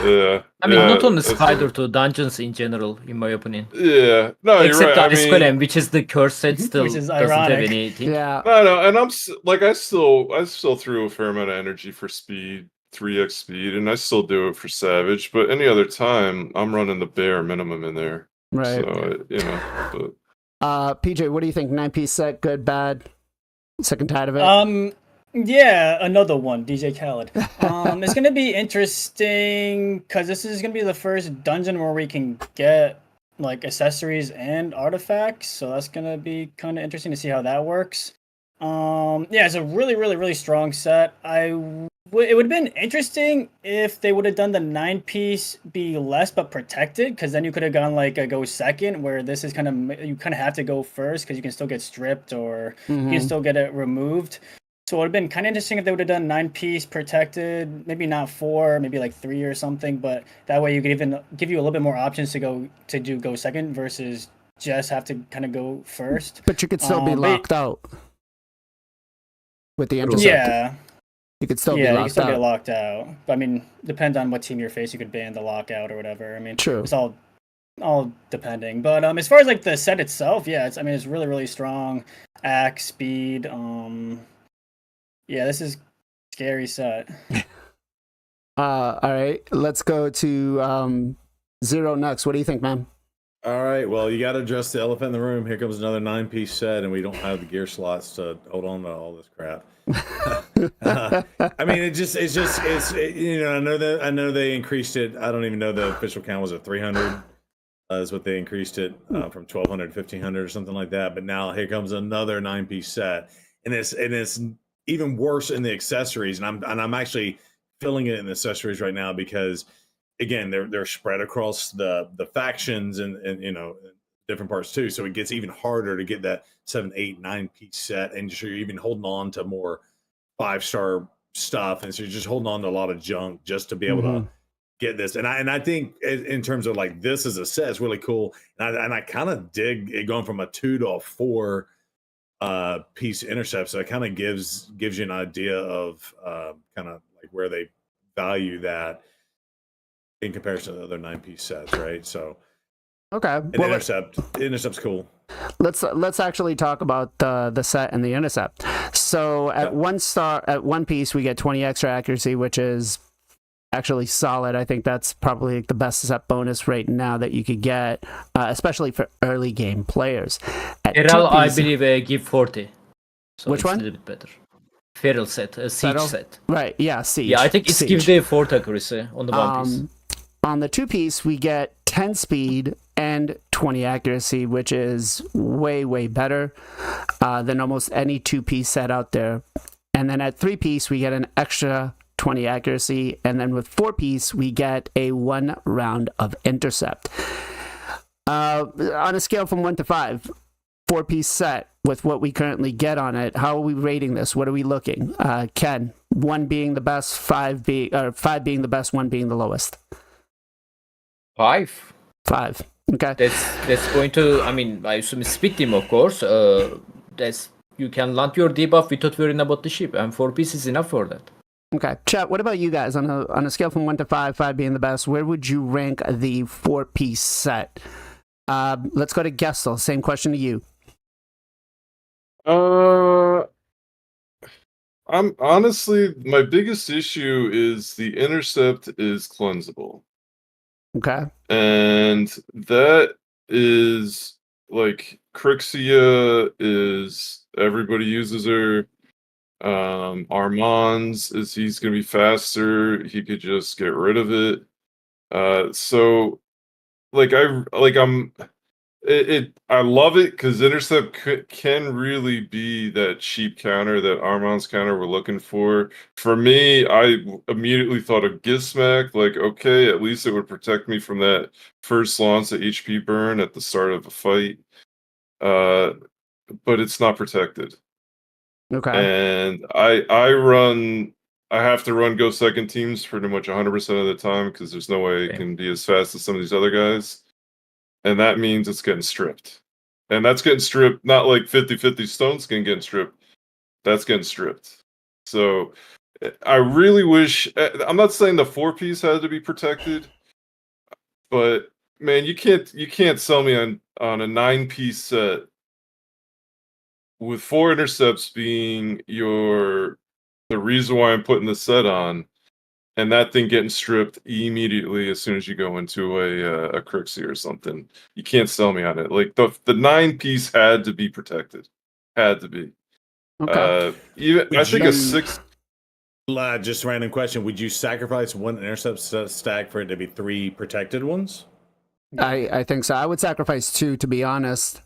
Yeah. I mean, not only Spider, to dungeons in general, in my opinion. Yeah. No, except you're right. Ice Golem, which is the curse set, still Which is doesn't ironic. have anything. Yeah. No, and I still threw a fair amount of energy for speed, 3x speed, and I still do it for Savage. But any other time, I'm running the bare minimum in there. Right. So PJ, what do you think? 9-piece set, good, bad? Sick and tired of it? Yeah, another one, DJ Khaled. It's gonna be interesting because this is gonna be the first dungeon where we can get like accessories and artifacts, so that's gonna be kind of interesting to see how that works. Yeah, it's a really, really, really strong set. It would have been interesting if they would have done the 9-piece be less but protected, because then you could have gone like a go second, where this is you kind of have to go first because you can still get stripped or you can still get it removed. So it would have been kind of interesting if they would have done 9-piece protected, maybe not 4, maybe like 3 or something, but that way you could even give you a little bit more options to go second versus just have to kind of go first. But you could still be locked out with the intercept. Yeah. You could still be you locked can still out. get locked out. But I mean, depends on what team you're facing. You could ban the lockout or whatever. I mean, True. It's all depending. But as far as like the set itself, yeah, it's really, really strong. Axe, speed. Yeah, this is scary set. All right, let's go to Zero next. What do you think, man? All right, well, you got to address the elephant in the room. Here comes another 9-piece set, and we don't have the gear slots to hold on to all this crap. I mean, it's you know, I know they increased it. I don't even know the official count was at 300. Is what they increased it from 1,200 to 1,500 or something like that. But now here comes another 9-piece set, and it's even worse in the accessories. And I'm actually filling it in the accessories right now because, again, they're spread across the factions and you know, different parts too. So it gets even harder to get that 7, 8, 9-piece set, and so you're even holding on to more 5-star stuff, and so you're just holding on to a lot of junk just to be able to get this. And I think in terms of like this as a set, it's really cool. And I kind of dig it going from a 2 to a 4 piece intercept. So it kind of gives you an idea of kind of like where they value that in comparison to the other 9-piece sets, right? So okay, intercept's cool. Let's actually talk about the set and the intercept. So at 1 piece we get 20 extra accuracy, which is actually solid. I think that's probably the best set bonus right now that you could get, especially for early game players. At Errol, I 2-piece, believe, give 40. So which it's one? a little bit better. Feral set, a siege Settle? set. Right, yeah, siege. Yeah, I think it's siege. give the 4th accuracy on the one piece. On the 2-piece, we get 10 speed and 20 accuracy, which is way, way better than almost any 2-piece set out there. And then at 3-piece, we get an extra 20 accuracy. And then with 4-piece, we get a 1 round of intercept. On a scale from 1 to 5, 4-piece set with what we currently get on it, how are we rating this? What are we looking? Ken, 1 being the best, 5 being the best, 1 being the lowest. 5. 5. Okay. That's going to. I mean, I assume speed team, of course. That's you can land your debuff without worrying about the ship, and 4 pieces is enough for that. Okay, chat. What about you guys on a scale from 1 to 5, 5 being the best? Where would you rank the 4-piece set? Let's go to Gestal. Same question to you. I'm honestly, my biggest issue is the intercept is cleansable. Okay. And that is like Crixia is everybody uses her. Armand's is he's gonna be faster. He could just get rid of it. So like I love it because intercept can really be that cheap counter, that Armand's counter we're looking for. For me, I immediately thought of Gizmac, like, okay, at least it would protect me from that first launch at HP burn at the start of a fight. But it's not protected. Okay. And I have to run go second teams pretty much 100% of the time because there's no way it can be as fast as some of these other guys. And that means it's getting stripped. And that's getting stripped, not like 50-50 stone skin getting stripped. That's getting stripped. So I really wish, I'm not saying the 4-piece had to be protected, but man, you can't sell me on a 9-piece set with 4 intercepts being the reason why I'm putting the set on. And that thing getting stripped immediately as soon as you go into a Crixie or something. You can't sell me on it. Like the 9-piece had to be protected. Had to be. Okay. I think a 6. Just a random question. Would you sacrifice 1 intercept stack for it to be 3 protected ones? I think so. I would sacrifice 2, to be honest.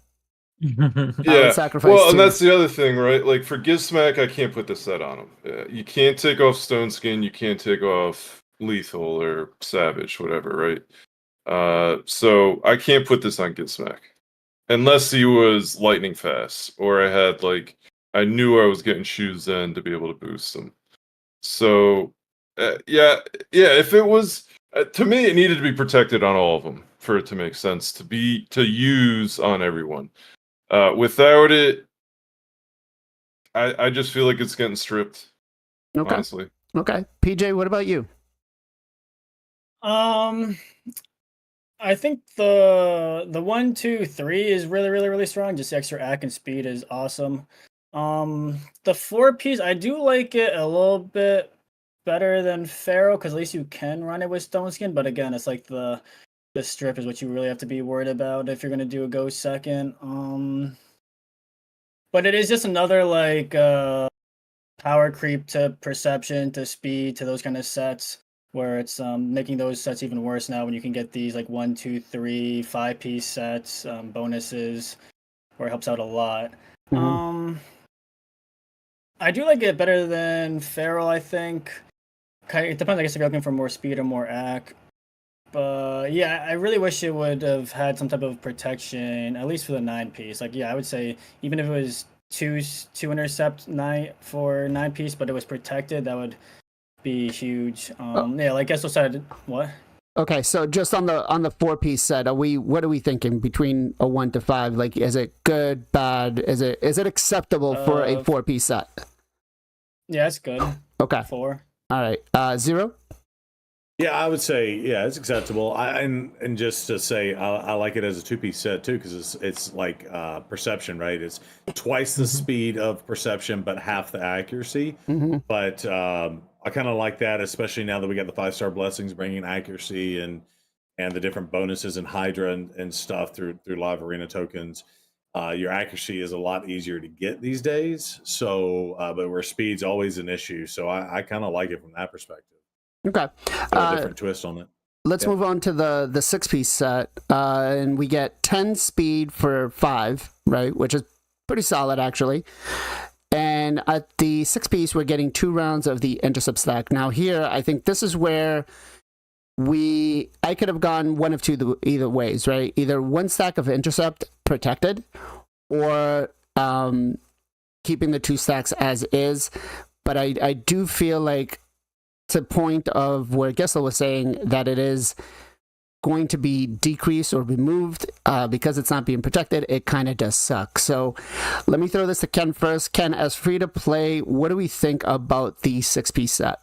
Yeah. Well, and that's the other thing, right? Like for Gizmac, I can't put the set on him. You can't take off Stone Skin. You can't take off Lethal or Savage, whatever, right? So I can't put this on Gizmac unless he was lightning fast or I knew I was getting shoes then to be able to boost him. So yeah. If it was to me, it needed to be protected on all of them for it to make sense to use on everyone. Without it, I just feel like it's getting stripped. Okay. Honestly. Okay. PJ, what about you? I think the 1, 2, 3 is really, really, really strong. Just extra act and speed is awesome. The 4-piece, I do like it a little bit better than Pharaoh because at least you can run it with Stone Skin. But again, it's like the strip is what you really have to be worried about if you're gonna do a go second. But it is just another like power creep to perception to speed to those kind of sets where it's making those sets even worse now when you can get these like 1, 2, 3, 5-piece sets bonuses where it helps out a lot. Mm-hmm. I do like it better than Feral, I think. It depends, I guess, if you're looking for more speed or more act. But yeah, I really wish it would have had some type of protection, at least for the 9-piece. Like, yeah, I would say even if it was two intercept 9 for 9-piece, but it was protected, that would be huge. Yeah, like Gestal said, what? Okay, so just on the 4-piece set, what are we thinking between a 1 to 5? Like, is it good, bad? Is it acceptable for a 4-piece set? Yeah, it's good. Okay. 4. All right. 0? Yeah, I would say it's acceptable. And just to say, I like it as a 2-piece set too because it's like perception, right? It's twice the speed of perception, but half the accuracy. Mm-hmm. But I kind of like that, especially now that we got the 5-star blessings bringing accuracy and the different bonuses and Hydra and stuff through live arena tokens. Your accuracy is a lot easier to get these days. So, but where speed's always an issue. So I kind of like it from that perspective. Okay. A different twist on it. Let's move on to the 6-piece set. And we get 10 speed for 5, right? Which is pretty solid, actually. And at the 6-piece, we're getting 2 rounds of the intercept stack. Now here, I think this is where I could have gone one of two either ways, right? Either 1 stack of intercept protected, or keeping the 2 stacks as is. But I do feel like, to the point of where Gestal was saying that it is going to be decreased or removed because it's not being protected, it kind of does suck. So let me throw this to Ken first. Ken, as free to play, what do we think about the 6-piece set?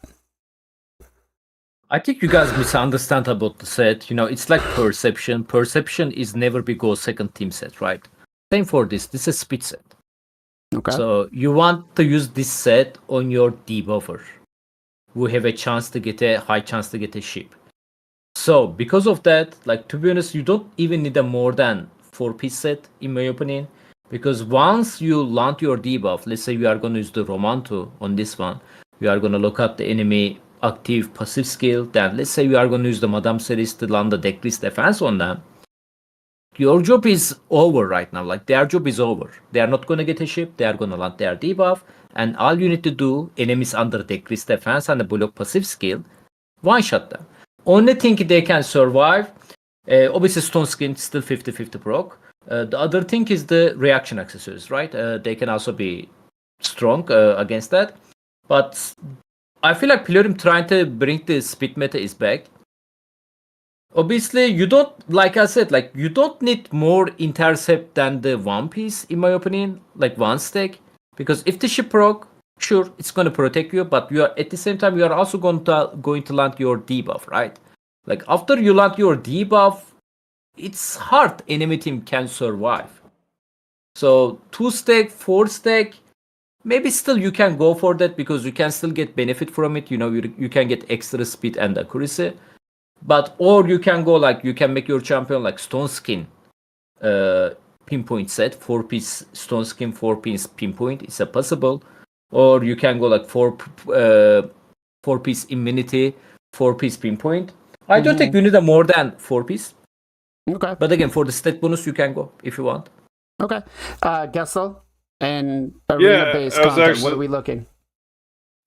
I think you guys misunderstand about the set. You know, it's like perception. Perception is never be go second team set, right? Same for this. This is speed set. Okay. So you want to use this set on your debuffer, who have a chance to get a high chance to get a ship. So because of that, like, to be honest, you don't even need a more than 4-piece set, in my opinion. Because once you land your debuff, let's say we are going to use the Romanto on this one, we are going to look at the enemy active passive skill, then let's say we are going to use the Madame Series to land the decrease defense on them. Your job is over right now. Like, their job is over. They are not going to get a ship. They are going to land their debuff. And all you need to do, enemies under decrease defense and the block passive skill, one-shot them. Only thing they can survive, obviously Stone Skin still 50-50 proc. The other thing is the reaction accessories, right? They can also be strong against that. But I feel like Plurium trying to bring the speed meta is back. Obviously, you don't, like I said, like, you don't need more intercept than the 1-piece, in my opinion, like 1 stack. Because if the ship proc, sure, it's going to protect you, but you are at the same time you are also going to land your debuff, right? Like, after you land your debuff, it's hard enemy team can survive. So 2 stack, 4 stack, maybe still you can go for that because you can still get benefit from it. You know, you can get extra speed and accuracy. But, or you can go like, you can make your champion like Stone Skin pinpoint set, 4-piece Stone Skin, 4-piece pinpoint. It's a possible. Or you can go like 4-piece immunity, 4-piece pinpoint. I don't think you need a more than 4-piece. Okay. But again, for the stat bonus, you can go if you want. Okay. Gestal and arena-based content, what are we looking?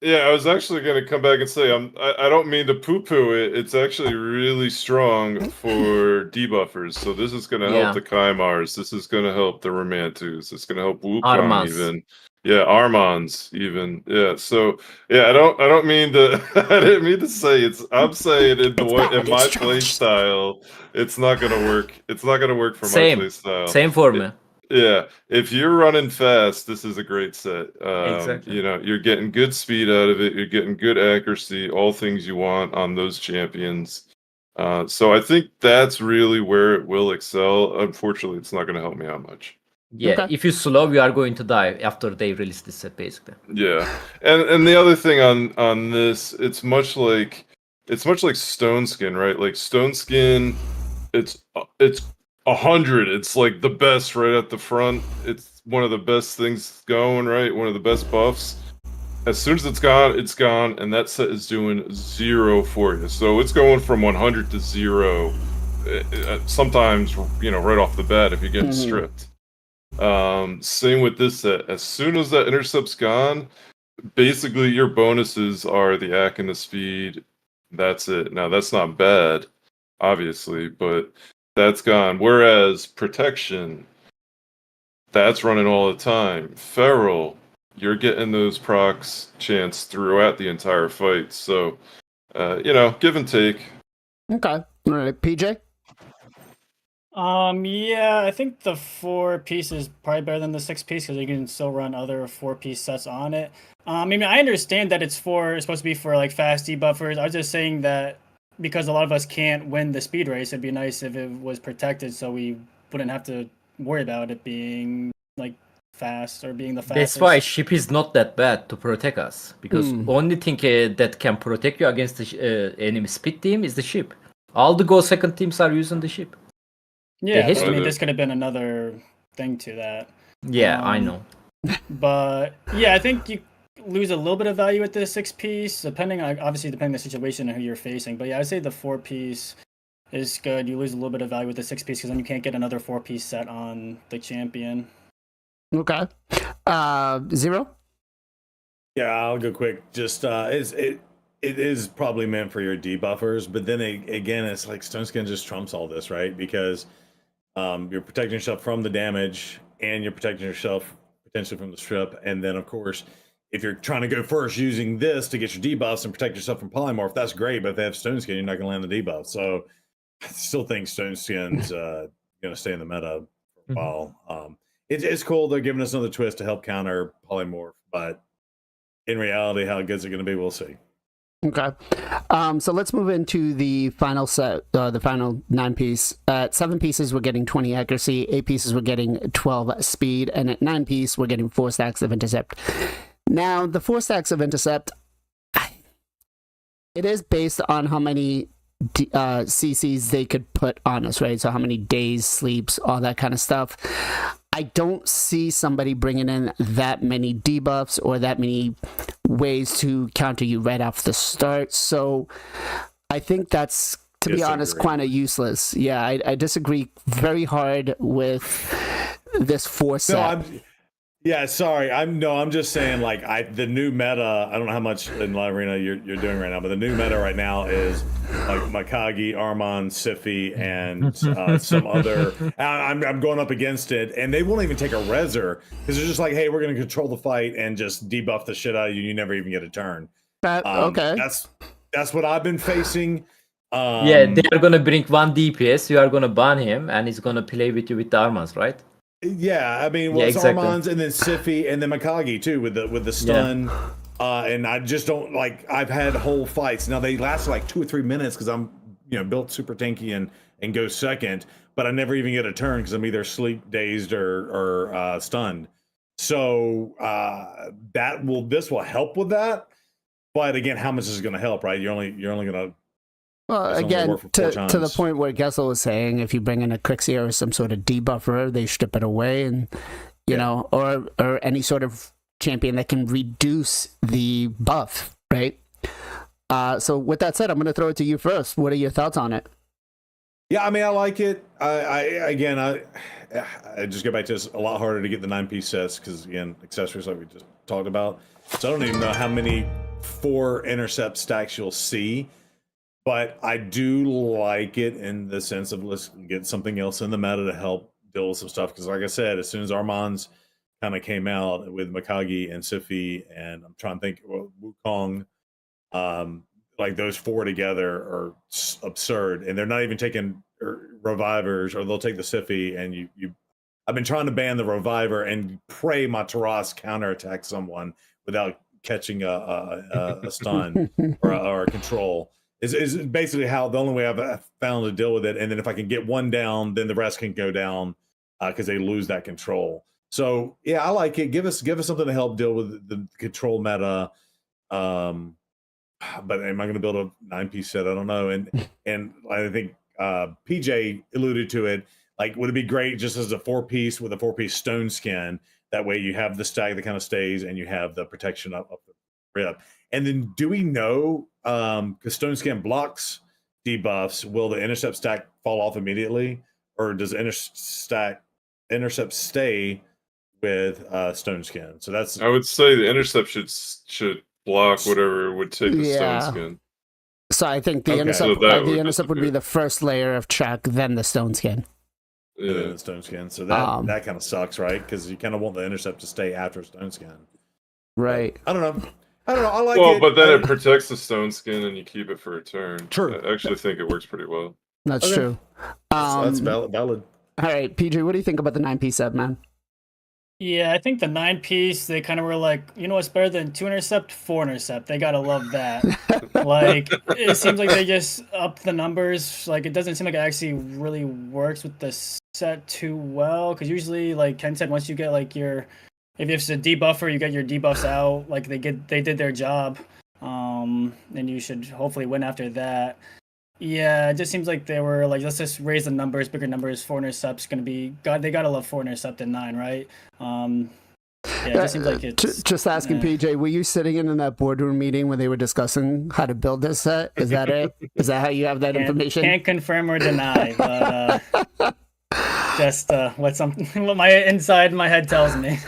Yeah, I was actually going to come back and say I don't mean to poo-poo it. It's actually really strong for debuffers. So this is going to help the Kaimars. This is going to help the Romantus. It's going to help Wukong even. Yeah, Armans even. Yeah. So yeah, I don't mean to I didn't mean to say it's. I'm saying in my play style, it's not going to work. It's not going to work for my play style. Same for me. Yeah, if you're running fast, this is a great set. Exactly. You know, you're getting good speed out of it. You're getting good accuracy, all things you want on those champions. So I think that's really where it will excel. Unfortunately, it's not going to help me out much. Yeah, if you slow, you are going to die after they release this set, basically. Yeah, and the other thing on this, it's much like Stone Skin, right? Like Stone Skin, it's 100. It's like the best right at the front. It's one of the best things going, right? One of the best buffs. As soon as it's gone, and that set is doing 0 for you. So it's going from 100 to 0. Sometimes, you know, right off the bat if you're getting stripped. Same with this set. As soon as that intercept's gone, basically your bonuses are the AC and the speed. That's it. Now that's not bad, obviously, but that's gone. Whereas protection, that's running all the time. Feral, you're getting those procs chance throughout the entire fight. So, you know, give and take. Okay. All right, PJ? Yeah, I think the 4-piece is probably better than the 6-piece because you can still run other 4-piece sets on it. I mean, I understand that it's supposed to be for like fast debuffers. I was just saying that because a lot of us can't win the speed race, it'd be nice if it was protected so we wouldn't have to worry about it being like fast or being the fastest. That's why ship is not that bad to protect us, because only thing that can protect you against the enemy speed team is the ship. All the go second teams are using the ship. Yeah, I mean, this could have been another thing to that. Yeah, I know. But yeah, I think you lose a little bit of value with the 6-piece, depending on the situation and who you're facing. But yeah, I'd say the 4-piece is good. You lose a little bit of value with the 6-piece because then you can't get another 4-piece set on the champion. Okay. Zero? Yeah, I'll go quick. Just it is probably meant for your debuffers, but then again, it's like Stone Skin just trumps all this, right? Because you're protecting yourself from the damage, and you're protecting yourself potentially from the strip, and then of course, if you're trying to go first using this to get your debuffs and protect yourself from polymorph, that's great. But if they have Stone Skin, you're not going to land the debuff. So I still think Stone Skin's going to stay in the meta for a while. It's cool. They're giving us another twist to help counter polymorph, but in reality, how good is it going to be? We'll see. Okay. So let's move into the final set, the final 9-piece. At 7 pieces, we're getting 20 accuracy. 8 pieces, we're getting 12 speed. And at 9 piece, we're getting 4 stacks of intercept. Now, the 4 stacks of intercept, it is based on how many CCs they could put on us, right? So how many days, sleeps, all that kind of stuff. I don't see somebody bringing in that many debuffs or that many ways to counter you right off the start. So I think that's, to be honest, kind of useless. Yeah, I disagree very hard with this 4 set. I'm just saying, like, the new meta, I don't know how much in live arena you're doing right now, but the new meta right now is like Mikagi, Armand, Sify, and some other. I'm going up against it, and they won't even take a reser because they're just like, hey, we're going to control the fight and just debuff the shit out of you. You never even get a turn. Okay. That's what I've been facing. Yeah, they are going to bring 1 DPS. You are going to ban him, and he's going to play with you with the Armands, right? Yeah, I mean, it's exactly. Armand's and then Sify and then Mikagi too with the stun. Yeah. And I just don't like. I've had whole fights. Now they last like 2 or 3 minutes because I'm built super tanky and go second, but I never even get a turn because I'm either sleep dazed or stunned. So this will help with that. But again, how much is it going to help? Right? You're only going to. Well, again, to the point where Gestal was saying, if you bring in a Crixie or some sort of debuffer, they strip it away, and you know, or any sort of champion that can reduce the buff, right? So with that said, I'm going to throw it to you first. What are your thoughts on it? Yeah, I mean, I like it. I just go back to it's a lot harder to get the 9-piece sets because again, accessories like we just talked about. So I don't even know how many 4 intercept stacks you'll see. But I do like it in the sense of let's get something else in the meta to help deal with some stuff. Because like I said, as soon as Armand's kind of came out with Mikagi and Sify, and I'm trying to think, Wukong, like those 4 together are absurd. And they're not even taking revivers, or they'll take the Sify and you I've been trying to ban the reviver and pray my Taras counterattack someone without catching a stun or a control. Is basically how the only way I've found to deal with it. And then if I can get one down, then the rest can go down because they lose that control. So yeah, I like it. Give us something to help deal with the control meta. But am I going to build a 9-piece set? I don't know. And I think PJ alluded to it. Like, would it be great just as a 4-piece with a 4-piece stone skin? That way you have the stack that kind of stays, and you have the protection up the rip. And then do we know, because Stone Skin blocks debuffs, will the intercept stack fall off immediately? Or does intercept stay with Stone Skin? So that's... I would say the intercept should block whatever would take the Stone Skin. So I think the intercept would be the first layer of check, then the Stone Skin. Yeah, then the Stone Skin. So that kind of sucks, right? Because you kind of want the intercept to stay after Stone Skin. Right. I don't know. I like it. Well, but then it protects the stone skin and you keep it for a turn. True. I actually think it works pretty well. That's true. That's valid. All right, PJ, what do you think about the 9-piece set, man? Yeah, I think the 9-piece, they kind of were like, you know what's better than 2 intercept? 4 intercept. They gotta love that. Like, it seems like they just up the numbers. Like, it doesn't seem like it actually really works with the set too well. Because usually, like Ken said, once you get like if it's a debuffer, you get your debuffs out. Like they did their job, and you should hopefully win after that. Yeah, it just seems like they were like, let's just raise the numbers, bigger numbers. Foreigner sub's gonna be God. They gotta love foreigner sub to 9, right? Yeah, it just seems like it's Just asking PJ, were you sitting in that boardroom meeting when they were discussing how to build this set? Is that it? Is that how you have that information? Can't confirm or deny, but just what my inside my head tells me.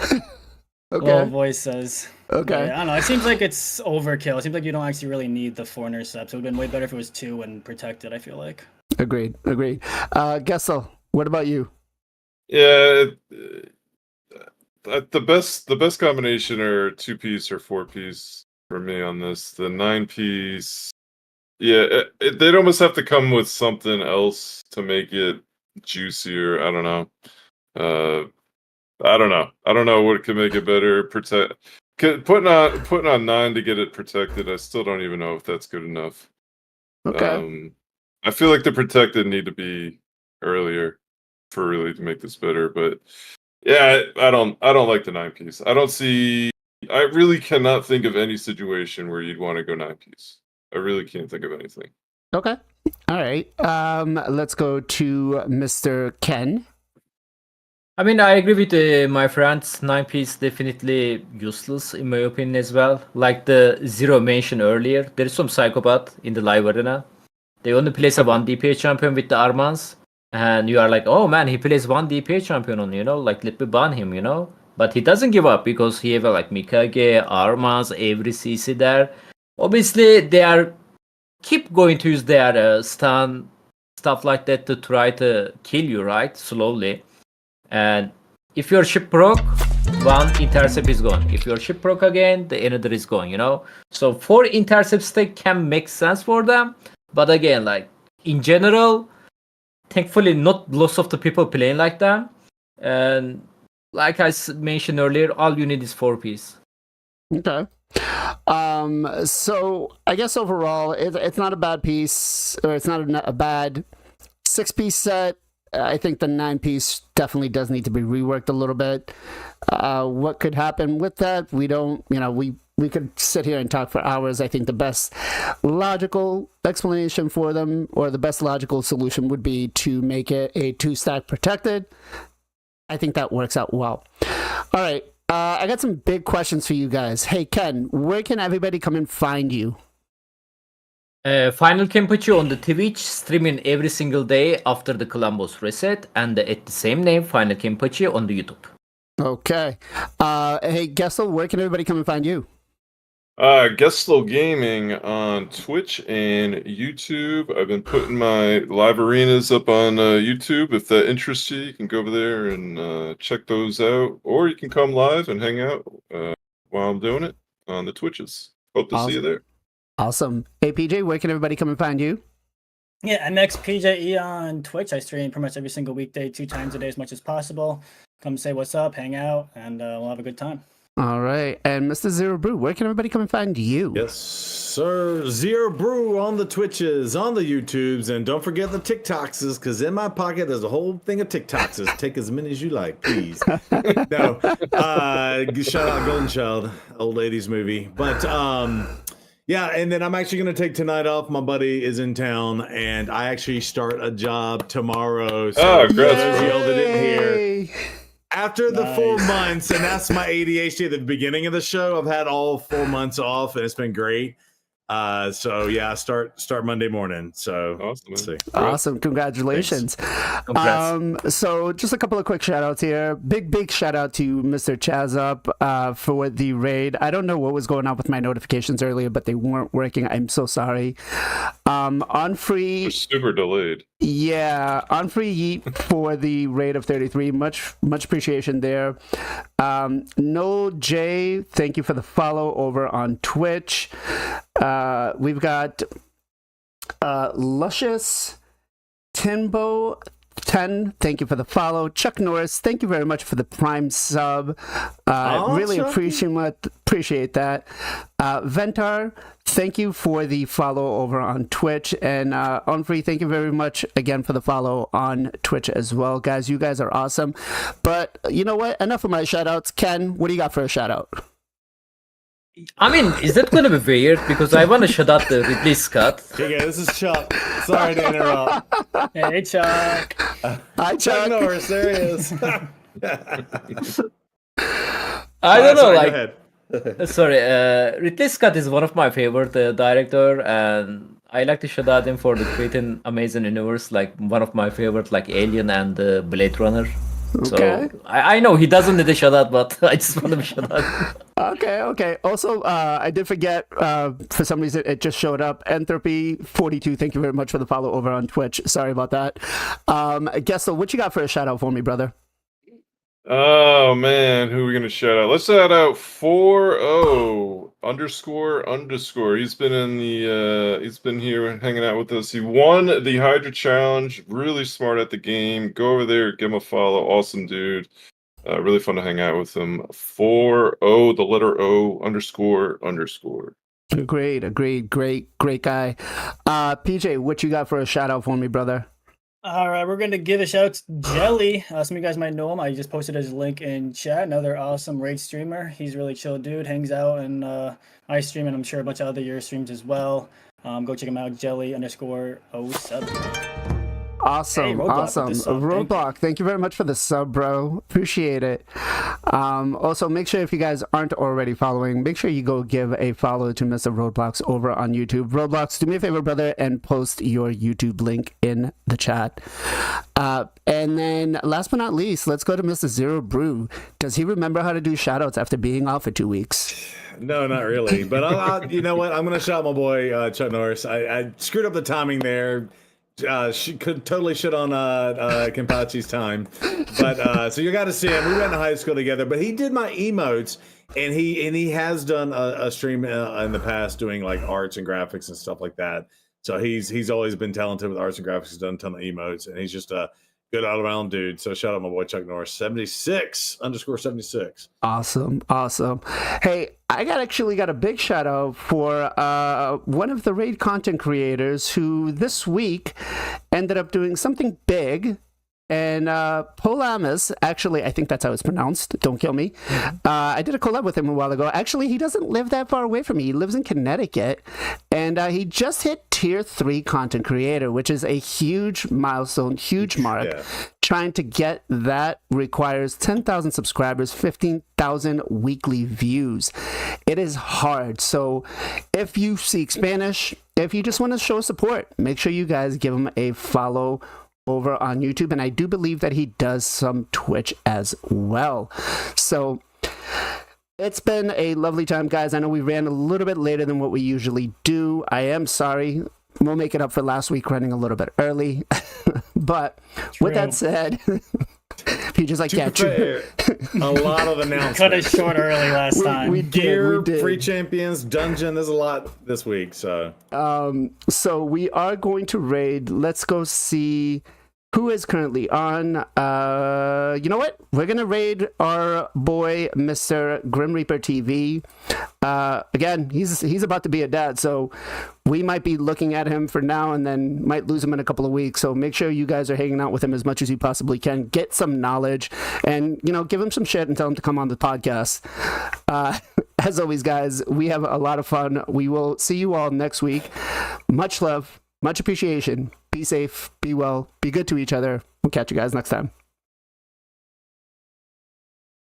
Okay. Little voice says. Okay. But, I don't know. It seems like it's overkill. It seems like you don't actually really need the foreigner subs. It would have been way better if it was 2 and protected, I feel like. Agreed. Gestal, what about you? Yeah, the best combination are 2-piece or 4-piece for me on this. The 9-piece, yeah, they'd almost have to come with something else to make it juicier. I don't know. I don't know what could make it better. Putting on 9 to get it protected, I still don't even know if that's good enough. Okay. I feel like the protected need to be earlier for really to make this better, but yeah, I don't like the 9-piece. I really cannot think of any situation where you'd want to go 9-piece. I really can't think of anything. Okay. All right. Let's go to Mr. Ken. I mean, I agree with my friends. 9-piece definitely useless in my opinion as well. Like the Zero mentioned earlier, there is some psychopath in the live arena. They only place a 1 DPS champion with the Armans, and you are like, oh man, he plays 1 DPS champion on, like let me ban him, But he doesn't give up because he have like Mikage, Armans, every CC there. Obviously, they are keep going to use their stun, stuff like that to try to kill you, right? Slowly. And if your ship broke, 1 intercept is gone. If your ship broke again, the another is gone, So 4 intercept stack can make sense for them. But again, like in general, thankfully not lots of the people playing like that. And like I mentioned earlier, all you need is 4-piece. Okay. So I guess overall, it's not a bad piece, or it's not a bad 6-piece set. I think the 9-piece definitely does need to be reworked a little bit. What could happen with that? We don't, we could sit here and talk for hours. I think the best logical explanation for them, or the best logical solution, would be to make it a 2-stack protected. I think that works out well. All right. I got some big questions for you guys. Hey, Ken, where can everybody come and find you? FinalKenpachi on the Twitch, streaming every single day after the Columbus reset, and at the same name, FinalKenpachi on the YouTube. Okay. Hey, Gestal, where can everybody come and find you? Gestal Gaming on Twitch and YouTube. I've been putting my live arenas up on YouTube. If that interests you, you can go over there and check those out, or you can come live and hang out while I'm doing it on the Twitches. Hope to see you there. Awesome. Hey, PJ, where can everybody come and find you? Yeah, MXPJE on Twitch. I stream pretty much every single weekday, 2 times a day as much as possible. Come say what's up, hang out, and we'll have a good time. All right. And Mr. Zero Brew, where can everybody come and find you? Yes, sir. Zero Brew on the Twitches, on the YouTubes, and don't forget the TikToks, because in my pocket there's a whole thing of TikToks. Take as many as you like, please. No. Shout out Golden Child, old ladies movie. But yeah, and then I'm actually going to take tonight off. My buddy is in town, and I actually start a job tomorrow. So congrats. y'all that didn't hear. After the 4 months, and that's my ADHD at the beginning of the show, I've had all 4 months off, and it's been great. So yeah, start Monday morning. So awesome, let's see. Awesome. Congratulations. So just a couple of quick shout outs here. Big shout out to Mr. Chazup for the raid. I don't know what was going on with my notifications earlier, but they weren't working. I'm so sorry. On free, They're super delayed. Yeah, on free yeet for the raid of 33. Much appreciation there. No J, thank you for the follow over on Twitch. We've got Luscious Timbo 10, thank you for the follow. Chuck Norris, thank you very much for the Prime sub. Really appreciate that. Ventar, thank you for the follow over on Twitch. And Onfree, thank you very much again for the follow on Twitch as well. Guys, you guys are awesome. But you know what? Enough of my shout outs. Ken, what do you got for a shout out? I mean, is that gonna be weird? Because I wanna shout out the Ridley Scott. Okay, this is Chuck. Sorry to interrupt. Hey, Chuck. Hi, Chuck Chuck. Norris, there he is. I don't know, Sorry, like, go ahead. sorry, Ridley Scott is one of my favorite director, and I like to shout out him for the creating amazing universe, like one of my favorite, like Alien and Blade Runner. Okay. So I know he doesn't need a shout out, but I just want to shout out. Okay. Also, I did forget, for some reason, it just showed up. Entropy42, thank you very much for the follow over on Twitch. Sorry about that. Gestal, what you got for a shout out for me, brother? Oh man, who are we gonna shout out? Let's shout out 40__. He's been in the he's been here hanging out with us. He won the Hydra Challenge, really smart at the game. Go over there, give him a follow. Awesome dude. Really fun to hang out with him. 40, the letter O__. Agreed. Great guy. PJ, what you got for a shout out for me, brother? All right, we're going to give a shout out to Jelly. Some of you guys might know him. I just posted his link in chat. Another awesome raid streamer. He's a really chill dude. Hangs out and I stream, and I'm sure a bunch of other your streams as well. Go check him out. Jelly_07. Awesome. Hey, Roadblock, thank you very much for the sub, bro. Appreciate it. Also, make sure if you guys aren't already following, make sure you go give a follow to Mr. Roadblocks over on YouTube. Roadblocks, do me a favor, brother, and post your YouTube link in the chat. And then, last but not least, let's go to Mr. Zero Brew. Does he remember how to do shoutouts after being off for 2 weeks? No, not really. But I'll, you know what? I'm going to shout my boy Chuck Norris. I screwed up the timing there. She could totally shit on Kenpachi's time, but so you got to see him. We went to high school together, but he did my emotes, and he has done a stream in the past doing like arts and graphics and stuff like that. So he's always been talented with arts and graphics. He's done a ton of emotes, and he's just a good all around dude. So shout out my boy Chuck Norris, 76_76. Awesome. Hey, I actually got a big shout out for one of the raid content creators who this week ended up doing something big. And Polamis, actually, I think that's how it's pronounced. Don't kill me. I did a collab with him a while ago. Actually, he doesn't live that far away from me. He lives in Connecticut. And he just hit tier 3 content creator, which is a huge milestone, huge mark. Yeah. Trying to get that requires 10,000 subscribers, 15,000 weekly views. It is hard. So if you speak Spanish, if you just want to show support, make sure you guys give him a follow over on YouTube, and I do believe that he does some Twitch as well. So it's been a lovely time, guys. I know we ran a little bit later than what we usually do. I am sorry. We'll make it up for last week running a little bit early. But with that said, he just like, yeah, true. A lot of announcements. Cut it short early last time. We did. Free champions, dungeon. There's a lot this week. So we are going to raid. Let's go see who is currently on. You know what? We're gonna raid our boy, Mr. Grim Reaper TV. Again, he's about to be a dad, so we might be looking at him for now and then might lose him in a couple of weeks. So make sure you guys are hanging out with him as much as you possibly can. Get some knowledge and, you know, give him some shit and tell him to come on the podcast. As always, guys, we have a lot of fun. We will see you all next week. Much love, much appreciation. Be safe, be well, be good to each other. We'll catch you guys next time.